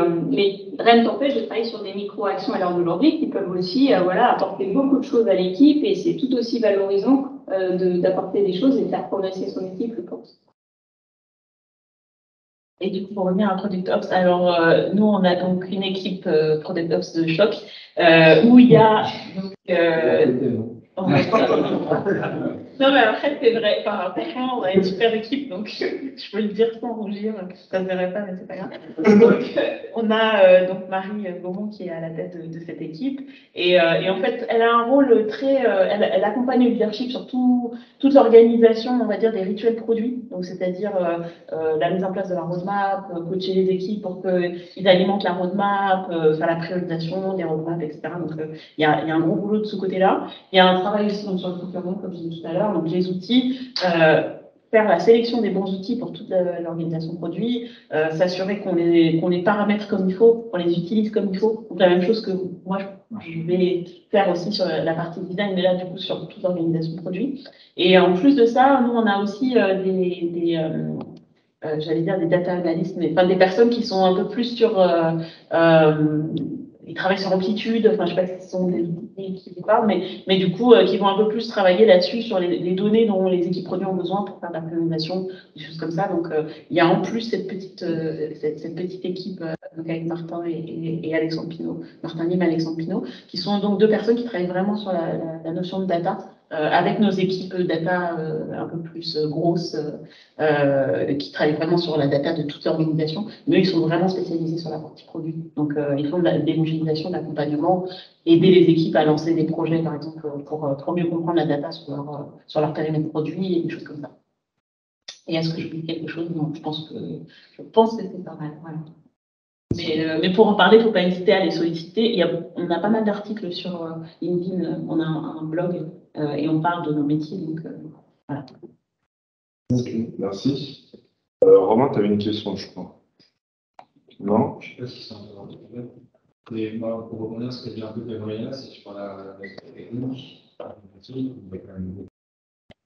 rien ne t'empêche de travailler sur des micro-actions à l'heure d'aujourd'hui qui peuvent aussi voilà, apporter beaucoup de choses à l'équipe et c'est tout aussi valorisant d'apporter des choses et de faire progresser son équipe, je pense. Et du coup, pour revenir à Product Ops, alors nous, on a donc une équipe Product Ops de choc où il y a donc, non, mais après, c'est vrai. Enfin, franchement, on a une super équipe, donc je peux le dire sans rougir. Ça ne se verrait pas, mais c'est pas grave. Donc, on a donc Marie Gaumont qui est à la tête de cette équipe. Et en fait, elle a un rôle très. Elle accompagne le leadership sur toute l'organisation, on va dire, des rituels produits. Donc, c'est-à-dire la mise en place de la roadmap, coacher les équipes pour qu'ils alimentent la roadmap, faire la priorisation des roadmaps, etc. Donc, il y a un gros boulot de ce côté-là. Il y a un travail aussi donc, sur le procurement, comme je disais tout à l'heure, avoir, donc les outils, faire la sélection des bons outils pour toute l'organisation produit, s'assurer qu'on les paramètre comme il faut, qu'on les utilise comme il faut. Donc la même chose que moi, je vais faire aussi sur la partie design, mais là, du coup, sur toute l'organisation produit. Et en plus de ça, nous, on a aussi j'allais dire des data analysts, mais enfin des personnes qui sont un peu plus sur ils travaillent sur Amplitude, enfin je sais pas si ce sont des outils qui vous parlent, mais du coup qui vont un peu plus travailler là-dessus sur les données dont les équipes produits ont besoin pour faire de la présentation, des choses comme ça. Donc il y a en plus cette petite équipe donc avec Martin et Alexandre Pinault, Martin Lim et Alexandre Pinault, qui sont donc deux personnes qui travaillent vraiment sur la notion de data. Avec nos équipes data un peu plus grosses, qui travaillent vraiment sur la data de toute l'organisation, mais ils sont vraiment spécialisés sur la partie produit. Donc, ils font de l'évangélisation, de l'accompagnement, aider les équipes à lancer des projets, par exemple, pour mieux comprendre la data sur leur périmètre produit et des choses comme ça. Et est-ce que je dis quelque chose? Non, je pense que c'est pas mal. Voilà. Mais pour en parler, il ne faut pas hésiter à les solliciter. On a pas mal d'articles sur LinkedIn, on a un blog et on parle de nos métiers. Donc, voilà. Merci. Romain, tu avais une question, je crois. Non? Je ne sais pas si c'est un peu mais moi, pour rebondir à ce que dit un peu Gabriela, c'est sur la technique.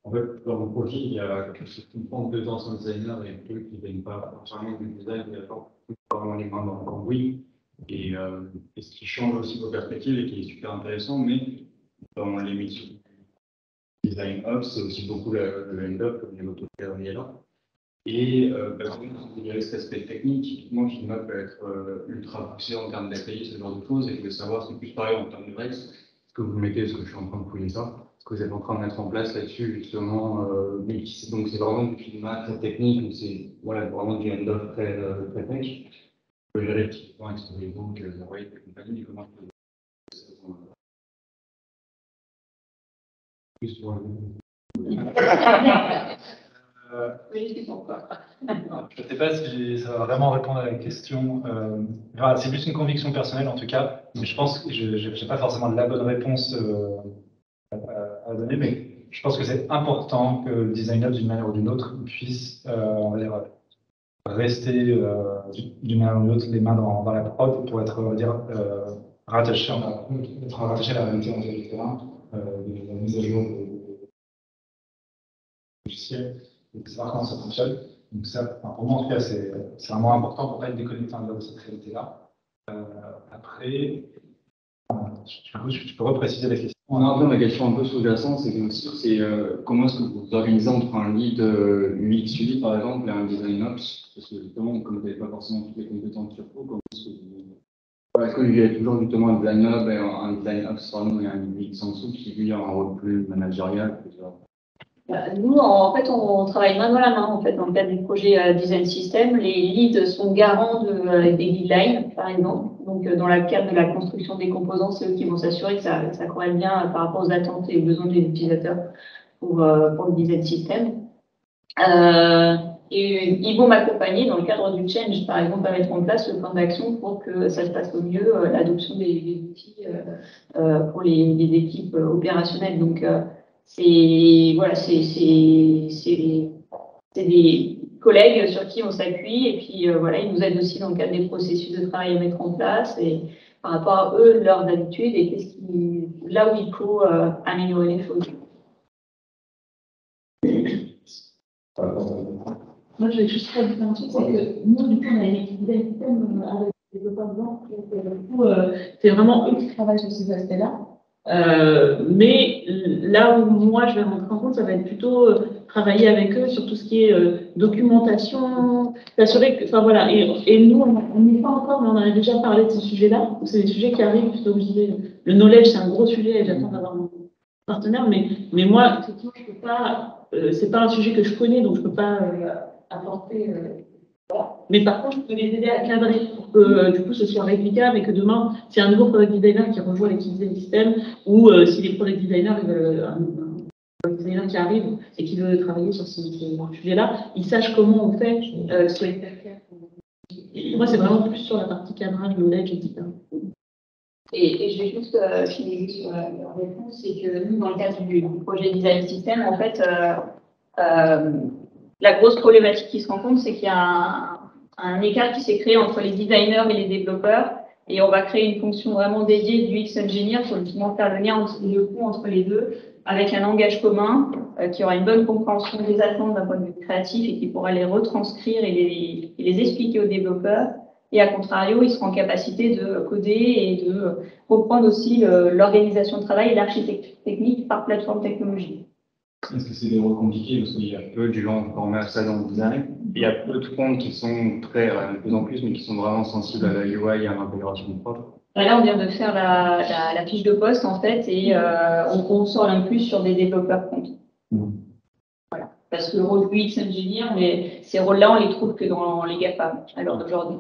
En fait, dans mon projet, il y a une compétence en designer et trucs qui ne viennent pas entièrement du design, mais pas vraiment les mains dans le cambouis. Et ce qui change aussi vos perspectives et qui est super intéressant, mais dans les métiers design ops, c'est aussi beaucoup le end-up, comme l'évoquait Gabriela. Et par contre, il y a cet aspect technique, typiquement, Figma peut être ultra poussé en termes d'API, ce genre de choses, et je voulais savoir, c'est plus pareil en termes de Rex, ce que vous mettez, parce que je suis en train de fouiller ça, ce que vous êtes en train de mettre en place là-dessus, justement, donc c'est vraiment du Figma très technique, donc c'est voilà, vraiment du end-off très tech. Je peux gérer typiquement avec Storybook, Wave et compagnie, mais comment plus pour Oui, pourquoi. Je ne sais pas si ça va vraiment répondre à la question. Enfin, c'est plus une conviction personnelle en tout cas, mais je pense que je n'ai pas forcément la bonne réponse à donner, mais je pense que c'est important que le designer, d'une manière ou d'une autre, puisse on va dire, rester d'une manière ou d'une autre les mains dans la prod pour être, on va dire, rattaché à la réalité du terrain, de la mise à jour de logiciels, de savoir comment ça fonctionne. Donc ça, pour moi en tout cas, c'est vraiment important pour ne pas être déconnecté de cette réalité-là. Après, tu peux repréciser la question. Non, ma question un peu sous-jacente, c'est comment est-ce que vous vous organisez entre un lead UX suivi par exemple et un design ops? Parce que justement, comme vous n'avez pas forcément toutes les compétences sur vous, comment est-ce que vous avez toujours justement un design ops et un design ops pardon, et un UX en dessous qui lui a un rôle plus managérial? Nous, en fait, on travaille main dans la main en fait, dans le cadre du projet Design System. Les leads sont garants des guidelines, par exemple. Donc, dans le cadre de la construction des composants, c'est eux qui vont s'assurer que ça corrèle bien par rapport aux attentes et aux besoins des utilisateurs pour le Design System. Et ils vont m'accompagner dans le cadre du change, par exemple, à mettre en place le plan d'action pour que ça se passe au mieux, l'adoption des outils pour les équipes opérationnelles. Donc, c'est des collègues sur qui on s'appuie et puis voilà, ils nous aident aussi dans le cadre des processus de travail à mettre en place et par rapport à eux, leurs habitudes et là où il faut améliorer les choses. Moi, je vais juste rajouter un truc, c'est que nous, du coup, on a une équipe design system avec des développeurs blancs, donc du coup, c'est vraiment eux qui travaillent sur ces aspects-là. Mais là où moi je vais rentrer en compte, ça va être plutôt travailler avec eux sur tout ce qui est documentation, s'assurer que, enfin voilà, et nous on n'y est pas encore, mais on en a déjà parlé de ces sujets-là. C'est des sujets qui arrivent, comme je disais, le knowledge c'est un gros sujet et j'attends d'avoir mon partenaire, mais moi effectivement je peux pas, c'est pas un sujet que je connais donc je peux pas apporter. Voilà. Mais par contre, je peux les aider à cadrer pour que du coup ce soit réplicable et que demain, s'il y a un nouveau product designer qui rejoint l'équipe design system ou si les product designers, un product designer qui arrive et qui veut travailler sur ce sujet-là, ils sachent comment on fait, soit hyper clair. Moi, c'est vraiment plus sur la partie cadrage, knowledge, etc. Et je vais juste finir sur la réponse, c'est que nous, dans le cadre du projet Design System, en fait, la grosse problématique qui se rencontre, c'est qu'il y a un écart qui s'est créé entre les designers et les développeurs, et on va créer une fonction vraiment dédiée du UX-Engineer pour justement faire le lien entre les deux, avec un langage commun qui aura une bonne compréhension des attentes d'un point de vue créatif et qui pourra les retranscrire et les expliquer aux développeurs. Et à contrario, ils seront en capacité de coder et de comprendre aussi l'organisation de travail et l'architecture technique par plateforme technologique. Est-ce que c'est des rôles compliqués parce qu'il y a peu de gens formés à ça dans le design? Il y a peu de comptes qui sont très, de plus en plus, mais qui sont vraiment sensibles à la UI et à l'intégration de propre. Là, on vient de faire la fiche de poste, en fait, et on sort plus sur des développeurs front. Voilà. Parce que le rôle UX Engineer, ces rôles-là, on les trouve que dans les GAFA, à l'heure d'aujourd'hui.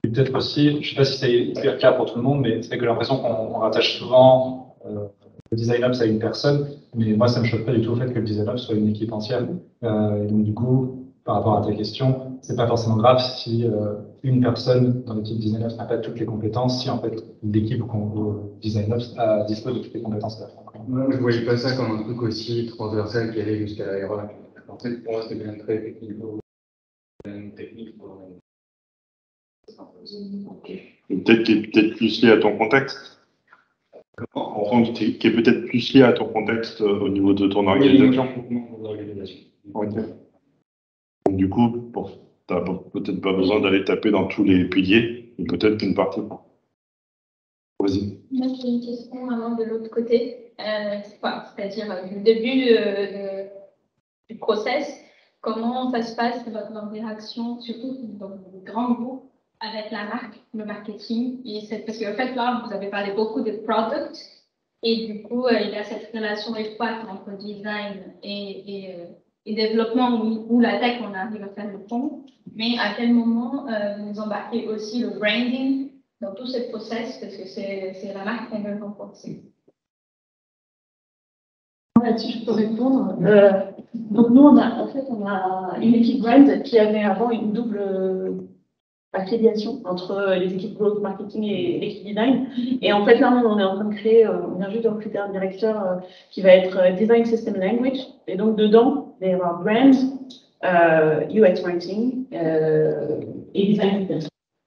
Et peut-être aussi, je ne sais pas si c'est hyper clair pour tout le monde, mais c'est que j'ai l'impression qu'on rattache souvent le Design Ops à une personne, mais moi, ça ne me choque pas du tout le fait que le Design Ops soit une équipe entière. Et donc, du coup, par rapport à ta question, c'est pas forcément grave si une personne dans l'équipe Design Ops n'a pas toutes les compétences, si en fait l'équipe Design Ops dispose de toutes les compétences à la fin. Moi, je ne voyais pas ça comme un truc aussi transversal qui allait jusqu'à la RH. En fait, pour moi, c'est bien très technique. Peut-être qui est peut-être plus lié à ton contexte. Qui est peut-être plus lié à ton contexte au niveau de ton organisation. Okay. Donc, du coup, bon, tu n'as peut-être pas besoin d'aller taper dans tous les piliers, mais peut-être qu'une partie. Vas-y. Moi, j'ai une question vraiment de l'autre côté, c'est-à-dire du début du process. Comment ça se passe, votre interaction, surtout dans le grand groupe, avec la marque, le marketing? Parce qu'en fait, là, vous avez parlé beaucoup de product, et du coup, il y a cette relation étroite entre design et développement où la tech, on arrive à faire le pont. Mais à quel moment vous embarquez aussi le branding dans tous ces process, parce que c'est la marque qui veut renforcer? Là-dessus, je peux répondre. Donc nous, on a une équipe brand qui avait avant une double affiliation entre les équipes growth marketing et l'équipe design. Et en fait, là, on est en train de créer, on vient juste de recruter un directeur qui va être Design System Language. Et donc, dedans, il va y avoir brand, UX writing et design.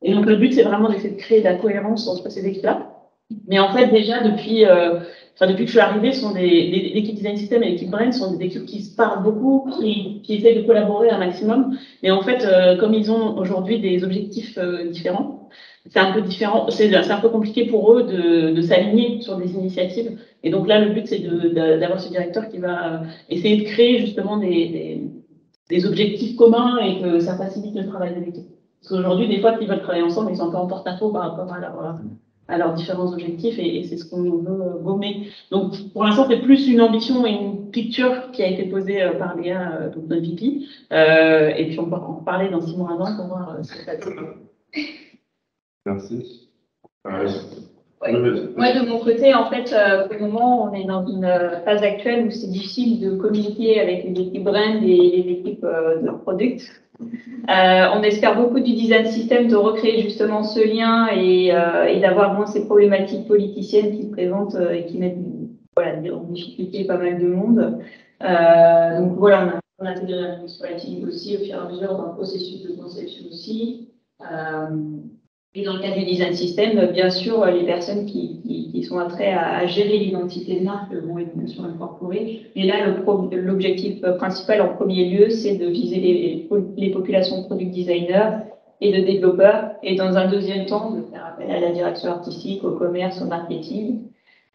Et donc, le but, c'est vraiment d'essayer de créer de la cohérence entre ces équipes-là. Mais en fait, déjà, depuis que je suis arrivée, l'équipe Design System et l'équipe Brand sont des équipes qui se parlent beaucoup, qui essayent de collaborer un maximum. Mais en fait, comme ils ont aujourd'hui des objectifs différents, c'est un peu différent, c'est un peu compliqué pour eux de s'aligner sur des initiatives. Et donc là, le but, c'est d'avoir ce directeur qui va essayer de créer justement des objectifs communs et que ça facilite le travail de l'équipe. Parce qu'aujourd'hui, des fois, ils veulent travailler ensemble, ils sont un peu en porte-à-faux par rapport à leurs différents objectifs et c'est ce qu'on veut gommer. Donc, pour l'instant, c'est plus une ambition et une picture qui a été posée par Léa, donc notre VP. Et puis, on va en reparler dans 6 mois avant pour voir ce que ça donne. Merci. Ouais. Moi, de mon côté, en fait, pour le moment, on est dans une phase actuelle où c'est difficile de communiquer avec les équipes brand et les équipes de product. On espère beaucoup du design system de recréer justement ce lien et d'avoir moins ces problématiques politiciennes qui se présentent et qui mettent en difficulté pas mal de monde. Donc voilà, on a intégré l'administrative aussi au fur et à mesure dans le processus de conception aussi. Et dans le cadre du design system, bien sûr, les personnes qui sont attraites à gérer l'identité de marque vont être bien sûr incorporées. Mais là, l'objectif principal en premier lieu, c'est de viser les populations de product designers et de développeurs. Et dans un deuxième temps, de faire appel à la direction artistique, au commerce, au marketing.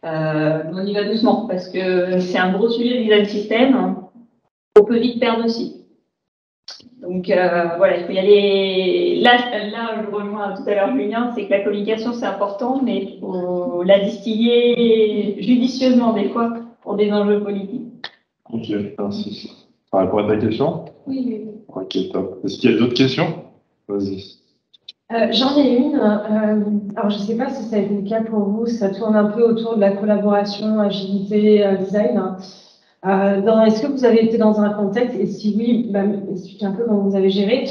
On y va doucement parce que c'est un gros sujet, le design system. On peut vite perdre aussi. Donc voilà, il faut y aller. Là, je rejoins tout à l'heure Julien, c'est que la communication c'est important, mais il faut la distiller judicieusement des fois pour des enjeux politiques. Ok, merci. Ça répond à ta question? Oui. Ok, top. Est-ce qu'il y a d'autres questions? Vas-y. J'en ai une. Alors, je ne sais pas si ça a été le cas pour vous, ça tourne un peu autour de la collaboration, agilité, design. Est-ce que vous avez été dans un contexte, et si oui, expliquez un peu comment vous avez géré,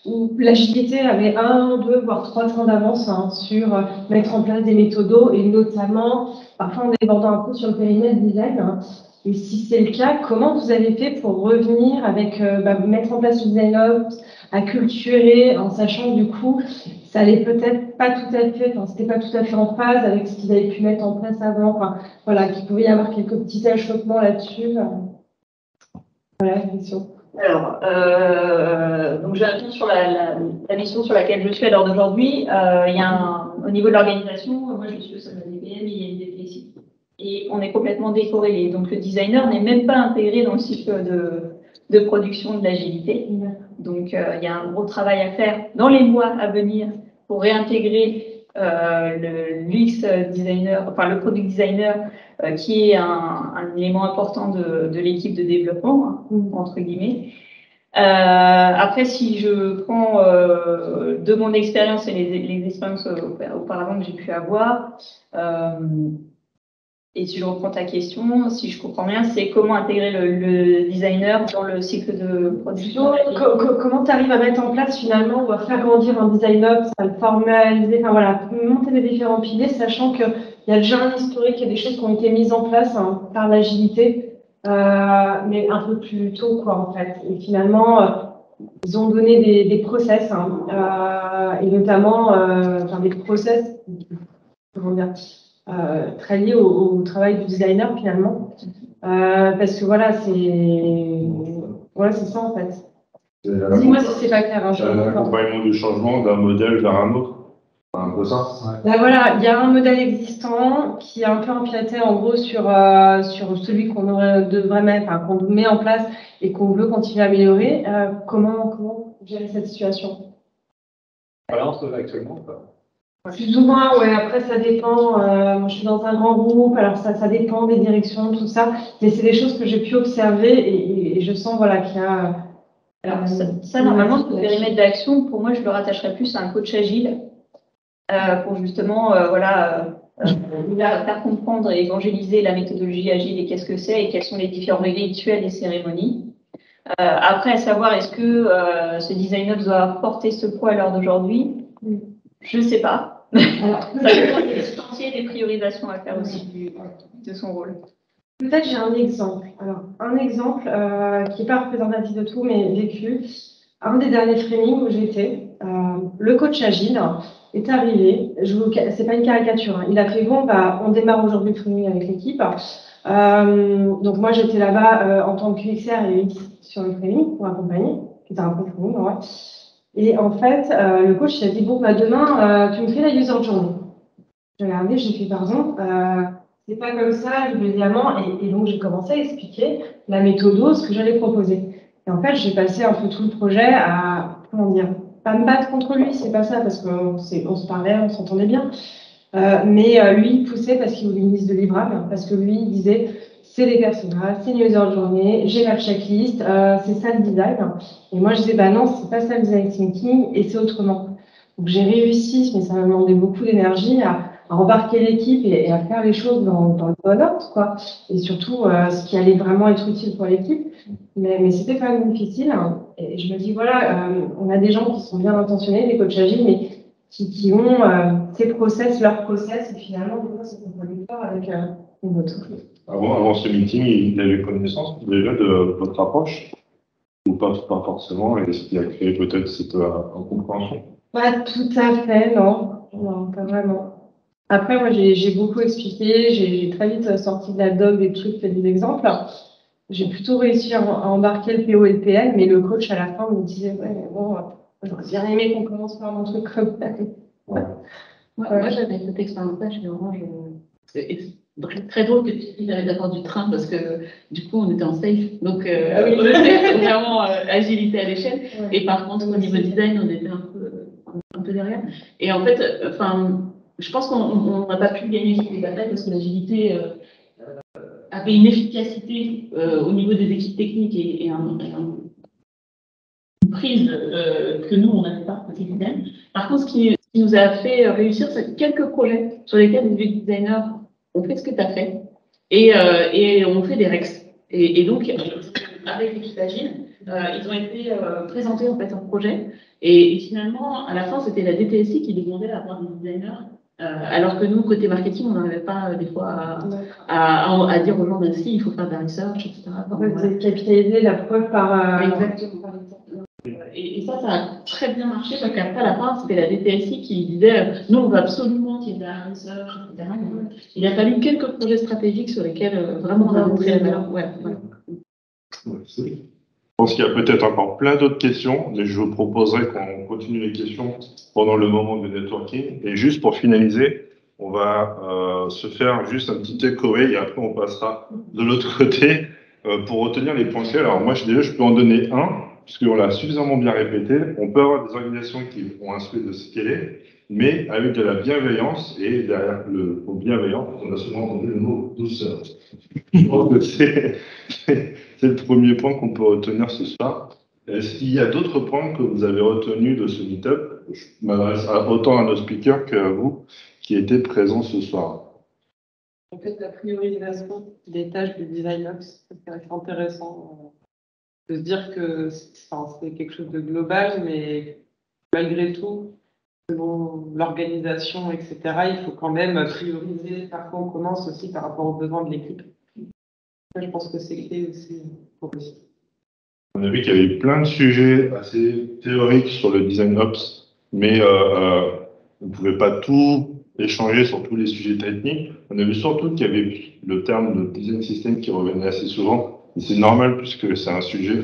où l'agilité avait 1, 2, voire 3 temps d'avance sur mettre en place des méthodos et notamment, parfois en débordant un peu sur le périmètre design. Et si c'est le cas, comment vous avez fait pour revenir avec, mettre en place le design ops, acculturer, en sachant que du coup, ça allait peut-être pas tout à fait, c'était pas tout à fait en phase avec ce qu'ils avaient pu mettre en place avant, voilà, qu'il pouvait y avoir quelques petits achoppements là-dessus. Voilà, question. Alors, donc je réponds sur la mission sur laquelle je suis à l'heure d'aujourd'hui. Il y a au niveau de l'organisation, moi je suis au sein de la DPM, il y a une DPSI. Et on est complètement décorrélés. Donc le designer n'est même pas intégré dans le cycle de production de l'agilité. Donc il y a un gros travail à faire dans les mois à venir pour réintégrer le l'UX designer, enfin le product designer, qui est un élément important de l'équipe de développement, entre guillemets. Après, si je prends de mon expérience et les expériences auparavant que j'ai pu avoir, et si je reprends ta question, si je comprends bien, c'est comment intégrer le designer dans le cycle de production. Comment tu arrives à mettre en place finalement ou à faire grandir un design ops, à le formaliser, enfin voilà, monter les différents piliers, sachant qu'il y a déjà un historique, il y a des choses qui ont été mises en place par l'agilité, mais un peu plus tôt quoi en fait. Et finalement, ils ont donné des process, et notamment des process, comment dire, très lié au travail du designer finalement, parce que voilà, c'est ça en fait. Dis-moi si c'est pas clair. L'accompagnement du changement d'un modèle vers un autre, un peu ça. Là, voilà, il y a un modèle existant qui est un peu empiété en gros sur celui qu'on devrait mettre, qu'on met en place et qu'on veut continuer à améliorer. Comment gérer cette situation? Voilà, actuellement. Plus ou moins, ouais. Après, ça dépend. Moi, je suis dans un grand groupe, alors ça dépend des directions, tout ça. Mais c'est des choses que j'ai pu observer et je sens, voilà, qu'il y a. Alors, ça normalement, ce périmètre d'action, pour moi, je le rattacherais plus à un coach agile pour justement, faire comprendre et évangéliser la méthodologie agile et qu'est-ce que c'est et quels sont les différents rituels et cérémonies. Après, à savoir, est-ce que ce design ops doit porter ce poids à l'heure d'aujourd'hui? Je ne sais pas. Ça dépend des chantiers, des priorisations à faire aussi de son rôle. Peut-être j'ai un exemple. Alors, un exemple qui n'est pas représentatif de tout, mais vécu. Un des derniers trainings où j'étais, le coach agile est arrivé. C'est pas une caricature. Il a fait bon, on démarre aujourd'hui le training avec l'équipe. Donc moi j'étais là-bas en tant que QXR et UX sur le training pour accompagner, qui était un bon training, ouais. Et en fait, le coach il a dit bon demain tu me fais la user journey. J'ai regardé, j'ai fait pardon, c'est pas comme ça évidemment, et donc j'ai commencé à expliquer la méthode, ce que j'allais proposer. Et en fait, j'ai passé un peu tout le projet à, comment dire, pas me battre contre lui, c'est pas ça, parce qu'on se parlait, on s'entendait bien. Mais lui, il poussait parce qu'il voulait une liste de livrables, parce que lui, il disait, c'est des personnages, c'est une user journée, j'ai ma checklist, c'est ça le design. Et moi, je disais, bah non, c'est pas ça le design thinking, et c'est autrement. Donc j'ai réussi, mais ça m'a demandé beaucoup d'énergie à embarquer l'équipe et à faire les choses dans le bon ordre, quoi. Et surtout, ce qui allait vraiment être utile pour l'équipe. Mais c'était quand même difficile. Et je me dis, voilà, on a des gens qui sont bien intentionnés, des coachs agiles, mais qui ont ces process, leurs process, et finalement, des fois, c'est contradictoire avec une autre. Avant ce meeting, il avait connaissance déjà de votre approche? Ou pas forcément, et ce qui a créé peut-être cette incompréhension? Pas tout à fait, non. Non, pas vraiment. Après, moi, j'ai beaucoup expliqué, j'ai très vite sorti de la doc des trucs, fait des exemples. J'ai plutôt réussi à embarquer le PO et le PL, mais le coach, à la fin, me disait, ouais, mais bon, j'aurais bien aimé qu'on commence par mon truc comme ça. Ouais. Moi, j'avais cette expérience-là chez Orange. C'est très drôle que tu dises d'accord du train, parce que du coup, on était en safe. Donc, on était vraiment agilité à l'échelle. Ouais. Et par contre, au niveau design, on était un peu derrière. Et en fait, je pense qu'on n'a pas pu gagner toutes les batailles parce que l'agilité avait une efficacité au niveau des équipes techniques et une prise que nous, on n'avait pas quotidienne. Par contre, ce qui nous a fait réussir, c'est quelques projets sur lesquels les designers ont fait ce que tu as fait et on fait des rex. Et donc, avec l'équipe agile, ils ont été présentés en fait en projet. Et finalement, à la fin, c'était la DTSI qui demandait la part des designers. Alors que nous, côté marketing, on n'arrivait pas des fois à dire aux gens, ben, si, il faut faire de la research, etc. En fait, vous avez capitalisé la preuve par... Exactement. Et ça a très bien marché parce qu'après, à la fin, c'était la DTSI qui disait nous, on veut absolument qu'il y ait de la research, etc. Il a fallu quelques projets stratégiques sur lesquels vraiment on a montré la valeur. Ouais, voilà. Je pense qu'il y a peut-être encore plein d'autres questions, mais je vous proposerai qu'on continue les questions pendant le moment de networking. Et juste pour finaliser, on va se faire juste un petit takeaway et après on passera de l'autre côté pour retenir les points clés. Alors moi, je peux en donner un, puisqu'on l'a suffisamment bien répété. On peut avoir des organisations qui ont un souhait de scaler, mais avec de la bienveillance. Et derrière le mot bienveillance, on a souvent entendu le mot douceur. Je pense que c'est le premier point qu'on peut retenir ce soir. Est-ce qu'il y a d'autres points que vous avez retenus de ce meet-up? Je m'adresse autant à nos speakers qu'à vous qui étaient présents ce soir. En fait, la priorisation des tâches du design ops, c'est intéressant de se dire que c'est quelque chose de global, mais malgré tout, selon l'organisation, etc., il faut quand même prioriser par quoi on commence aussi par rapport aux besoins de l'équipe. Je pense que c'est clé aussi pour eux. On a vu qu'il y avait plein de sujets assez théoriques sur le design ops, mais on ne pouvait pas tout échanger sur tous les sujets techniques. On a vu surtout qu'il y avait le terme de design system qui revenait assez souvent. Et c'est normal puisque c'est un sujet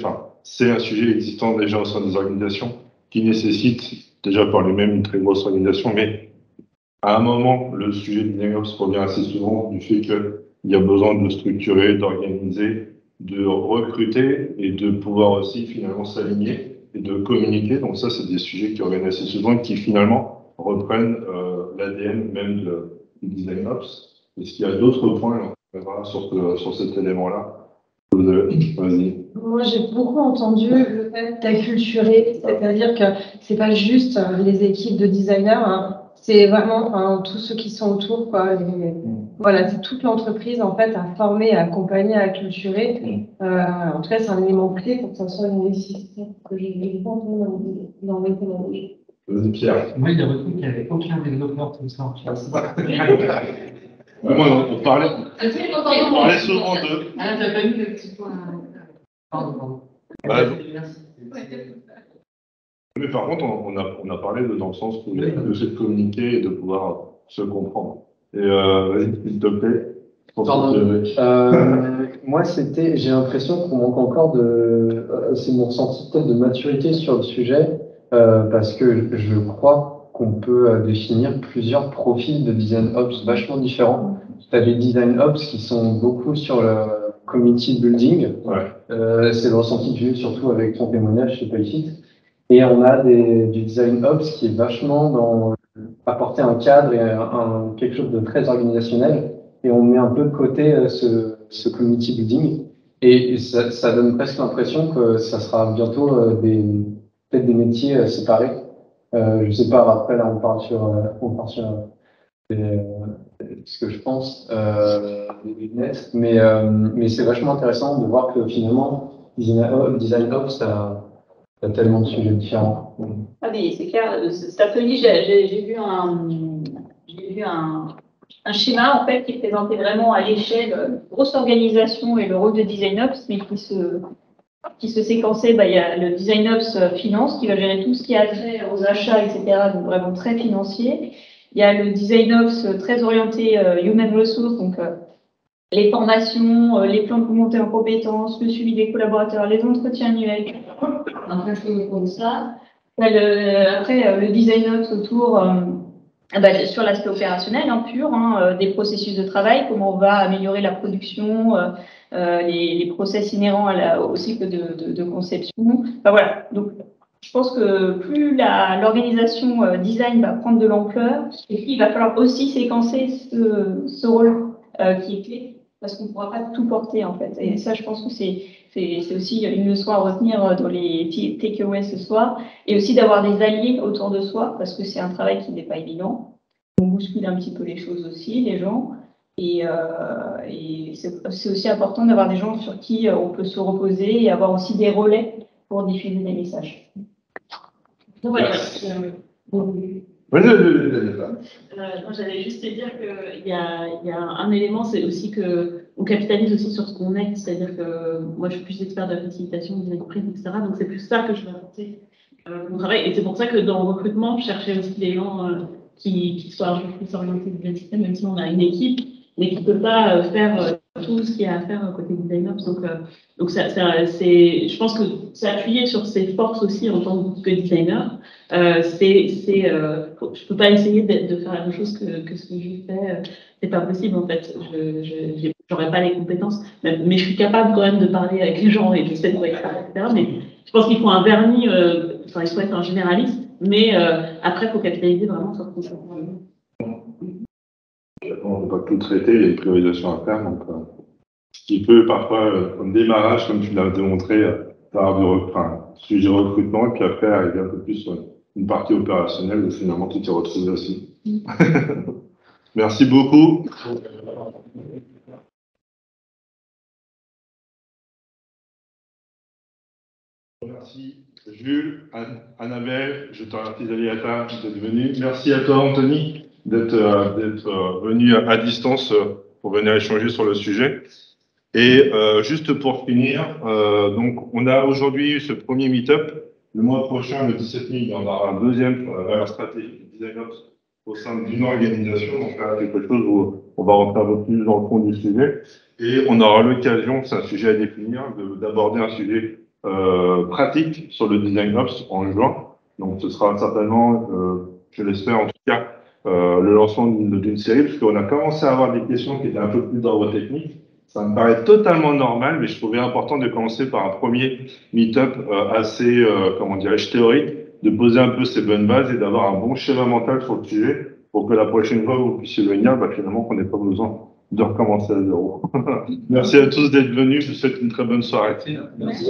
existant déjà au sein des organisations qui nécessite déjà par lui-même une très grosse organisation, mais à un moment, le sujet du design ops revient assez souvent du fait qu'il y a besoin de structurer, d'organiser, de recruter et de pouvoir aussi finalement s'aligner et de communiquer. Donc ça, c'est des sujets qui reviennent assez souvent et qui finalement reprennent l'ADN même du design ops. Est-ce qu'il y a d'autres points sur cet élément-là? Vas-y. Moi, j'ai beaucoup entendu le fait d'acculturer, c'est-à-dire que c'est pas juste les équipes de designers, hein, c'est vraiment tous ceux qui sont autour, quoi. Voilà, c'est toute l'entreprise en fait à former, à accompagner, à acculturer. En tout cas, c'est un élément clé pour que ça soit une nécessité que j'ai pas entendu dans les pédagogies. Vas-y, Pierre. Moi, il a retenu qu'il n'y avait aucun développeur comme ça. On parlait souvent de. Ah, t'as pas mis le petit point. Pardon. Mais par contre, on a parlé dans le sens de se communiquer et de pouvoir se comprendre. Et vas-y, s'il te plaît. Moi, j'ai l'impression qu'on manque encore c'est mon ressenti peut-être de maturité sur le sujet, parce que je crois qu'on peut définir plusieurs profils de design ops vachement différents. Tu as des design ops qui sont beaucoup sur le community building. Ouais. C'est le ressenti que j'ai eu surtout avec ton témoignage chez Payfit. Et on a du design ops qui est vachement dans apporter un cadre et quelque chose de très organisationnel. Et on met un peu de côté ce community building. Et ça donne presque l'impression que ça sera bientôt peut-être des métiers séparés. Je sais pas, après là on part sur ce que je pense des business, mais c'est vachement intéressant de voir que finalement design ops il y a tellement de sujets différents. Ah mais c'est clair, cet atelier, j'ai vu un schéma en fait qui présentait vraiment à l'échelle grosse organisation et le rôle de design ops, mais qui se séquençait. Il y a le design ops finance qui va gérer tout ce qui a trait aux achats, etc. Donc vraiment très financier. Il y a le design ops très orienté human resources, donc les formations, les plans de montée en compétences, le suivi des collaborateurs, les entretiens annuels, un peu de choses comme ça. Après, le design ops autour, sur l'aspect opérationnel, pur, des processus de travail, comment on va améliorer la production, les process inhérents au cycle de conception. Enfin, voilà. Donc, je pense que plus l'organisation design va prendre de l'ampleur, et puis il va falloir aussi séquencer ce rôle qui est clé, parce qu'on ne pourra pas tout porter en fait. Et ça, je pense que c'est aussi une leçon à retenir dans les takeaways ce soir, et aussi d'avoir des alliés autour de soi, parce que c'est un travail qui n'est pas évident. On bouscule un petit peu les choses aussi, les gens, et c'est aussi important d'avoir des gens sur qui on peut se reposer et avoir aussi des relais pour diffuser des messages. Donc voilà. J'allais juste te dire qu'il y a un élément, c'est aussi qu'on capitalise aussi sur ce qu'on est, c'est-à-dire que moi je suis plus expert de la facilitation, des entreprises, etc. Donc c'est plus ça que je vais apporter mon travail. Et c'est pour ça que dans le recrutement, je cherchais aussi des gens qui soient un peu plus orientés design system, même si on a une équipe, mais qui ne peut pas faire tout ce qu'il y a à faire côté designer. Donc je pense que s'appuyer sur ses forces aussi en tant que designer, je peux pas essayer de faire la même chose que ce que je fais. C'est pas possible en fait. J'aurais pas les compétences, mais je suis capable quand même de parler avec les gens et je sais de quoi ils parlent, etc. Mais je pense qu'il faut un vernis. Il faut être un généraliste, mais après, il faut capitaliser vraiment sur ce qu'on on ne peut pas tout traiter, il y a une priorisation à faire. Donc, ce qui peut parfois, comme démarrage, comme tu l'as démontré, par sujet recrutement, et puis après arriver un peu plus sur une partie opérationnelle où finalement tu t'es retrouvé aussi. Merci beaucoup. Merci Jules, Annabelle, je te remercie Zaliata d'être venue. Merci à toi Anthony d'être venu à distance pour venir échanger sur le sujet. Et juste pour finir, donc on a aujourd'hui ce premier meet-up. Le mois prochain, le 17 mai, il y en aura un deuxième sur la valeur stratégique du design ops au sein d'une organisation. Donc là, quelque chose où on va rentrer un peu plus dans le fond du sujet. Et on aura l'occasion, c'est un sujet à définir, d'aborder un sujet pratique sur le design ops en juin. Donc ce sera certainement, je l'espère en tout cas, le lancement d'une série, parce qu'on a commencé à avoir des questions qui étaient un peu plus d'ordre technique. Ça me paraît totalement normal, mais je trouvais important de commencer par un premier meet-up assez, comment dirais-je, théorique, de poser un peu ces bonnes bases et d'avoir un bon schéma mental sur le sujet pour que la prochaine fois où vous puissiez venir, finalement, qu'on n'ait pas besoin de recommencer à zéro. Merci à tous d'être venus. Je vous souhaite une très bonne soirée. Merci.